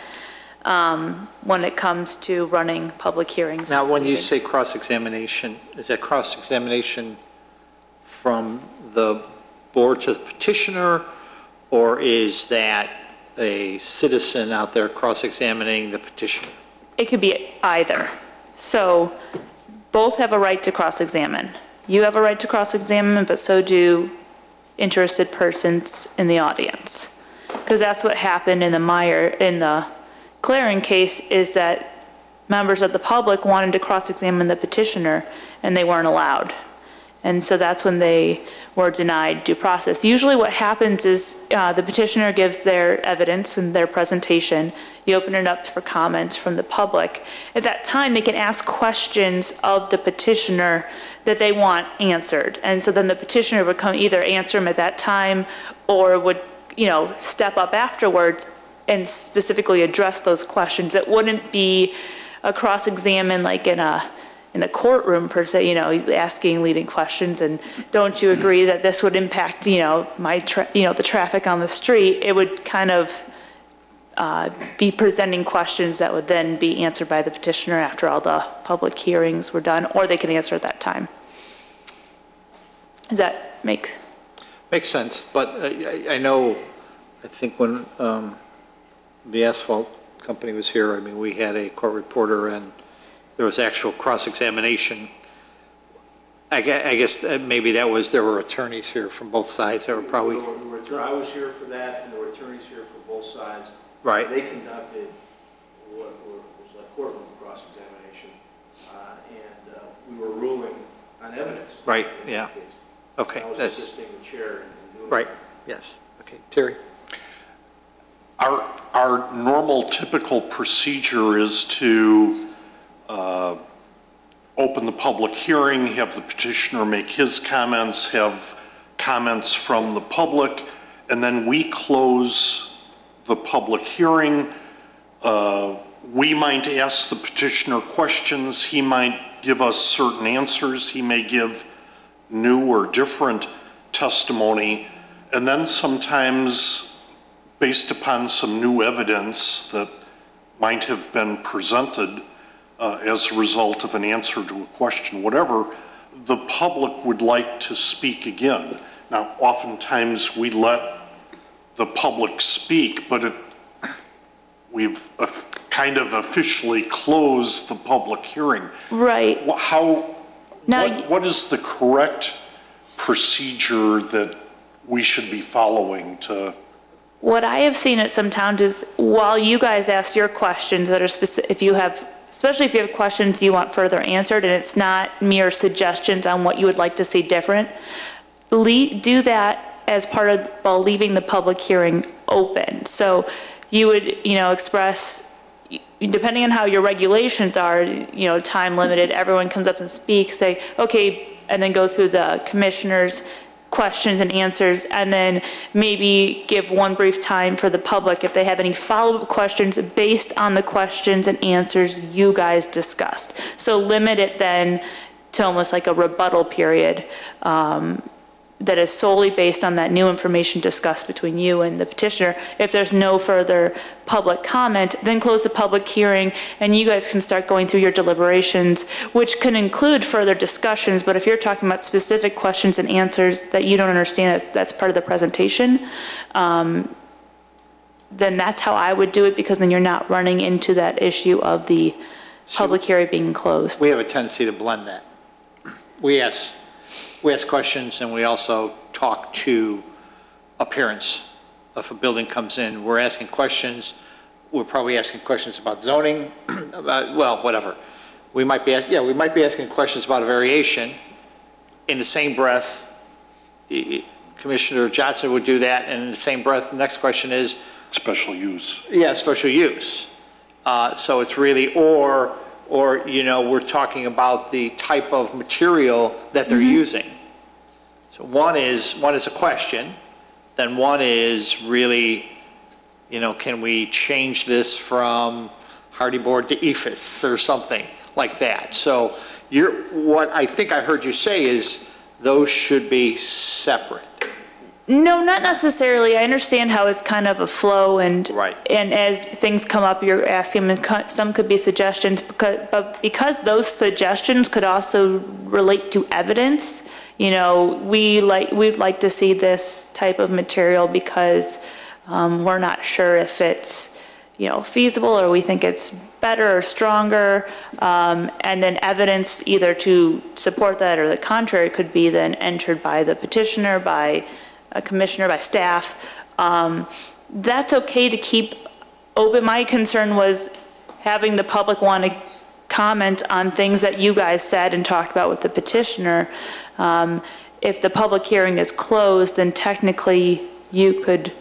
when it comes to running public hearings. Now, when you say cross-examination, is that cross-examination from the board to the petitioner, or is that a citizen out there cross-examining the petitioner? It could be either. So both have a right to cross-examine. You have a right to cross-examine, but so do interested persons in the audience. Because that's what happened in the Clarion case, is that members of the public wanted to cross-examine the petitioner and they weren't allowed. And so that's when they were denied due process. Usually what happens is the petitioner gives their evidence and their presentation. You open it up for comments from the public. At that time, they can ask questions of the petitioner that they want answered. And so then the petitioner would either answer them at that time, or would, step up afterwards and specifically address those questions. It wouldn't be a cross-examine like in a courtroom per se, asking leading questions and don't you agree that this would impact, the traffic on the street. It would kind of be presenting questions that would then be answered by the petitioner after all the public hearings were done, or they could answer at that time. Does that make sense? But I think when the asphalt company was here, we had a court reporter and there was actual cross-examination. I guess maybe there were attorneys here from both sides that were probably... I was here for that, and there were attorneys here for both sides. Right. They conducted what was like courtroom cross-examination, and we were ruling on evidence. Right, yeah. Okay. I was assisting the chair in doing right, that. yes. Okay, Terry? Our normal typical procedure is to open the public hearing, have the petitioner make his comments, have comments from the public, and then we close the public hearing. We might ask the petitioner questions. He might give us certain answers. He may give new or different testimony. And then sometimes, based upon some new evidence that might have been presented as a result of an answer to a question, whatever, the public would like to speak again. Now, oftentimes we let the public speak, but we've kind of officially closed the public hearing. Right. What is the correct procedure that we should be following to, What I have seen at some towns is while you guys ask your questions that are specific, if you have, especially if you have questions you want further answered and it's not mere suggestions on what you would like to see different, do that as part of, while leaving the public hearing open. So you would, express, depending on how your regulations are, time limited, everyone comes up and speaks, say, okay, and then go through the commissioners' questions and answers, and then maybe give one brief time for the public if they have any follow-up questions based on the questions and answers you guys discussed. So limit it then to almost like a rebuttal period that is solely based on that new information discussed between you and the petitioner. If there's no further public comment, then close the public hearing and you guys can start going through your deliberations, which can include further discussions. But if you're talking about specific questions and answers that you don't understand, that's part of the presentation, then that's how I would do it, because then you're not running into that issue of the public hearing being closed. We have a tendency to blend that. We ask questions, and we also talk to appearance. If a building comes in, we're asking questions. We're probably asking questions about zoning, about, well, whatever. We might be asking questions about a variation. In the same breath, Commissioner Johnson would do that, and in the same breath, the next question is special use. Yeah, special use. So it's really, or we're talking about the type of material that they're using. So one is a question, then one is really, can we change this from hardy board to EIFS or something like that? So what I think I heard you say is those should be separate. No, not necessarily. I understand how it's kind of a flow, and right. And as things come up, you're asking, and some could be suggestions, but because those suggestions could also relate to evidence, we'd like to see this type of material because we're not sure if it's feasible, or we think it's better or stronger, and then evidence either to support that or the contrary could be then entered by the petitioner, by a commissioner, by staff. That's okay to keep open. My concern was having the public want to comment on things that you guys said and talked about with the petitioner. If the public hearing is closed, then technically you could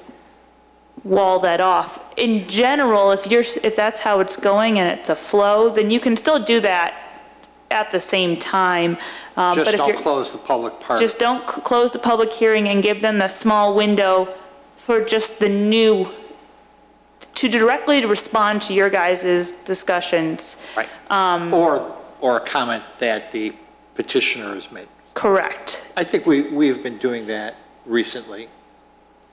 wall that off. In general, if that's how it's going and it's a flow, then you can still do that at the same time. Just don't close the public part. Just don't close the public hearing and give them the small window for just the new, to directly respond to your guys' discussions. Right. Or a comment that the petitioner has made. Correct. I think we've been doing that recently.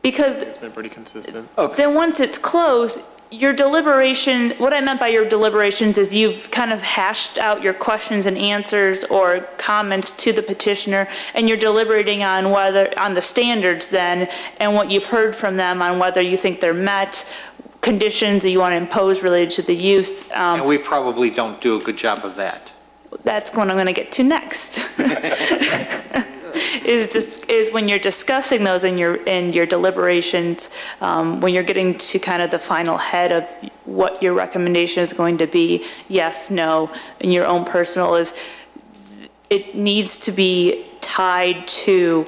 Because it's been pretty consistent. Okay. Then once it's closed, your deliberation, what I meant by your deliberations is you've kind of hashed out your questions and answers or comments to the petitioner, and you're deliberating on the standards then, and what you've heard from them on whether you think they're met, conditions that you want to impose related to the use. And we probably don't do a good job of that. That's what I'm going to get to next. is when you're discussing those in your deliberations, when you're getting to kind of the final head of what your recommendation is going to be, yes, no, and your own personal it needs to be tied to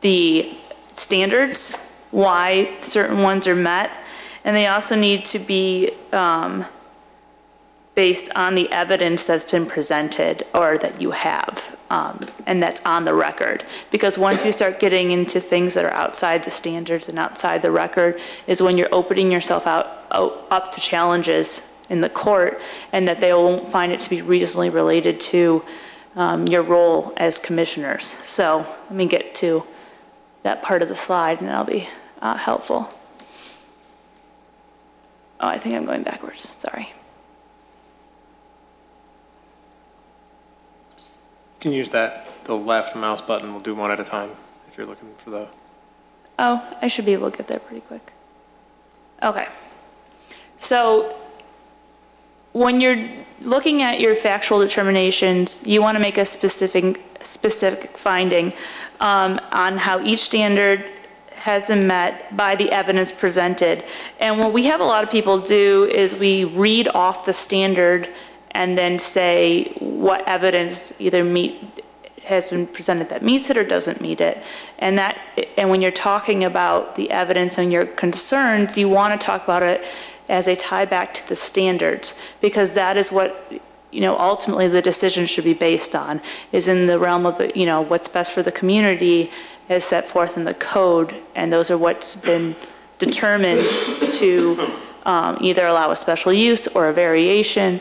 the standards, why certain ones are met, and they also need to be based on the evidence that's been presented or that you have, and that's on the record. Because once you start getting into things that are outside the standards and outside the record is when you're opening yourself up to challenges in the court, and that they won't find it to be reasonably related to your role as commissioners. So let me get to that part of the slide and that'll be helpful. Oh, I think I'm going backwards, sorry. You can use the left mouse button. We'll do one at a time if you're looking for the... Oh, I should be able to get there pretty quick. Okay. So when you're looking at your factual determinations, you want to make a specific specific finding on how each standard has been met by the evidence presented. And what we have a lot of people do is we read off the standard and then say what evidence either has been presented that meets it or doesn't meet it. And when you're talking about the evidence and your concerns, you want to talk about it as a tie back to the standards, because that is what, ultimately the decision should be based on, is in the realm of the, what's best for the community as set forth in the code, and those are what's been determined to either allow a special use or a variation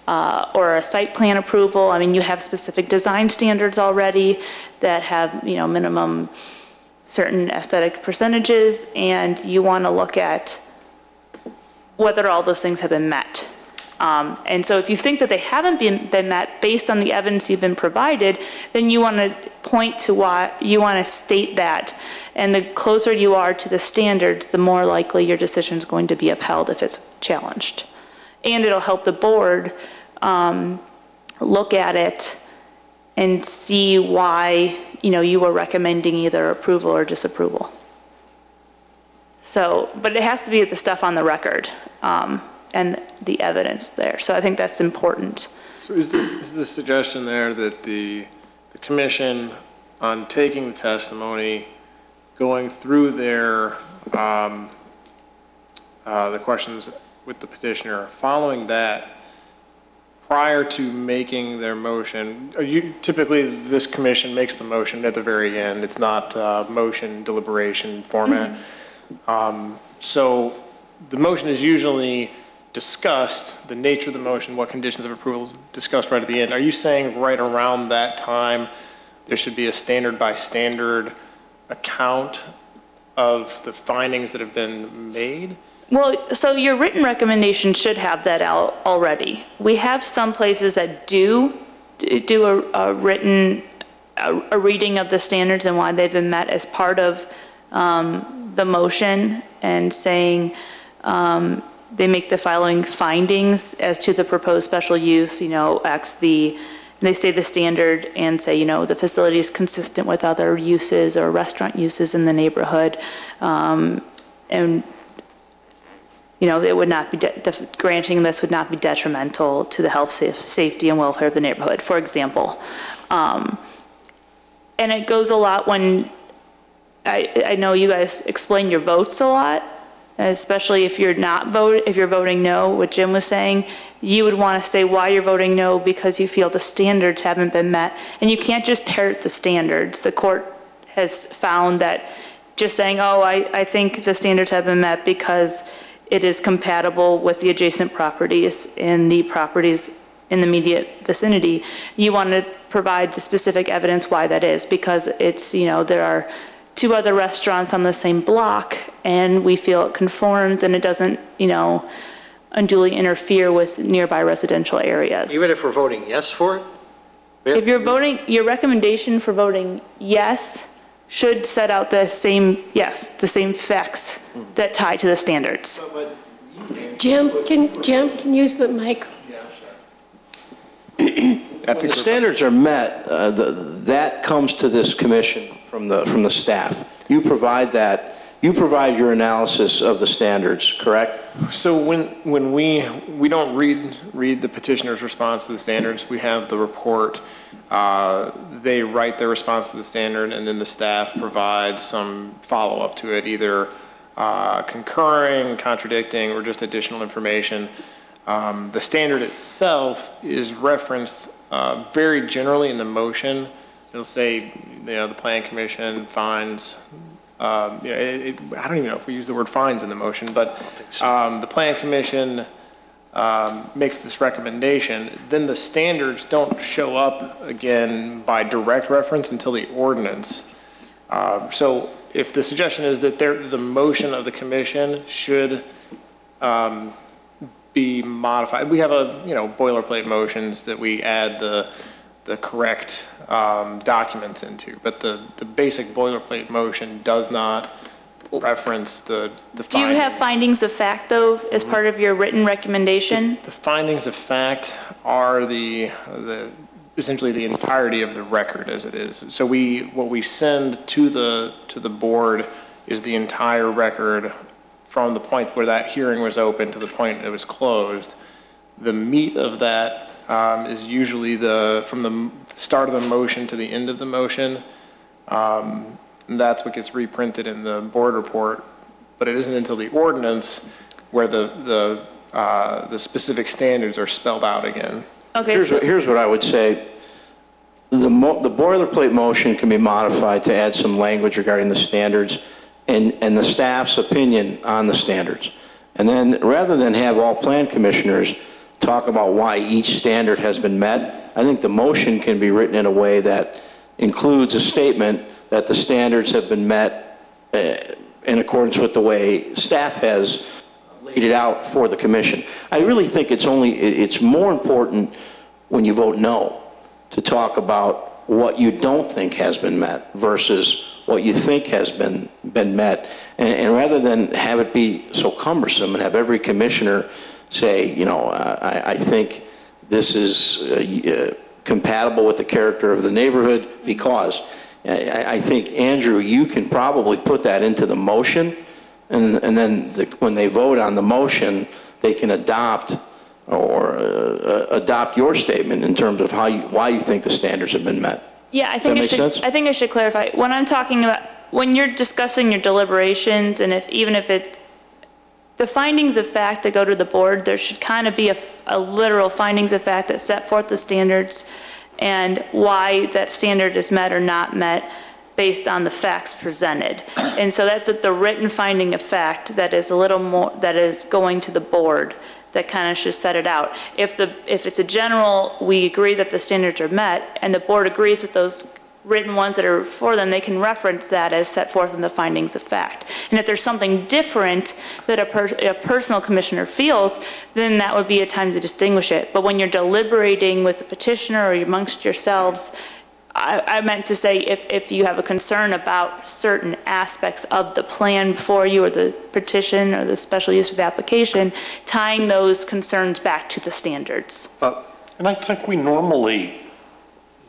or a site plan approval. I mean, you have specific design standards already that have, minimum certain aesthetic percentages, and you want to look at whether all those things have been met. And so if you think that they haven't been met based on the evidence you've been provided, then you want to point to why, you want to state that. And the closer you are to the standards, the more likely your decision is going to be upheld if it's challenged. And it'll help the board look at it and see why, you were recommending either approval or disapproval. So, but it has to be the stuff on the record. And the evidence there. So I think that's important. So is the suggestion there that the commission, on taking the testimony, going through their the questions with the petitioner, following that, prior to making their motion, typically this commission makes the motion at the very end. It's not motion deliberation format. So the motion is usually discussed, the nature of the motion, what conditions of approval is discussed right at the end. Are you saying right around that time there should be a standard by standard account of the findings that have been made? Well, so your written recommendation should have that out already. We have some places that do a written reading of the standards and why they've been met as part of the motion, and saying they make the following findings as to the proposed special use, they say the standard and say, the facility is consistent with other uses or restaurant uses in the neighborhood. And, it would not be, granting this would not be detrimental to the health, safety, and welfare of the neighborhood, for example. And it goes a lot when, I know you guys explain your votes a lot, especially if you're voting no, what Jim was saying, you would want to say why you're voting no, because you feel the standards haven't been met. And you can't just parrot the standards. The court has found that just saying, oh, I think the standards have been met because it is compatible with the adjacent properties and the properties in the immediate vicinity. You want to provide the specific evidence why that is, because it's, there are 2 other restaurants on the same block, and we feel it conforms and it doesn't, unduly interfere with nearby residential areas. Even if we're voting yes for it? If you're voting, your recommendation for voting yes should set out the same facts that tie to the standards. Jim, can use the mic. When the standards are met, that comes to this commission from the staff. You provide that. You provide your analysis of the standards, correct? So when we don't read the petitioner's response to the standards, we have the report. They write their response to the standard, and then the staff provides some follow-up to it, either concurring, contradicting, or just additional information. The standard itself is referenced very generally in the motion. It'll say, the Plan Commission finds. I don't even know if we use the word fines in the motion, but the Plan Commission makes this recommendation. Then the standards don't show up again by direct reference until the ordinance. So if the suggestion is that the motion of the commission should be modified, we have boilerplate motions that we add the correct documents into, but the basic boilerplate motion does not reference the findings. Do you have findings of fact, though, as part of your written recommendation? The findings of fact are essentially the entirety of the record as it is. So what we send to the board is the entire record from the point where that hearing was open to the point it was closed. The meat of that is usually from the start of the motion to the end of the motion. And that's what gets reprinted in the board report. But it isn't until the ordinance where the specific standards are spelled out again. Okay. Here's what I would say. The boilerplate motion can be modified to add some language regarding the standards and the staff's opinion on the standards. And then rather than have all plan commissioners talk about why each standard has been met, I think the motion can be written in a way that includes a statement that the standards have been met in accordance with the way staff has laid it out for the commission. I really think it's more important when you vote no to talk about what you don't think has been met versus what you think has been met. And rather than have it be so cumbersome and have every commissioner say, you know, I think this is compatible with the character of the neighborhood because I think, Andrew, you can probably put that into the motion, and then when they vote on the motion, they can adopt your statement in terms of why you think the standards have been met. Yeah, I think I should clarify. When I'm talking about, when you're discussing your deliberations, and even if the findings of fact that go to the board, there should kind of be a literal findings of fact that set forth the standards and why that standard is met or not met based on the facts presented. And so that's the written finding of fact that is a little more, that is going to the board, that kind of should set it out. If it's a general, we agree that the standards are met, and the board agrees with those written ones that are for them, they can reference that as set forth in the findings of fact. And if there's something different that a personal commissioner feels, then that would be a time to distinguish it. But when you're deliberating with the petitioner or amongst yourselves, I meant to say if you have a concern about certain aspects of the plan before you or the petition or the special use of the application, tying those concerns back to the standards. And I think we normally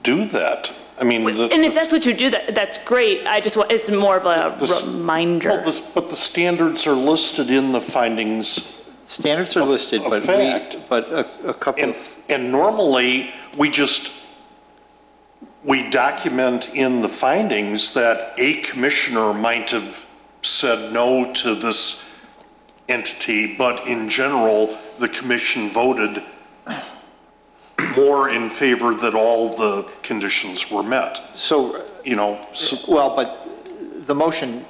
do that. I mean, and if that's what you do, that's great. It's more of a reminder. Well, but the standards are listed in the findings. Standards are listed, but a couple. And normally we document in the findings that a commissioner might have said no to this entity, but in general, the commission voted more in favor that all the conditions were met. So, you know, well, but the motion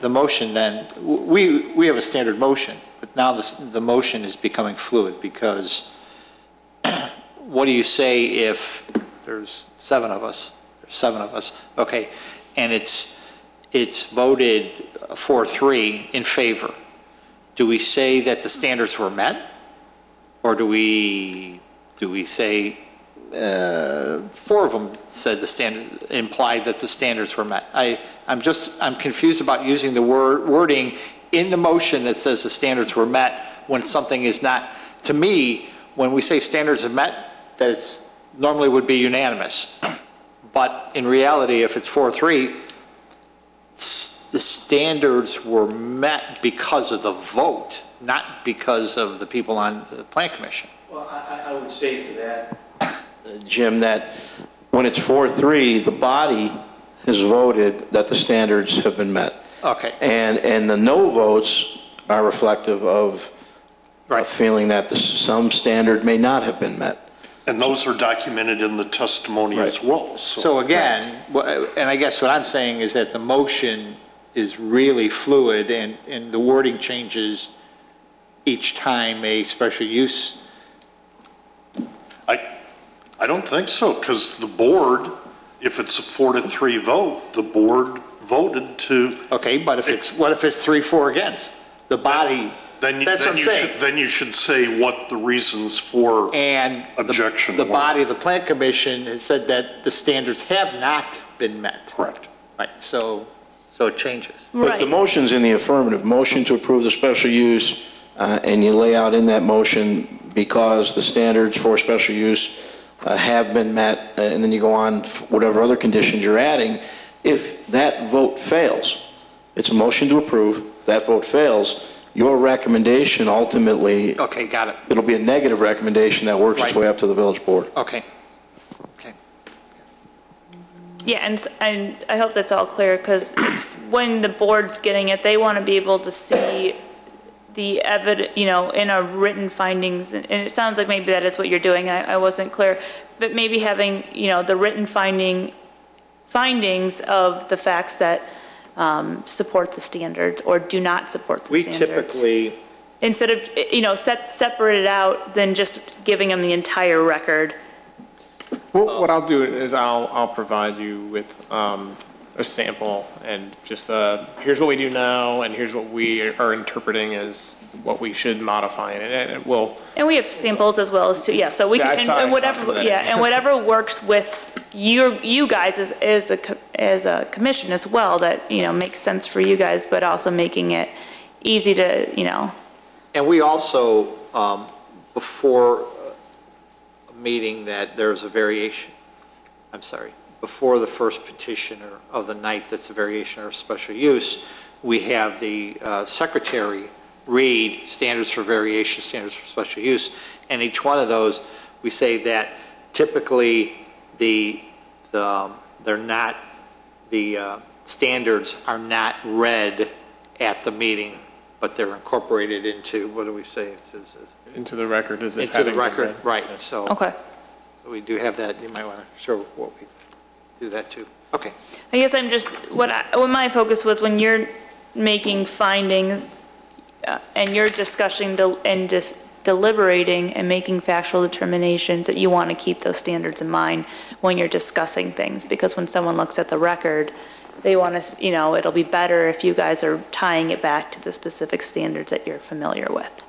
then, we have a standard motion, but now the motion is becoming fluid because what do you say if there's seven of us, okay, and it's voted 4-3 in favor. Do we say that the standards were met, or do we say 4 of them said the standard implied that the standards were met? I'm confused about using the wording in the motion that says the standards were met when something is not. To me, when we say standards are met, that it's normally would be unanimous. But in reality, if it's 4-3, the standards were met because of the vote, not because of the people on the Plan Commission. Well, I would say to that, Jim, that when it's 4-3, the body has voted that the standards have been met. Okay. And the no votes are reflective of a feeling that some standard may not have been met. And those are documented in the testimony as well. So again, and I guess what I'm saying is that the motion is really fluid and the wording changes each time a special use. I don't think so, because the board, if it's a 4-3 vote, the board voted to. Okay, but what if it's 3-4 against? The body. That's what I'm saying. Then you should say what the reasons for objection were. The body of the Plan Commission has said that the standards have not been met. Correct. Right, so it changes. But the motion's in the affirmative. Motion to approve the special use, and you lay out in that motion because the standards for special use have been met, and then you go on whatever other conditions you're adding. If that vote fails, it's a motion to approve. If that vote fails, your recommendation ultimately, Okay, got it. it'll be a negative recommendation that works its Right. way up to the village board. Okay. Okay. Yeah, and I hope that's all clear, because when the board's getting it, they want to be able to see the evidence, you know, in our written findings, and it sounds like maybe that is what you're doing, I wasn't clear, but maybe having, you know, the written findings of the facts that support the standards or do not support the We standards. typically, Instead of, you know, separate it out than just giving them the entire record. What I'll do is I'll provide you with a sample and just here's what we do now and here's what we are interpreting as what we should modify, and it will. And we have samples as well as, yeah, so we Yeah, can, I saw and whatever, some of that. yeah, and whatever works with you guys as a commission as well, that, you know, makes sense for you guys, but also making it easy to, you know. and we also, before a meeting that there's a variation, I'm sorry, before the first petitioner of the night that's a variation or a special use, we have the secretary read standards for variation, standards for special use, and each one of those, we say that typically they're not, the standards are not read at the meeting, but they're incorporated into, what do we say? Into the record as if Into the having been record, read. right, so. Okay. We do have that, you might want to show what we do that too. Okay. I guess I'm just, what my focus was when you're making findings and you're discussing and deliberating and making factual determinations, that you want to keep those standards in mind when you're discussing things, because when someone looks at the record, they want to, you know, it'll be better if you guys are tying it back to the specific standards that you're familiar with.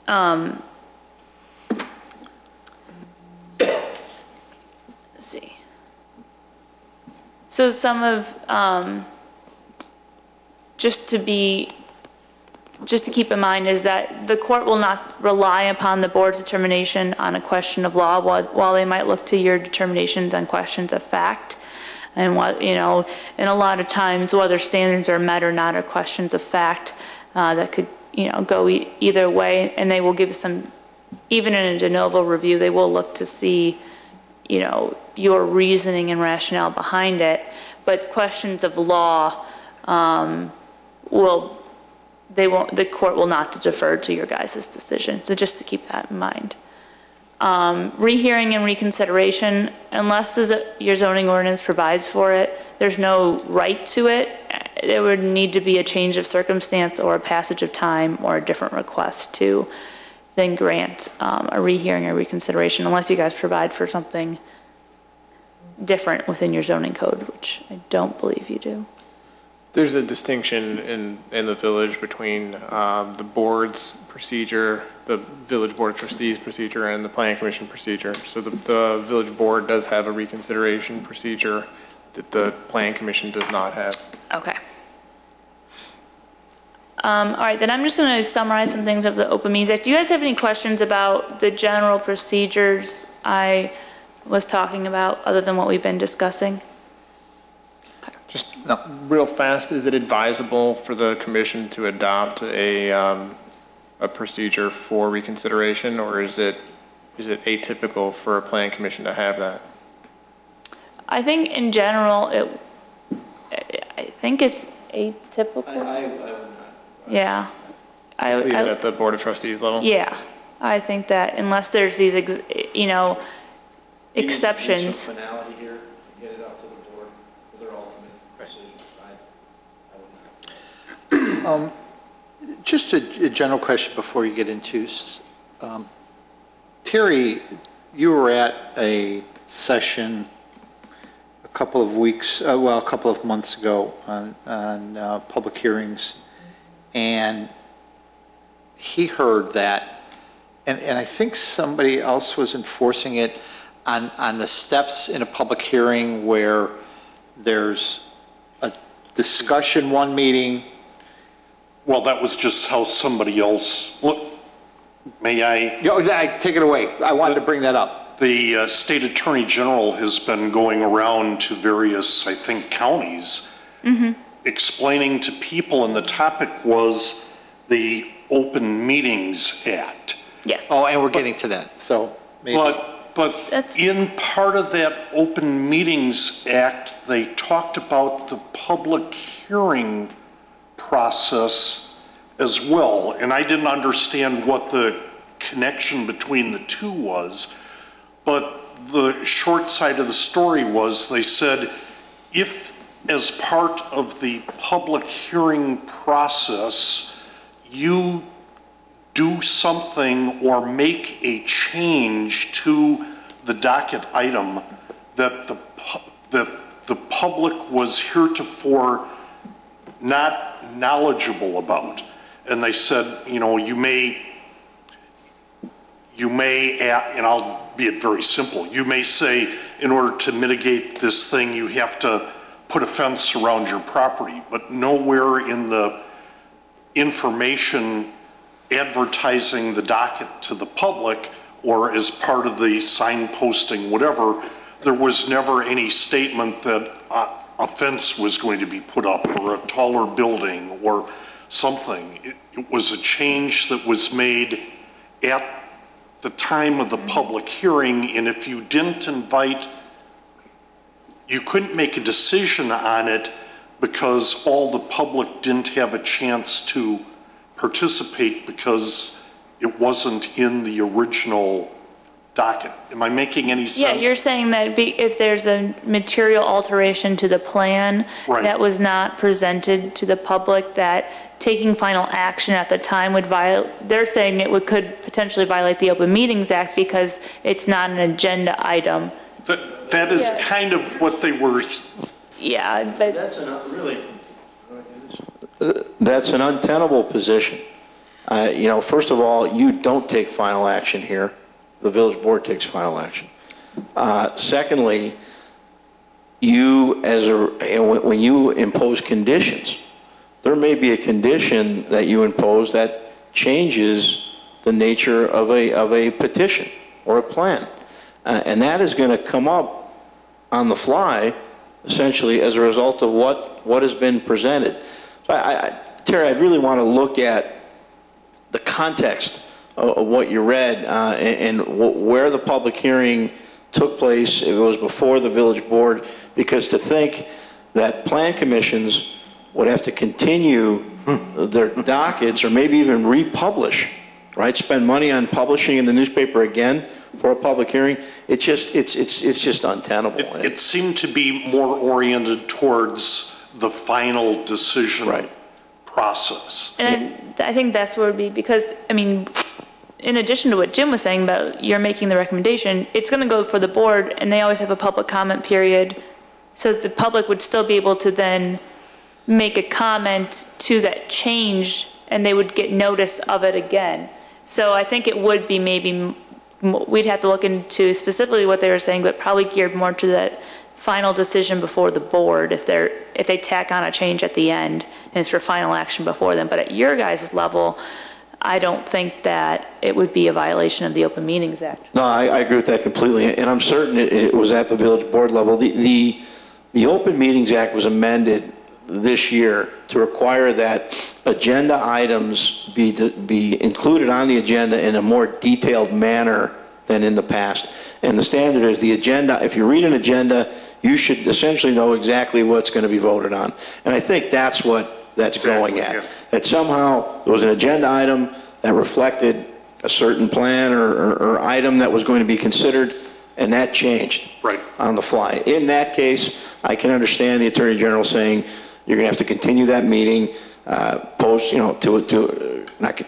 Let's see. So some of, just to keep in mind is that the court will not rely upon the board's determination on a question of law, while they might look to your determinations on questions of fact. And what, you know, and a lot of times whether standards are met or not are questions of fact that could, you know, go either way, and they will give some, even in a de novo review, they will look to see, you know, your reasoning and rationale behind it. But questions of law the court will not defer to your guys' decision. So just to keep that in mind. Rehearing and reconsideration, unless your zoning ordinance provides for it, there's no right to it. There would need to be a change of circumstance or a passage of time or a different request to then grant a rehearing or reconsideration, unless you guys provide for something different within your zoning code, which I don't believe you do. There's a distinction in the village between the board's procedure, the village board of trustees procedure, and the planning commission procedure. So the village board does have a reconsideration procedure that the planning commission does not have. Okay. All right, then I'm just going to summarize some things of the Open Meetings Act. Do you guys have any questions about the general procedures I was talking about, other than what we've been discussing? Just real fast, is it advisable for the commission to adopt a procedure for reconsideration, or is it atypical for a planning commission to have that? I think in general, I think it's atypical. I would not. Yeah. Just leave it at the board of trustees level? Yeah, I think that unless there's these, you know, exceptions. You need some finality here to get it up to the board for their ultimate decision. I would not. Just a general question before you get into, Terry, you were at a session a couple of weeks, a couple of months ago on public hearings, and he heard that, and I think somebody else was enforcing it on the steps in a public hearing where there's a discussion one meeting. Well, that was just how somebody else, look, May I? Take it away. I wanted to bring that up. The state attorney general has been going around to various, I think, counties, explaining to people, and the topic was the Open Meetings Act. Yes. Oh, and we're getting to that, so maybe. But in part of that Open Meetings Act, they talked about the public hearing process as well, and I didn't understand what the connection between the two was, but the short side of the story was they said if as part of the public hearing process you do something or make a change to the docket item that the public was heretofore not knowledgeable about, and they said, you know, you may, and I'll be it very simple, you may say in order to mitigate this thing you have to put a fence around your property, but nowhere in the information advertising the docket to the public or as part of the signposting, whatever, there was never any statement that a fence was going to be put up or a taller building or something. It was a change that was made at the time of the public hearing, and if you didn't invite, you couldn't make a decision on it because all the public didn't have a chance to participate because it wasn't in the original docket. Am I making any sense? Yeah, you're saying that if there's a material alteration to the plan that was not presented to the public, that taking final action at the time would violate, they're saying it could potentially violate the Open Meetings Act because it's not an agenda item. That is kind of what they were. Yeah, but That's really. That's an untenable position. You know, first of all, you don't take final action here. The village board takes final action. Secondly, when you impose conditions, there may be a condition that you impose that changes the nature of a petition or a plan. And that is going to come up on the fly, essentially, as a result of what has been presented. So Terry, I really want to look at the context of what you read and where the public hearing took place. It was before the village board, because to think that plan commissions would have to continue their dockets or maybe even republish, right? Spend money on publishing in the newspaper again for a public hearing. It's just untenable. It seemed to be more oriented towards the final decision process. And I think that's where it would be, because, I mean, in addition to what Jim was saying about you're making the recommendation, it's going to go for the board, and they always have a public comment period, so the public would still be able to then make a comment to that change, and they would get notice of it again. So I think it would be maybe, we'd have to look into specifically what they were saying, but probably geared more to that final decision before the board if they tack on a change at the end and it's for final action before them. But at your guys' level, I don't think that it would be a violation of the Open Meetings Act. No, I agree with that completely, and I'm certain it was at the village board level. The Open Meetings Act was amended this year to require that agenda items be included on the agenda in a more detailed manner than in the past. And the standard is the agenda, if you read an agenda, you should essentially know exactly what's going to be voted on. And I think that's what that's going at. Yeah. That somehow there was an agenda item that reflected a certain plan or item that was going to be considered, and that changed on the fly. In that case, I can understand the Attorney General saying you're going to have to continue that meeting, not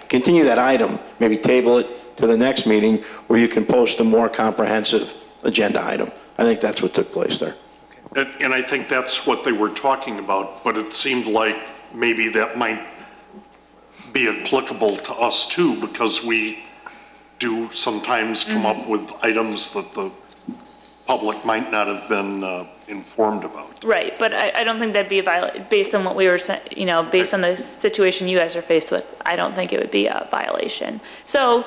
continue that item, maybe table it to the next meeting where you can post a more comprehensive agenda item. I think that's what took place there. And I think that's what they were talking about, but it seemed like maybe that might be applicable to us too, because we do sometimes come up with items that the public might not have been informed about. Right, but I don't think that'd be a violation, based on what we were saying, based on the situation you guys are faced with, I don't think it would be a violation. So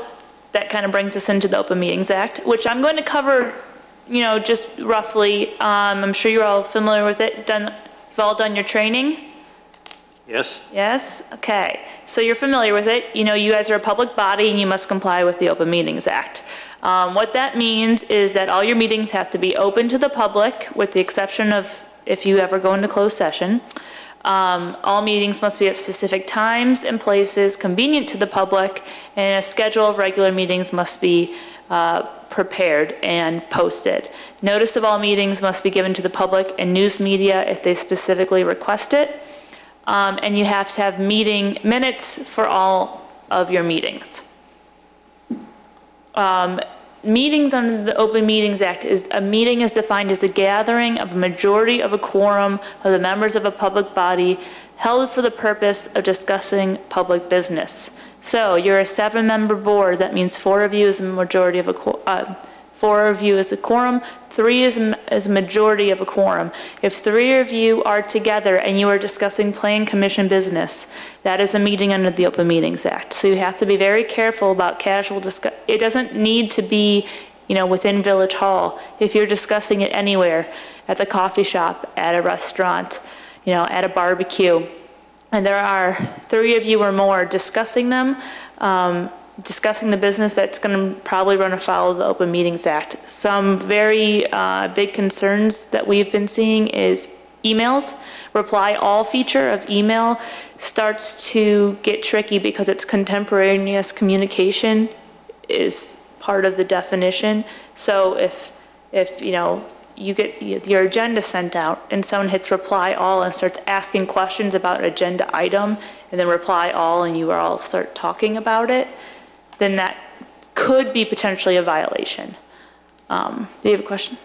that kind of brings us into the Open Meetings Act, which I'm going to cover, just roughly. I'm sure you're all familiar with it. You've all done your training? Yes? Yes? Okay. So you're familiar with it. You guys are a public body and you must comply with the Open Meetings Act. What that means is that all your meetings have to be open to the public, with the exception of if you ever go into closed session. All meetings must be at specific times and places convenient to the public, and a schedule of regular meetings must be prepared and posted. Notice of all meetings must be given to the public and news media if they specifically request it. And you have to have meeting minutes for all of your meetings. Meetings under the Open Meetings Act a meeting is defined as a gathering of a majority of a quorum of the members of a public body held for the purpose of discussing public business. So you're a 7-member board. That means 4 of you is a majority of a 4 of you is a quorum, 3 is a majority of a quorum. If 3 of you are together and you are discussing Plan Commission business, that is a meeting under the Open Meetings Act. So you have to be very careful about casual discussion. It doesn't need to be, within Village Hall. If you're discussing it anywhere, at the coffee shop, at a restaurant, at a barbecue, and there are 3 of you or more discussing them, discussing the business, that's going to probably run afoul of the Open Meetings Act. Some very big concerns that we've been seeing is emails. Reply all feature of email starts to get tricky because it's contemporaneous communication is part of the definition. So if you get your agenda sent out and someone hits reply all and starts asking questions about an agenda item, and then reply all and you all start talking about it, then that could be potentially a violation. Do you have a question?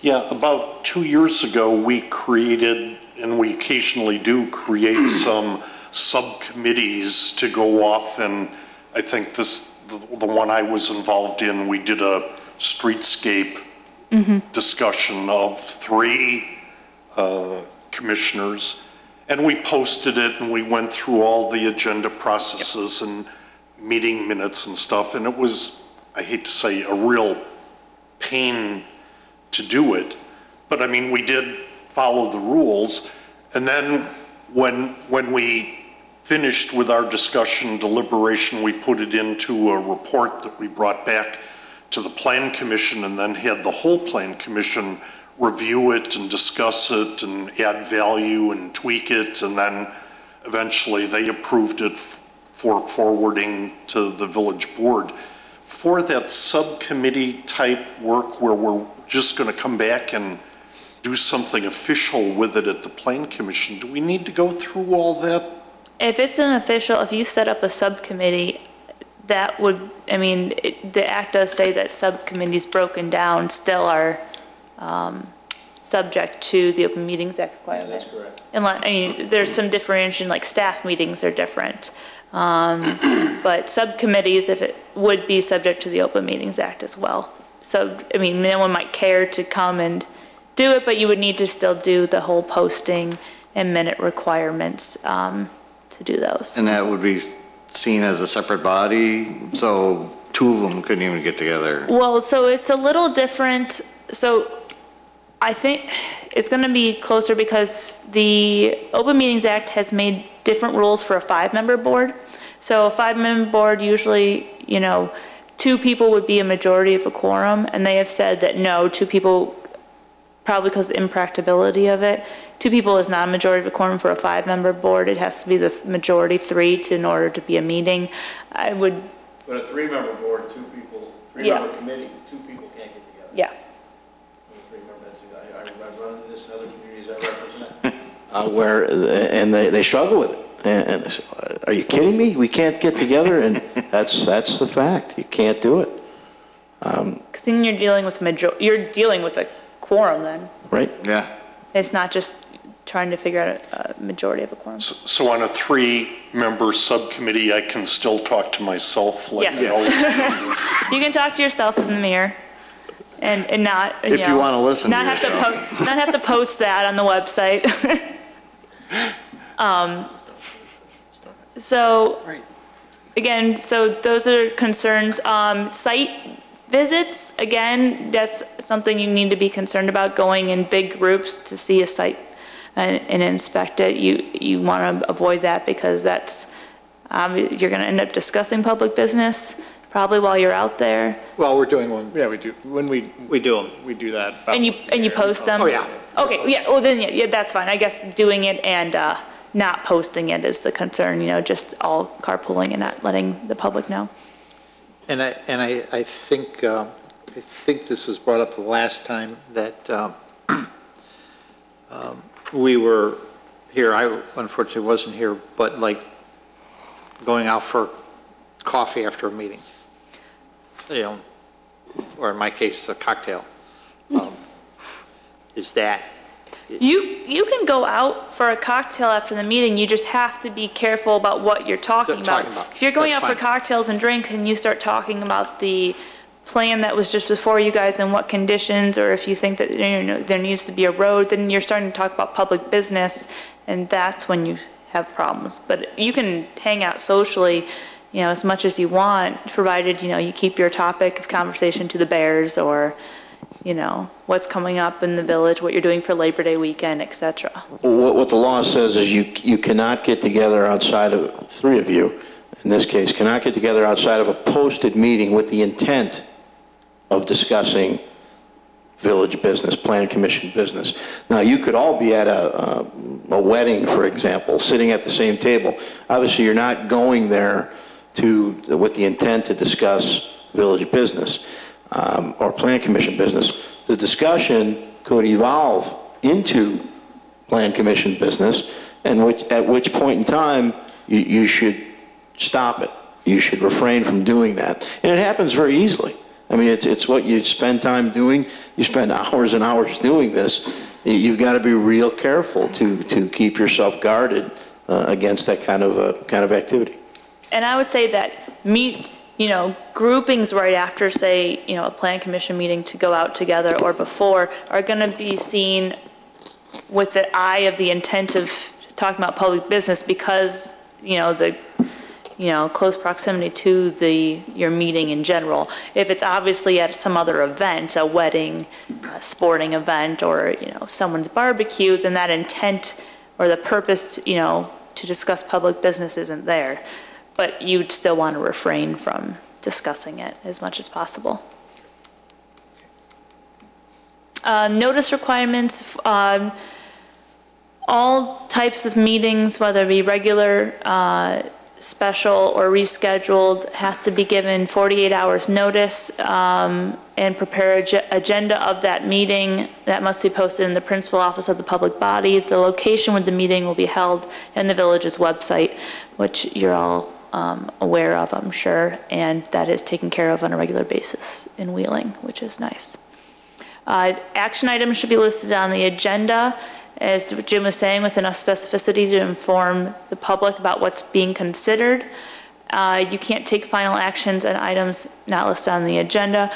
Yeah, about 2 years ago, we created, and we occasionally do create some subcommittees to go off, and I think the one I was involved in, we did a streetscape discussion of 3 commissioners, and we posted it and we went through all the agenda processes and meeting minutes and stuff, and it was, I hate to say, a real pain to do it, but I mean, we did follow the rules. And then when we finished with our discussion deliberation, we put it into a report that we brought back to the Plan Commission, and then had the whole Plan Commission review it and discuss it and add value and tweak it, and then eventually they approved it for forwarding to the village board. For that subcommittee type work where we're just going to come back and do something official with it at the Plan Commission, do we need to go through all that? If it's an official, if you set up a subcommittee, that would, the act does say that subcommittees broken down still are subject to the Open Meetings Act requirement. That's correct. Unless, there's some differentiation, like staff meetings are different. But subcommittees, if it would be subject to the Open Meetings Act as well. So, no one might care to come and do it, but you would need to still do the whole posting and minute requirements to do those. And that would be seen as a separate body, so 2 of them couldn't even get together. Well, so it's a little different. So I think it's going to be closer because the Open Meetings Act has made different rules for a 5-member board. So a 5-member board, usually, 2 people would be a majority of a quorum, and they have said that no, 2 people, probably because of the impracticability of it, 2 people is not a majority of a quorum for a 5-member board. It has to be the majority 3 in order to be a meeting. But a 3-member board, 2 people, 3-member committee, 2 people can't get together. Yeah. 3-member, I've run into this in other communities I represent. And they struggle with it. And they say, are you kidding me? We can't get together, and that's the fact. You can't do it. Because then you're dealing with a quorum then. Right? Yeah. It's not just trying to figure out a majority of a quorum. So on a 3-member subcommittee, I can still talk to myself like Yes. you always do. You can talk to yourself in the mirror and not, If you want to listen not to have yourself. not have to post that on the website. So again, so those are concerns. Site visits, again, that's something you need to be concerned about, going in big groups to see a site and inspect it. You want to avoid that because that's, you're going to end up discussing public business probably while you're out there. Well, we're doing one. Yeah, we do. When we do them. We do that. And you post them? Oh, yeah. Okay, yeah, well then, yeah, that's fine. I guess doing it and not posting it is the concern, you know, just all carpooling and not letting the public know. And I think this was brought up the last time that we were here. I unfortunately wasn't here, but like going out for coffee after a meeting, you know, or in my case, a cocktail. Is that? You can go out for a cocktail after the meeting, you just have to be careful about what you're talking about. If you're going out for cocktails and drinks and you start talking about the plan that was just before you guys and what conditions, or if you think that, you know, there needs to be a road, then you're starting to talk about public business, and that's when you have problems. But you can hang out socially, you know, as much as you want, provided, you know, you keep your topic of conversation to the Bears or, you know, what's coming up in the village, what you're doing for Labor Day weekend, et cetera. What the law says is you cannot get together outside of, three of you, in this case, cannot get together outside of a posted meeting with the intent of discussing village business, plan commission business. Now, you could all be at a wedding, for example, sitting at the same table. Obviously, you're not going there with the intent to discuss village business or plan commission business. The discussion could evolve into plan commission business, and at which point in time you should stop it. You should refrain from doing that. And it happens very easily. I mean, it's what you spend time doing. You spend hours and hours doing this. You've got to be real careful to keep yourself guarded against that kind of activity. And I would say that you know, groupings right after, say, you know, a plan commission meeting to go out together or before are going to be seen with the eye of the intent of talking about public business because, you know, close proximity to your meeting in general. If it's obviously at some other event, a wedding, a sporting event, or, you know, someone's barbecue, then that intent or the purpose, you know, to discuss public business isn't there. But you'd still want to refrain from discussing it as much as possible. Notice requirements, all types of meetings, whether it be regular, special, or rescheduled, have to be given 48 hours notice and prepare an agenda of that meeting. That must be posted in the principal office of the public body. The location where the meeting will be held in the village's website, which you're all aware of, I'm sure, and that is taken care of on a regular basis in Wheeling, which is nice. Action items should be listed on the agenda, as Jim was saying, with enough specificity to inform the public about what's being considered. You can't take final actions on items not listed on the agenda.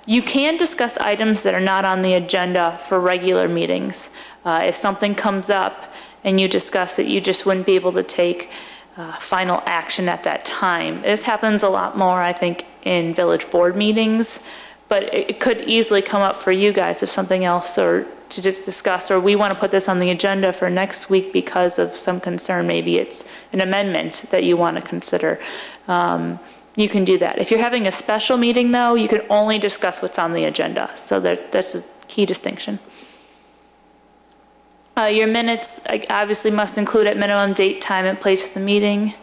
You can discuss items that are not on the agenda for regular meetings. If something comes up and you discuss it, you just wouldn't be able to take final action at that time. This happens a lot more, I think, in village board meetings, but it could easily come up for you guys if something else or to just discuss, or we want to put this on the agenda for next week because of some concern. Maybe it's an amendment that you want to consider. You can do that. If you're having a special meeting, though, you can only discuss what's on the agenda. So that's a key distinction. Your minutes obviously must include at minimum date, time, and place of the meeting.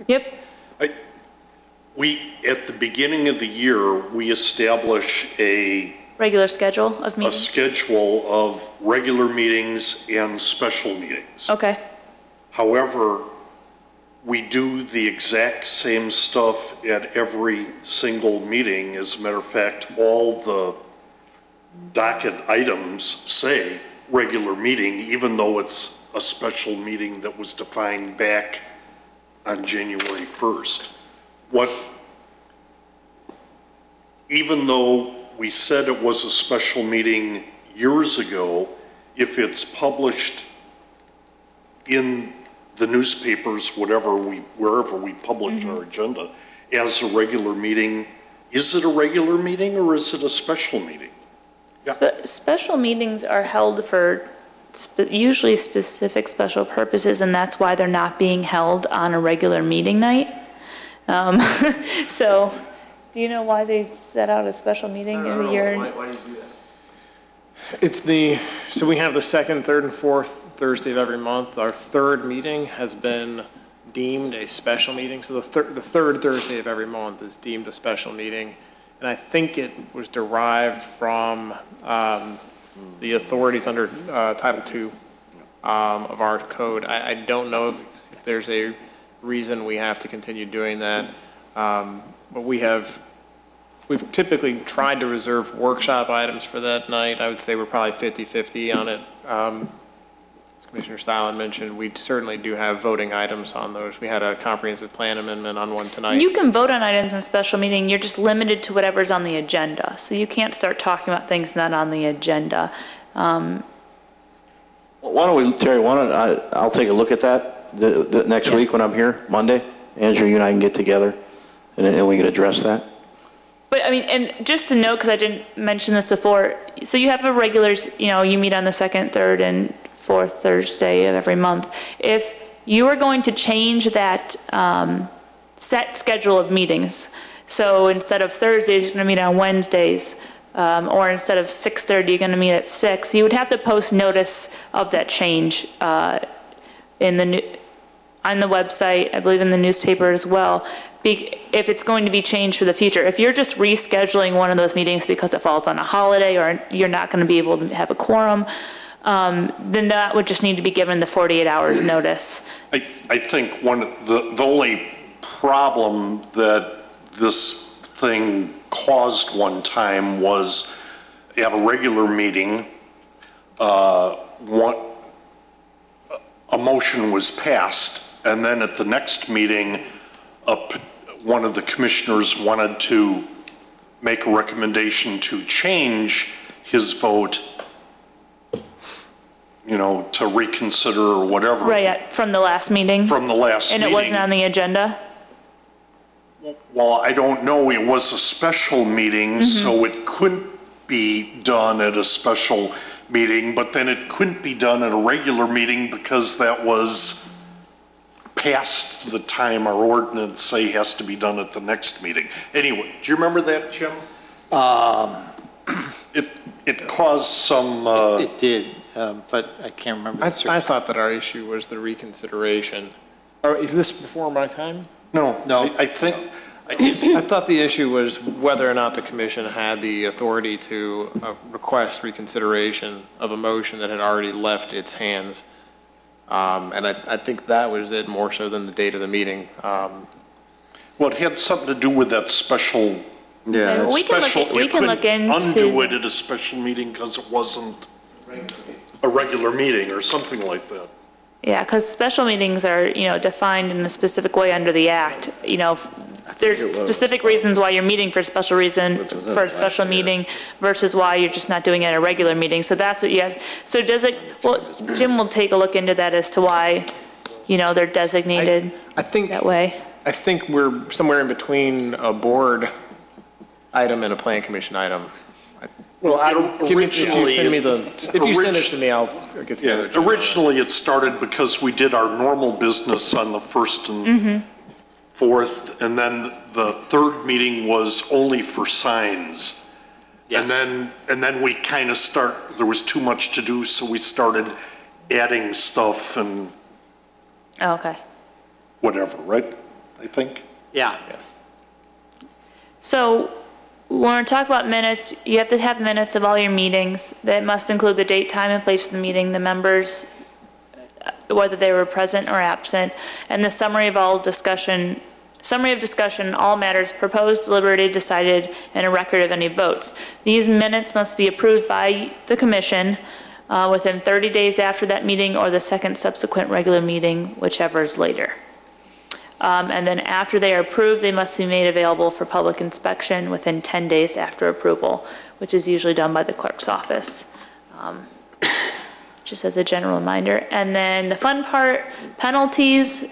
Yep. At the beginning of the year, we establish a regular schedule of meetings. A schedule of regular meetings and special meetings. Okay. However, we do the exact same stuff at every single meeting. As a matter of fact, all the docket items say regular meeting, even though it's a special meeting that was defined back on January 1st. Even though we said it was a special meeting years ago, if it's published in the newspapers, wherever we publish our agenda, as a regular meeting. Is it a regular meeting or is it a special meeting? Special meetings are held for usually specific special purposes, and that's why they're not being held on a regular meeting night. So, do you know why they set out a special meeting in the year? Why do you do that? So we have the second, third, and fourth Thursday of every month. Our third meeting has been deemed a special meeting. So the third Thursday of every month is deemed a special meeting. And I think it was derived from the authorities under Title II of our code. I don't know if there's a reason we have to continue doing that. But we've typically tried to reserve workshop items for that night. I would say we're probably 50-50 on it. As Commissioner Stylen mentioned, we certainly do have voting items on those. We had a comprehensive plan amendment on one tonight. You can vote on items in special meeting, you're just limited to whatever's on the agenda. So you can't start talking about things not on the agenda. Why don't we, Terry, I'll take a look at that the next week when I'm here, Monday. Andrew, you and I can get together and we can address that. But I mean, and just to note, because I didn't mention this before, so you have a regular, you meet on the second, third, and fourth Thursday of every month. If you are going to change that set schedule of meetings, so instead of Thursdays, you're going to meet on Wednesdays, or instead of 6:30, you're going to meet at 6, you would have to post notice of that change on the website, I believe in the newspaper as well, if it's going to be changed for the future. If you're just rescheduling one of those meetings because it falls on a holiday or you're not going to be able to have a quorum, then that would just need to be given the 48 hours notice. I think the only problem that this thing caused one time was at a regular meeting, a motion was passed, and then at the next meeting, one of the commissioners wanted to make a recommendation to change his vote, to reconsider or whatever. Right, from the last meeting? From the last meeting. And it wasn't on the agenda? Well, I don't know. It was a special meeting, so it couldn't be done at a special meeting, but then it couldn't be done at a regular meeting because that was past the time our ordinance say has to be done at the next meeting. Anyway, do you remember that, Jim? It caused some... It did, but I can't remember. I thought that our issue was the reconsideration. Or is this before my time? No. I think... I thought the issue was whether or not the commission had the authority to request reconsideration of a motion that had already left its hands. And I think that was it more so than the date of the meeting. Well, it had something to do with that special... Yeah. We can look into... undo it at a special meeting because it wasn't a regular meeting or something like that. Yeah, because special meetings are, defined in a specific way under the Act. There's specific reasons why you're meeting for a special reason, for a special meeting, versus why you're just not doing it at a regular meeting. So that's what you have. So Jim will take a look into that as to why, they're designated that way. I think we're somewhere in between a board item and a plan commission item. If you send it to me, I'll get together. Yeah, originally it started because we did our normal business on the first and fourth, and then the third meeting was only for signs. Yes. And then we kind of there was too much to do, so we started adding stuff and whatever, right? I think. Yeah. Yes. So when we talk about minutes, you have to have minutes of all your meetings. That must include the date, time, and place of the meeting, the members, whether they were present or absent, and the summary of discussion, all matters proposed, deliberated, decided, and a record of any votes. These minutes must be approved by the commission within 30 days after that meeting or the second subsequent regular meeting, whichever is later. And then after they are approved, they must be made available for public inspection within 10 days after approval, which is usually done by the clerk's office. just as a general reminder. And then the fun part, penalties,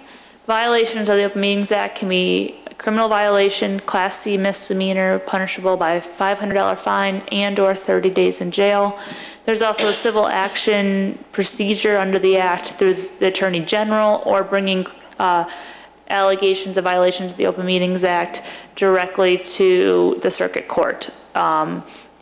violations of the Open Meetings Act can be a criminal violation, Class C misdemeanor, punishable by a $500 fine and/or 30 days in jail. There's also a civil action procedure under the Act through the Attorney General, or bringing allegations of violations of the Open Meetings Act directly to the Circuit Court.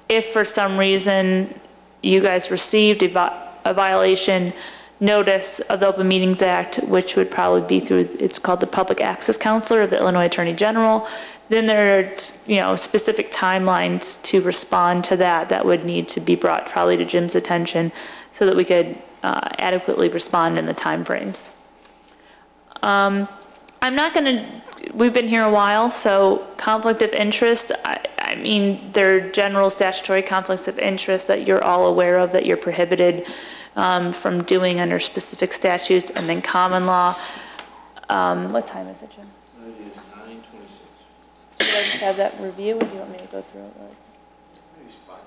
If for some reason you guys received a violation notice of the Open Meetings Act, which would probably be through, it's called the Public Access Counselor of the Illinois Attorney General, then there are, specific timelines to respond to that would need to be brought probably to Jim's attention so that we could adequately respond in the timeframes. I'm not going to, we've been here a while, so conflict of interest, I mean, there are general statutory conflicts of interest that you're all aware of that you're prohibited from doing under specific statutes, and then common law. What time is it, Jim? It is 9:26. Should I just have that review, or do you want me to go through it? Maybe 5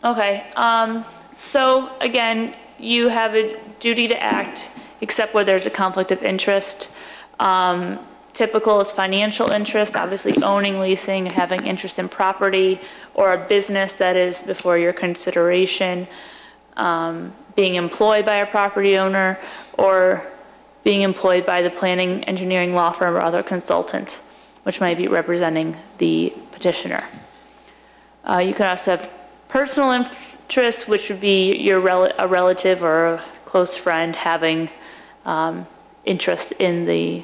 minutes. Okay, so again, you have a duty to act except where there's a conflict of interest. Typical is financial interest, obviously owning, leasing, having interest in property, or a business that is before your consideration, being employed by a property owner, or being employed by the planning, engineering law firm or other consultant, which might be representing the petitioner. You can also have personal interest, which would be a relative or a close friend having interest in the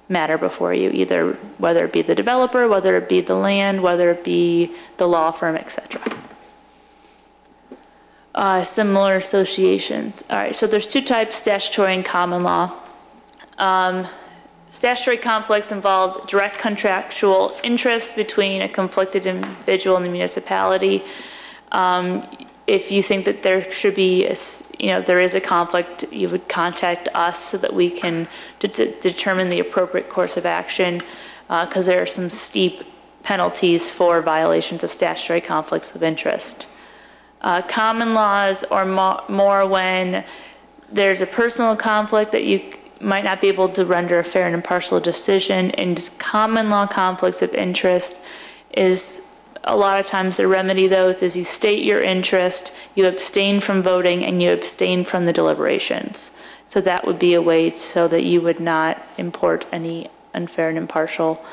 matter before you, either whether it be the developer, whether it be the land, whether it be the law firm, etc. Similar associations. All right, so there's two types, statutory and common law. Statutory conflicts involve direct contractual interests between a conflicted individual and the municipality. If you think that there should be, there is a conflict, you would contact us so that we can determine the appropriate course of action, because there are some steep penalties for violations of statutory conflicts of interest. Common laws are more when there's a personal conflict that you might not be able to render a fair and impartial decision, and common law conflicts of interest is a lot of times the remedy those is you state your interest, you abstain from voting, and you abstain from the deliberations. So that would be a way so that you would not import any unfair and impartial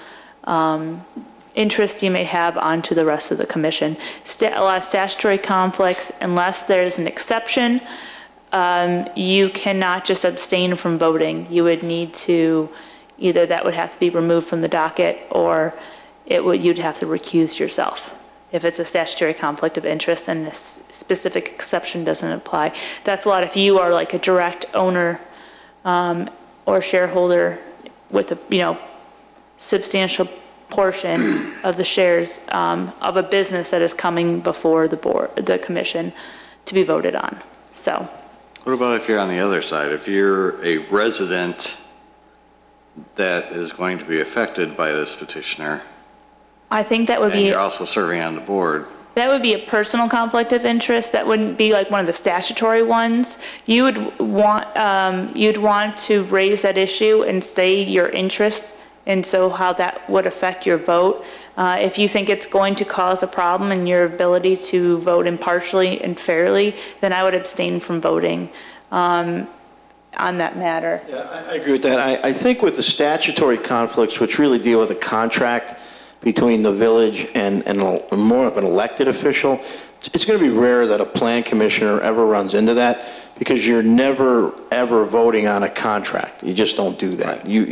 interest you may have onto the rest of the commission. A lot of statutory conflicts, unless there's an exception, you cannot just abstain from voting. You would need to, either that would have to be removed from the docket, or you'd have to recuse yourself if it's a statutory conflict of interest and a specific exception doesn't apply. That's a lot if you are like a direct owner or shareholder with a substantial portion of the shares of a business that is coming before the commission to be voted on. So, what about if you're on the other side? If you're a resident that is going to be affected by this petitioner, I think that would and be. you're also serving on the board. That would be a personal conflict of interest. That wouldn't be like one of the statutory ones. You would want, you'd want to raise that issue and say your interests, and so how that would affect your vote. If you think it's going to cause a problem in your ability to vote impartially and fairly, then I would abstain from voting on that matter. Yeah, I agree with that. I think with the statutory conflicts, which really deal with a contract between the village and more of an elected official, it's going to be rare that a plan commissioner ever runs into that, because you're never, ever voting on a contract. You just don't do that. You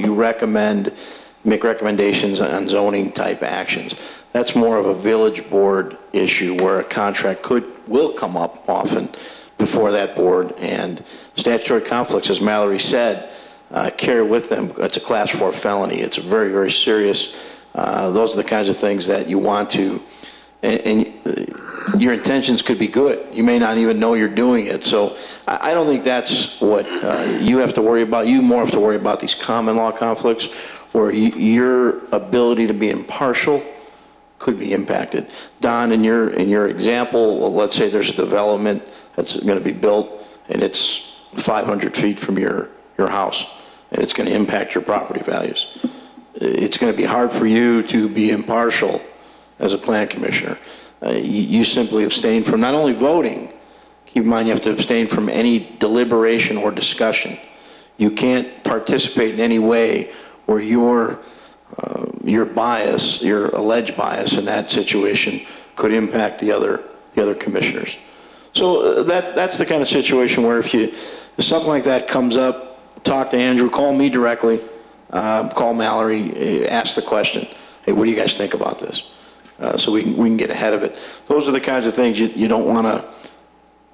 make recommendations on zoning type actions. That's more of a village board issue where a contract will come up often before that board, and statutory conflicts, as Mallory said, carry with them, it's a class 4 felony. It's very, very serious. Those are the kinds of things that you want to, and your intentions could be good. You may not even know you're doing it. So I don't think that's what you have to worry about. You more have to worry about these common law conflicts where your ability to be impartial could be impacted. Don, in your example, let's say there's a development that's going to be built and it's 500 feet from your house, and it's going to impact your property values. It's going to be hard for you to be impartial as a plan commissioner. You simply abstain from not only voting, keep in mind you have to abstain from any deliberation or discussion. You can't participate in any way where your bias, your alleged bias in that situation could impact the other commissioners. So that's the kind of situation where if something like that comes up, talk to Andrew, call me directly, call Mallory, ask the question, hey, what do you guys think about this? So we can get ahead of it. Those are the kinds of things you don't want to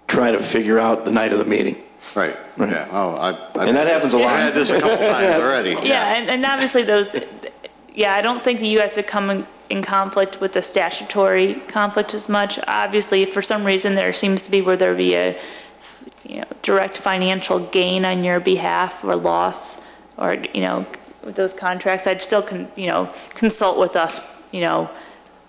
try to figure out the night of the meeting. Right. Yeah. Oh, and that happens a lot. I've had this a couple times already. Yeah, and obviously those, yeah, I don't think that you guys would come in conflict with the statutory conflict as much. Obviously, if for some reason there seems to be where there be a direct financial gain on your behalf or loss, or with those contracts, I'd still consult with us,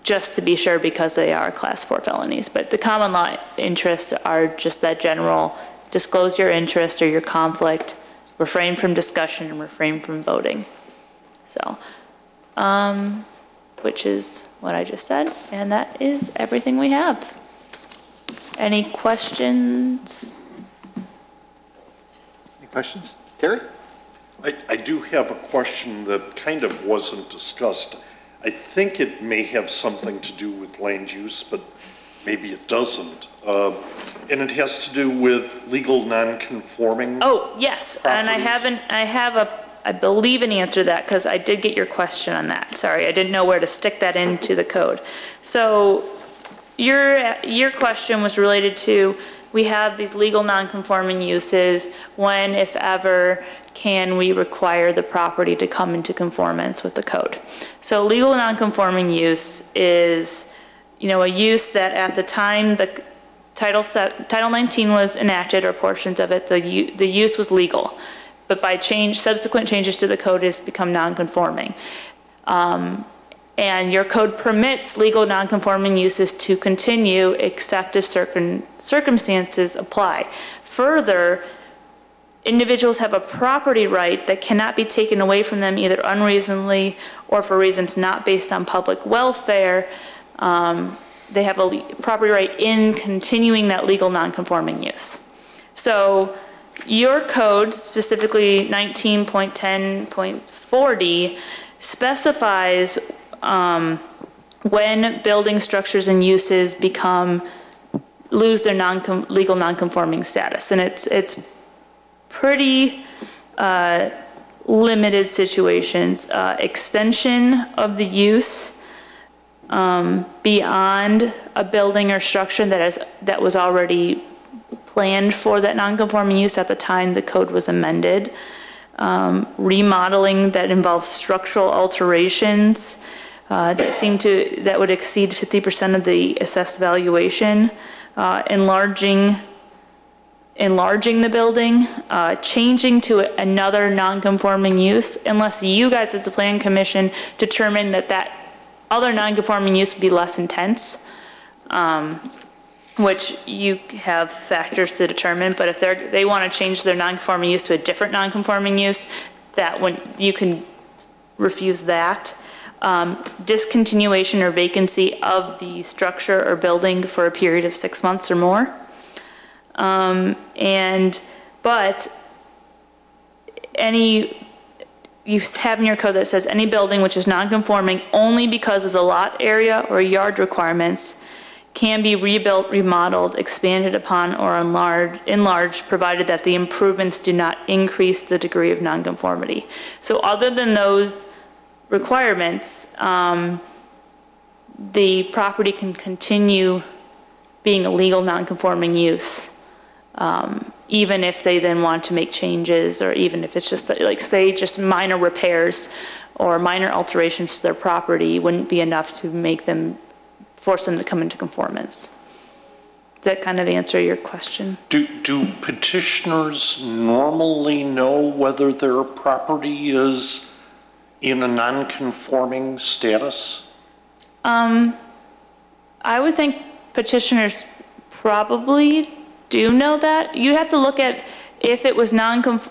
just to be sure, because they are class 4 felonies. But the common law interests are just that general: disclose your interest or your conflict, refrain from discussion, and refrain from voting. So, which is what I just said, and that is everything we have. Any questions? Any questions? Terry? I do have a question that kind of wasn't discussed. I think it may have something to do with land use, but maybe it doesn't. And it has to do with legal non-conforming. Oh, yes, properties. And I have I believe an answer to that, because I did get your question on that. Sorry, I didn't know where to stick that into the code. So your question was related to, we have these legal non-conforming uses. When, if ever, can we require the property to come into conformance with the code? So legal non-conforming use is, a use that at the time the Title 19 was enacted, or portions of it, the use was legal. But by subsequent changes to the code, has become non-conforming. And your code permits legal non-conforming uses to continue except if certain circumstances apply. Further, individuals have a property right that cannot be taken away from them either unreasonably or for reasons not based on public welfare. They have a property right in continuing that legal non-conforming use. So your code, specifically 19.10.40, specifies when building structures and uses lose their legal non-conforming status. And it's pretty limited situations. Extension of the use beyond a building or structure that was already planned for that non-conforming use at the time the code was amended. Remodeling that involves structural alterations that would exceed 50% of the assessed valuation. Enlarging the building, changing to another non-conforming use, unless you guys as the Plan Commission determine that other non-conforming use would be less intense, which you have factors to determine. But if they want to change their non-conforming use to a different non-conforming use, you can refuse that. Discontinuation or vacancy of the structure or building for a period of 6 months or more. But you have in your code that says any building which is non-conforming only because of the lot area or yard requirements can be rebuilt, remodeled, expanded upon, or enlarged, provided that the improvements do not increase the degree of nonconformity. So other than those requirements, the property can continue being a legal nonconforming use, even if they then want to make changes, or even if it's just like, say, just minor repairs or minor alterations to their property wouldn't be enough to force them to come into conformance. Does that kind of answer your question? Do petitioners normally know whether their property is in a non-conforming status? I would think petitioners probably do know that. You have to look at if it was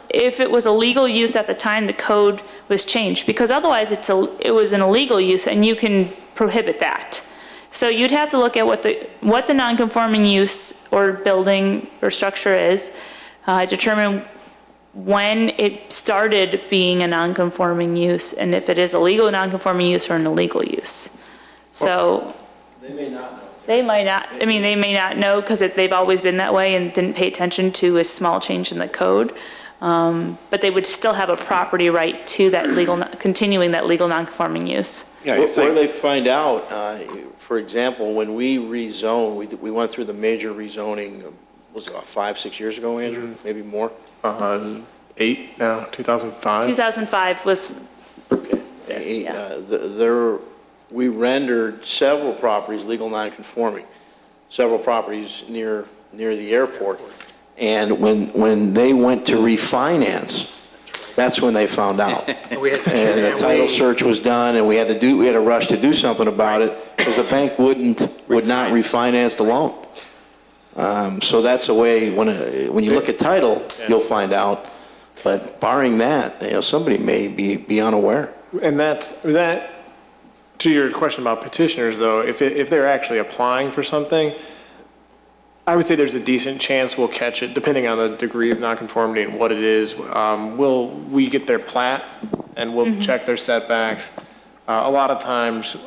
if it was a legal use at the time the code was changed, because otherwise it was an illegal use and you can prohibit that. So you'd have to look at what the non-conforming use or building or structure is, determine when it started being a non-conforming use, and if it is a legal non-conforming use or an illegal use. So They may not know. they might not, I mean, they may not know because they've always been that way and didn't pay attention to a small change in the code. But they would still have a property right to that continuing that legal non-conforming use. Yeah, where they find out, for example, when we rezone, we went through the major rezoning, was it about 5-6 years ago, Andrew? Maybe more? 8 now, 2005. 2005 was, Okay. yeah. We rendered several properties legal non-conforming, several properties near the airport. And when they went to refinance, that's when they found out. And the title search was done, and we had to rush to do something about it because the bank would not refinance the loan. So that's a way, when you look at title, you'll find out. But barring that, somebody may be unaware. And that, to your question about petitioners, though, if they're actually applying for something, I would say there's a decent chance we'll catch it, depending on the degree of nonconformity and what it is. We get their plat, and we'll check their setbacks. A lot of times,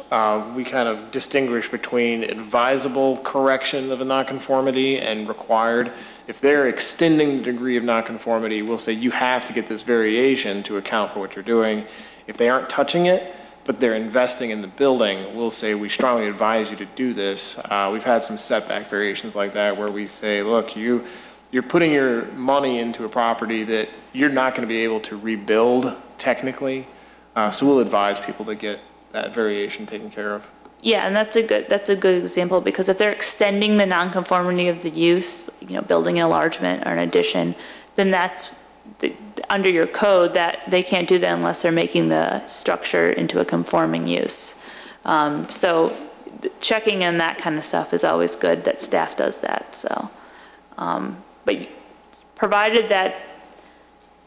we kind of distinguish between advisable correction of a nonconformity and required. If they're extending the degree of nonconformity, we'll say you have to get this variation to account for what you're doing. If they aren't touching it, but they're investing in the building, we'll say we strongly advise you to do this. We've had some setback variations like that where we say, look, you're putting your money into a property that you're not going to be able to rebuild technically. So we'll advise people to get that variation taken care of. Yeah, and that's a good example, because if they're extending the nonconformity of the use, building an enlargement or an addition, then that's under your code that they can't do that unless they're making the structure into a conforming use. So checking in that kind of stuff is always good, that staff does that. So, but provided that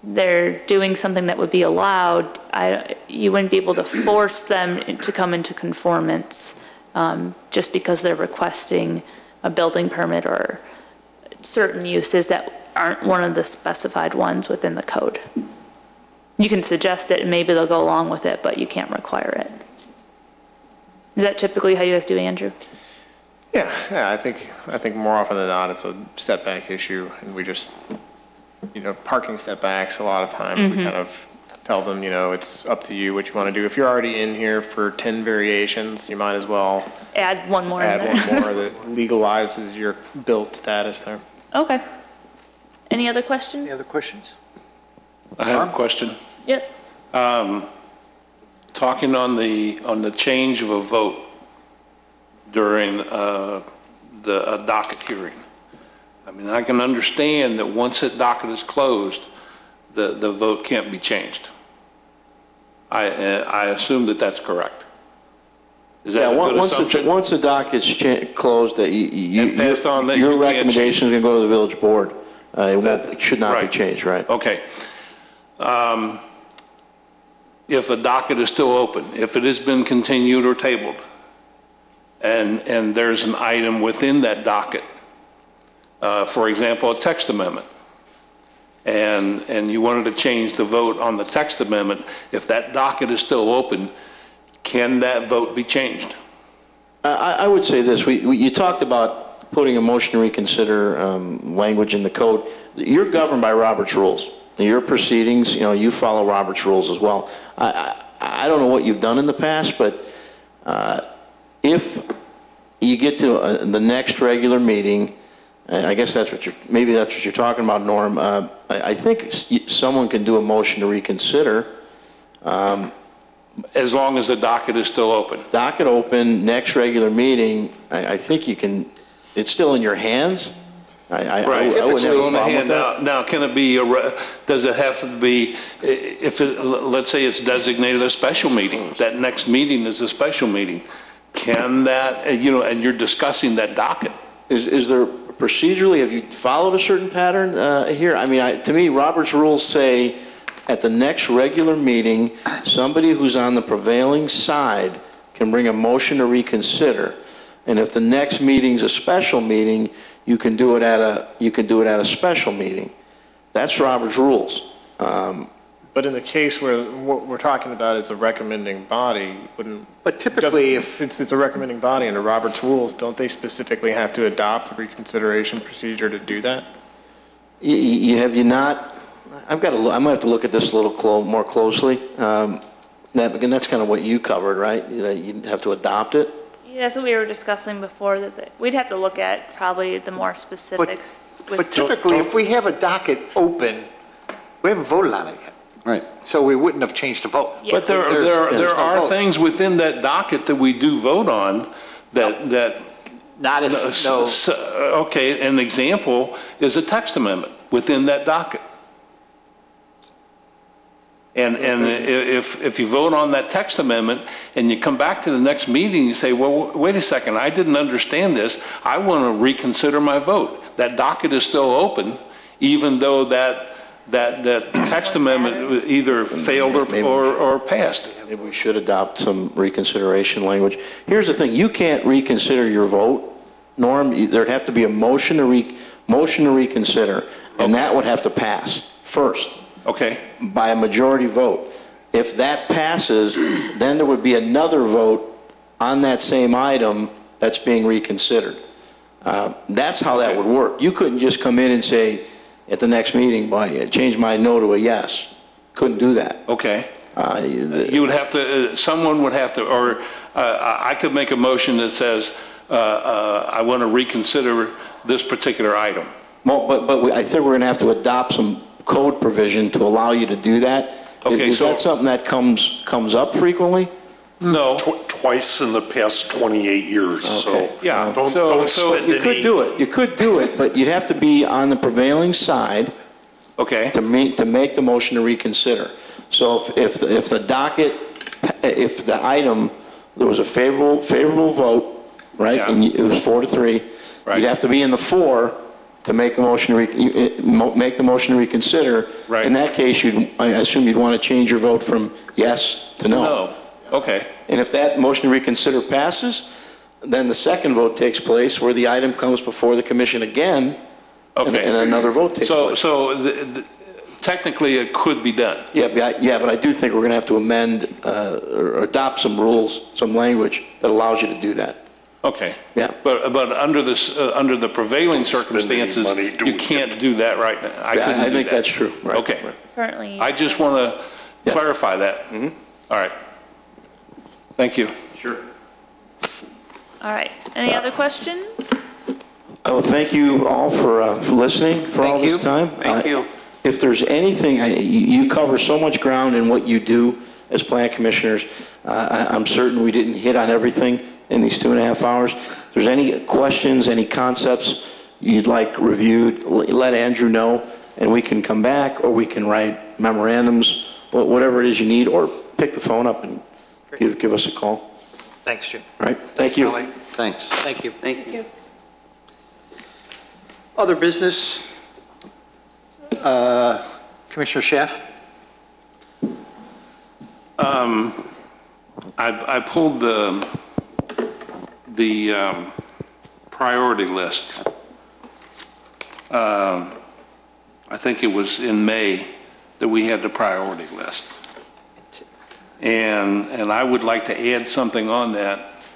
they're doing something that would be allowed, you wouldn't be able to force them to come into conformance just because they're requesting a building permit or certain uses that aren't one of the specified ones within the code. You can suggest it and maybe they'll go along with it, but you can't require it. Is that typically how you guys do, Andrew? Yeah, I think more often than not it's a setback issue, and we just, parking setbacks, a lot of times we kind of tell them, it's up to you what you want to do. If you're already in here for 10 variations, you might as well add one more that legalizes your built status there. Okay. Any other questions? Any other questions? I have a question. Yes. Talking on the change of a vote during a docket hearing. I mean, I can understand that once that docket is closed, the vote can't be changed. I assume that that's correct. Is that a good assumption? Once the docket's closed, your your recommendation is going to go to the village board. It should not be changed, right? Okay. If a docket is still open, if it has been continued or tabled, and there's an item within that docket, for example, a text amendment, and you wanted to change the vote on the text amendment, if that docket is still open, can that vote be changed? I would say this. You talked about putting a motion to reconsider language in the code. You're governed by Robert's rules. Your proceedings, you follow Robert's rules as well. I don't know what you've done in the past, but if you get to the next regular meeting, I guess that's what you're talking about, Norm. I think someone can do a motion to reconsider. As long as the docket is still open. Docket open, next regular meeting, I think you can, it's still in your hands. I wouldn't have a problem with that. Now, can it be, does it have to be, let's say it's designated a special meeting, that next meeting is a special meeting, can that, and you're discussing that docket? Is there procedurally, have you followed a certain pattern here? I mean, to me, Robert's rules say at the next regular meeting, somebody who's on the prevailing side can bring a motion to reconsider. And if the next meeting's a special meeting, you can do it at a special meeting. That's Robert's rules. But in the case where what we're talking about is a recommending body, wouldn't... But typically, if... It's a recommending body under Robert's rules, don't they specifically have to adopt a reconsideration procedure to do that? Have you not? I'm going to have to look at this a little more closely. Again, that's kind of what you covered, right? That you have to adopt it? Yeah, that's what we were discussing before, that we'd have to look at probably the more specifics. But typically, if we have a docket open, we haven't voted on it yet. Right. So we wouldn't have changed the vote. Yeah. But there There's no are vote. things within that docket that we do vote on that Not if, no. Okay, an example is a text amendment within that docket. And if you vote on that text amendment and you come back to the next meeting, you say, well, wait a second, I didn't understand this. I want to reconsider my vote. That docket is still open, even though that text amendment either failed or passed. Maybe we should adopt some reconsideration language. Here's the thing, you can't reconsider your vote, Norm. There'd have to be a motion to reconsider, and that would have to pass first. Okay. By a majority vote. If that passes, then there would be another vote on that same item that's being reconsidered. That's how that would work. You couldn't just come in and say at the next meeting, change my no to a yes. Couldn't do that. Okay. You would have to, someone would have to, or I could make a motion that says, I want to reconsider this particular item. But I think we're going to have to adopt some code provision to allow you to do that. Okay, Is that something that comes up frequently? No. Twice in the past 28 years, Okay. so. Yeah. Don't spend You could do it. You could do it, but you'd have to be on the prevailing side. Okay. To make the motion to reconsider. So if the docket, if the item, there was a favorable vote, right? Yeah. And it was 4-3. Right. You'd have to be in the 4 to make a motion make the motion to reconsider. Right. In that case, I assume you'd want to change your vote from yes to no. No. Okay. And if that motion to reconsider passes, then the second vote takes place where the item comes before the commission again. Okay. And another vote takes place. So technically it could be done. Yeah, but I do think we're going to have to amend or adopt some rules, some language that allows you to do that. Okay. Yeah. But under the prevailing circumstances, money doing you can't do that right now. I think that's true. Right. Okay. Right. Currently. I just want to clarify that. Mm-hmm. All right. Thank you. Sure. All right. Any other questions? Oh, thank you all for listening for all this time. Thank you. If there's anything, you cover so much ground in what you do as plan commissioners. I'm certain we didn't hit on everything in these 2.5 hours. If there's any questions, any concepts you'd like reviewed, let Andrew know, and we can come back, or we can write memorandums, whatever it is you need, or pick the phone up and give us a call. Thanks, Jim. All right, thank you. Thanks. Thank you. Thank you. Other business? Commissioner Schaaf? I pulled the priority list. I think it was in May that we had the priority list. And I would like to add something on that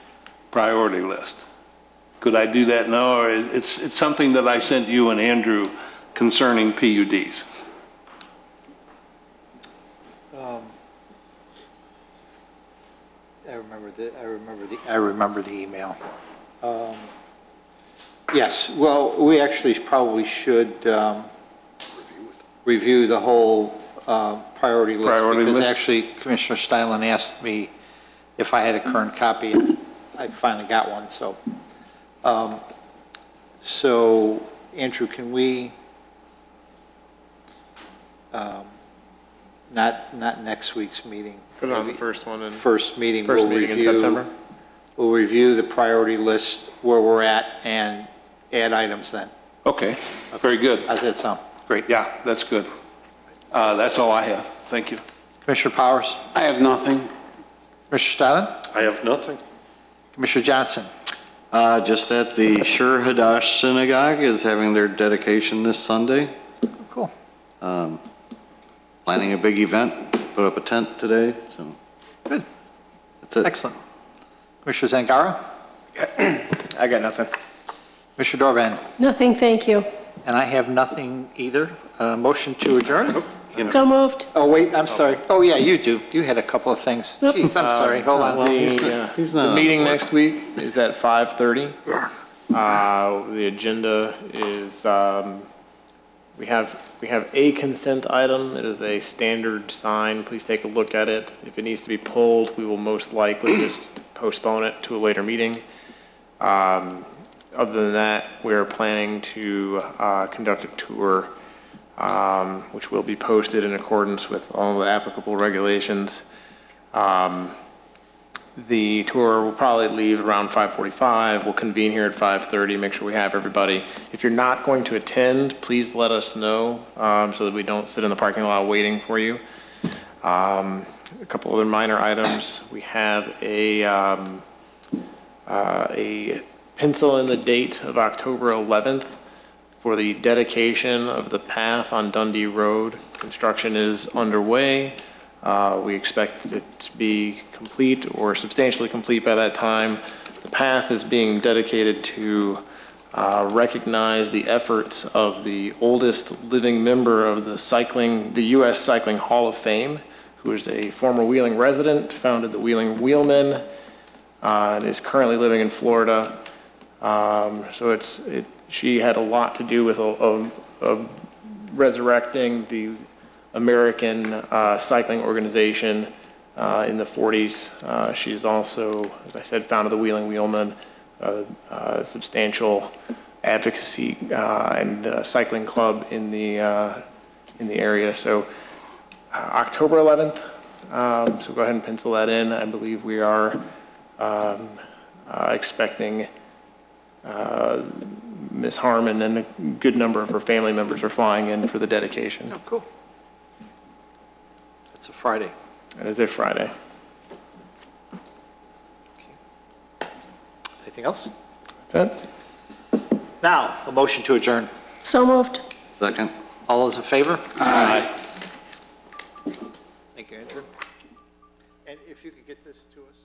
priority list. Could I do that now? Or it's something that I sent you and Andrew concerning PUDs. I remember the email. Yes, well, we actually probably should review the whole priority list. Priority because list? actually Commissioner Steinlen asked me if I had a current copy. I finally got one, so. So, Andrew, can we, not next week's meeting. Put it on the first one. And First meeting. First we'll meeting in review- September? We'll review the priority list, where we're at, and add items then. Okay, very good. How's that sound? Great. Yeah, that's good. That's all I have. Thank you. Commissioner Powers? I have nothing. Commissioner Stylin? I have nothing. Commissioner Johnson? Just that the Shur Hadash Synagogue is having their dedication this Sunday. Cool. Planning a big event, put up a tent today, so. Good. That's it. Excellent. Commissioner Zangara? I got nothing. Commissioner Dorban? Nothing, thank you. And I have nothing either. Motion to adjourn? So moved. Oh, wait, I'm sorry. Oh, yeah, you do. You had a couple of things. Jeez, I'm sorry. Hold on. The meeting next week is at 5:30. The agenda is, we have a consent item. It is a standard sign. Please take a look at it. If it needs to be pulled, we will most likely just postpone it to a later meeting. Other than that, we're planning to conduct a tour, which will be posted in accordance with all the applicable regulations. The tour will probably leave around 5:45. We'll convene here at 5:30, make sure we have everybody. If you're not going to attend, please let us know so that we don't sit in the parking lot waiting for you. A couple other minor items. We have a pencil in the date of October 11th for the dedication of the path on Dundee Road. Construction is underway. We expect it to be complete or substantially complete by that time. The path is being dedicated to recognize the efforts of the oldest living member of the U.S. Cycling Hall of Fame, who is a former Wheeling resident, founded the Wheeling Wheelmen, and is currently living in Florida. She had a lot to do with resurrecting the American cycling organization in the 40s. She's also, as I said, founded the Wheeling Wheelmen, a substantial advocacy and cycling club in the area. So October 11th, so go ahead and pencil that in. I believe we are expecting Ms. Harmon and a good number of her family members are flying in for the dedication. Oh, cool. It's a Friday. It is a Friday. Anything else? That's it. Now, a motion to adjourn. So moved. Second. All those in favor? Aye. Thank you, Andrew. And if you could get this to us.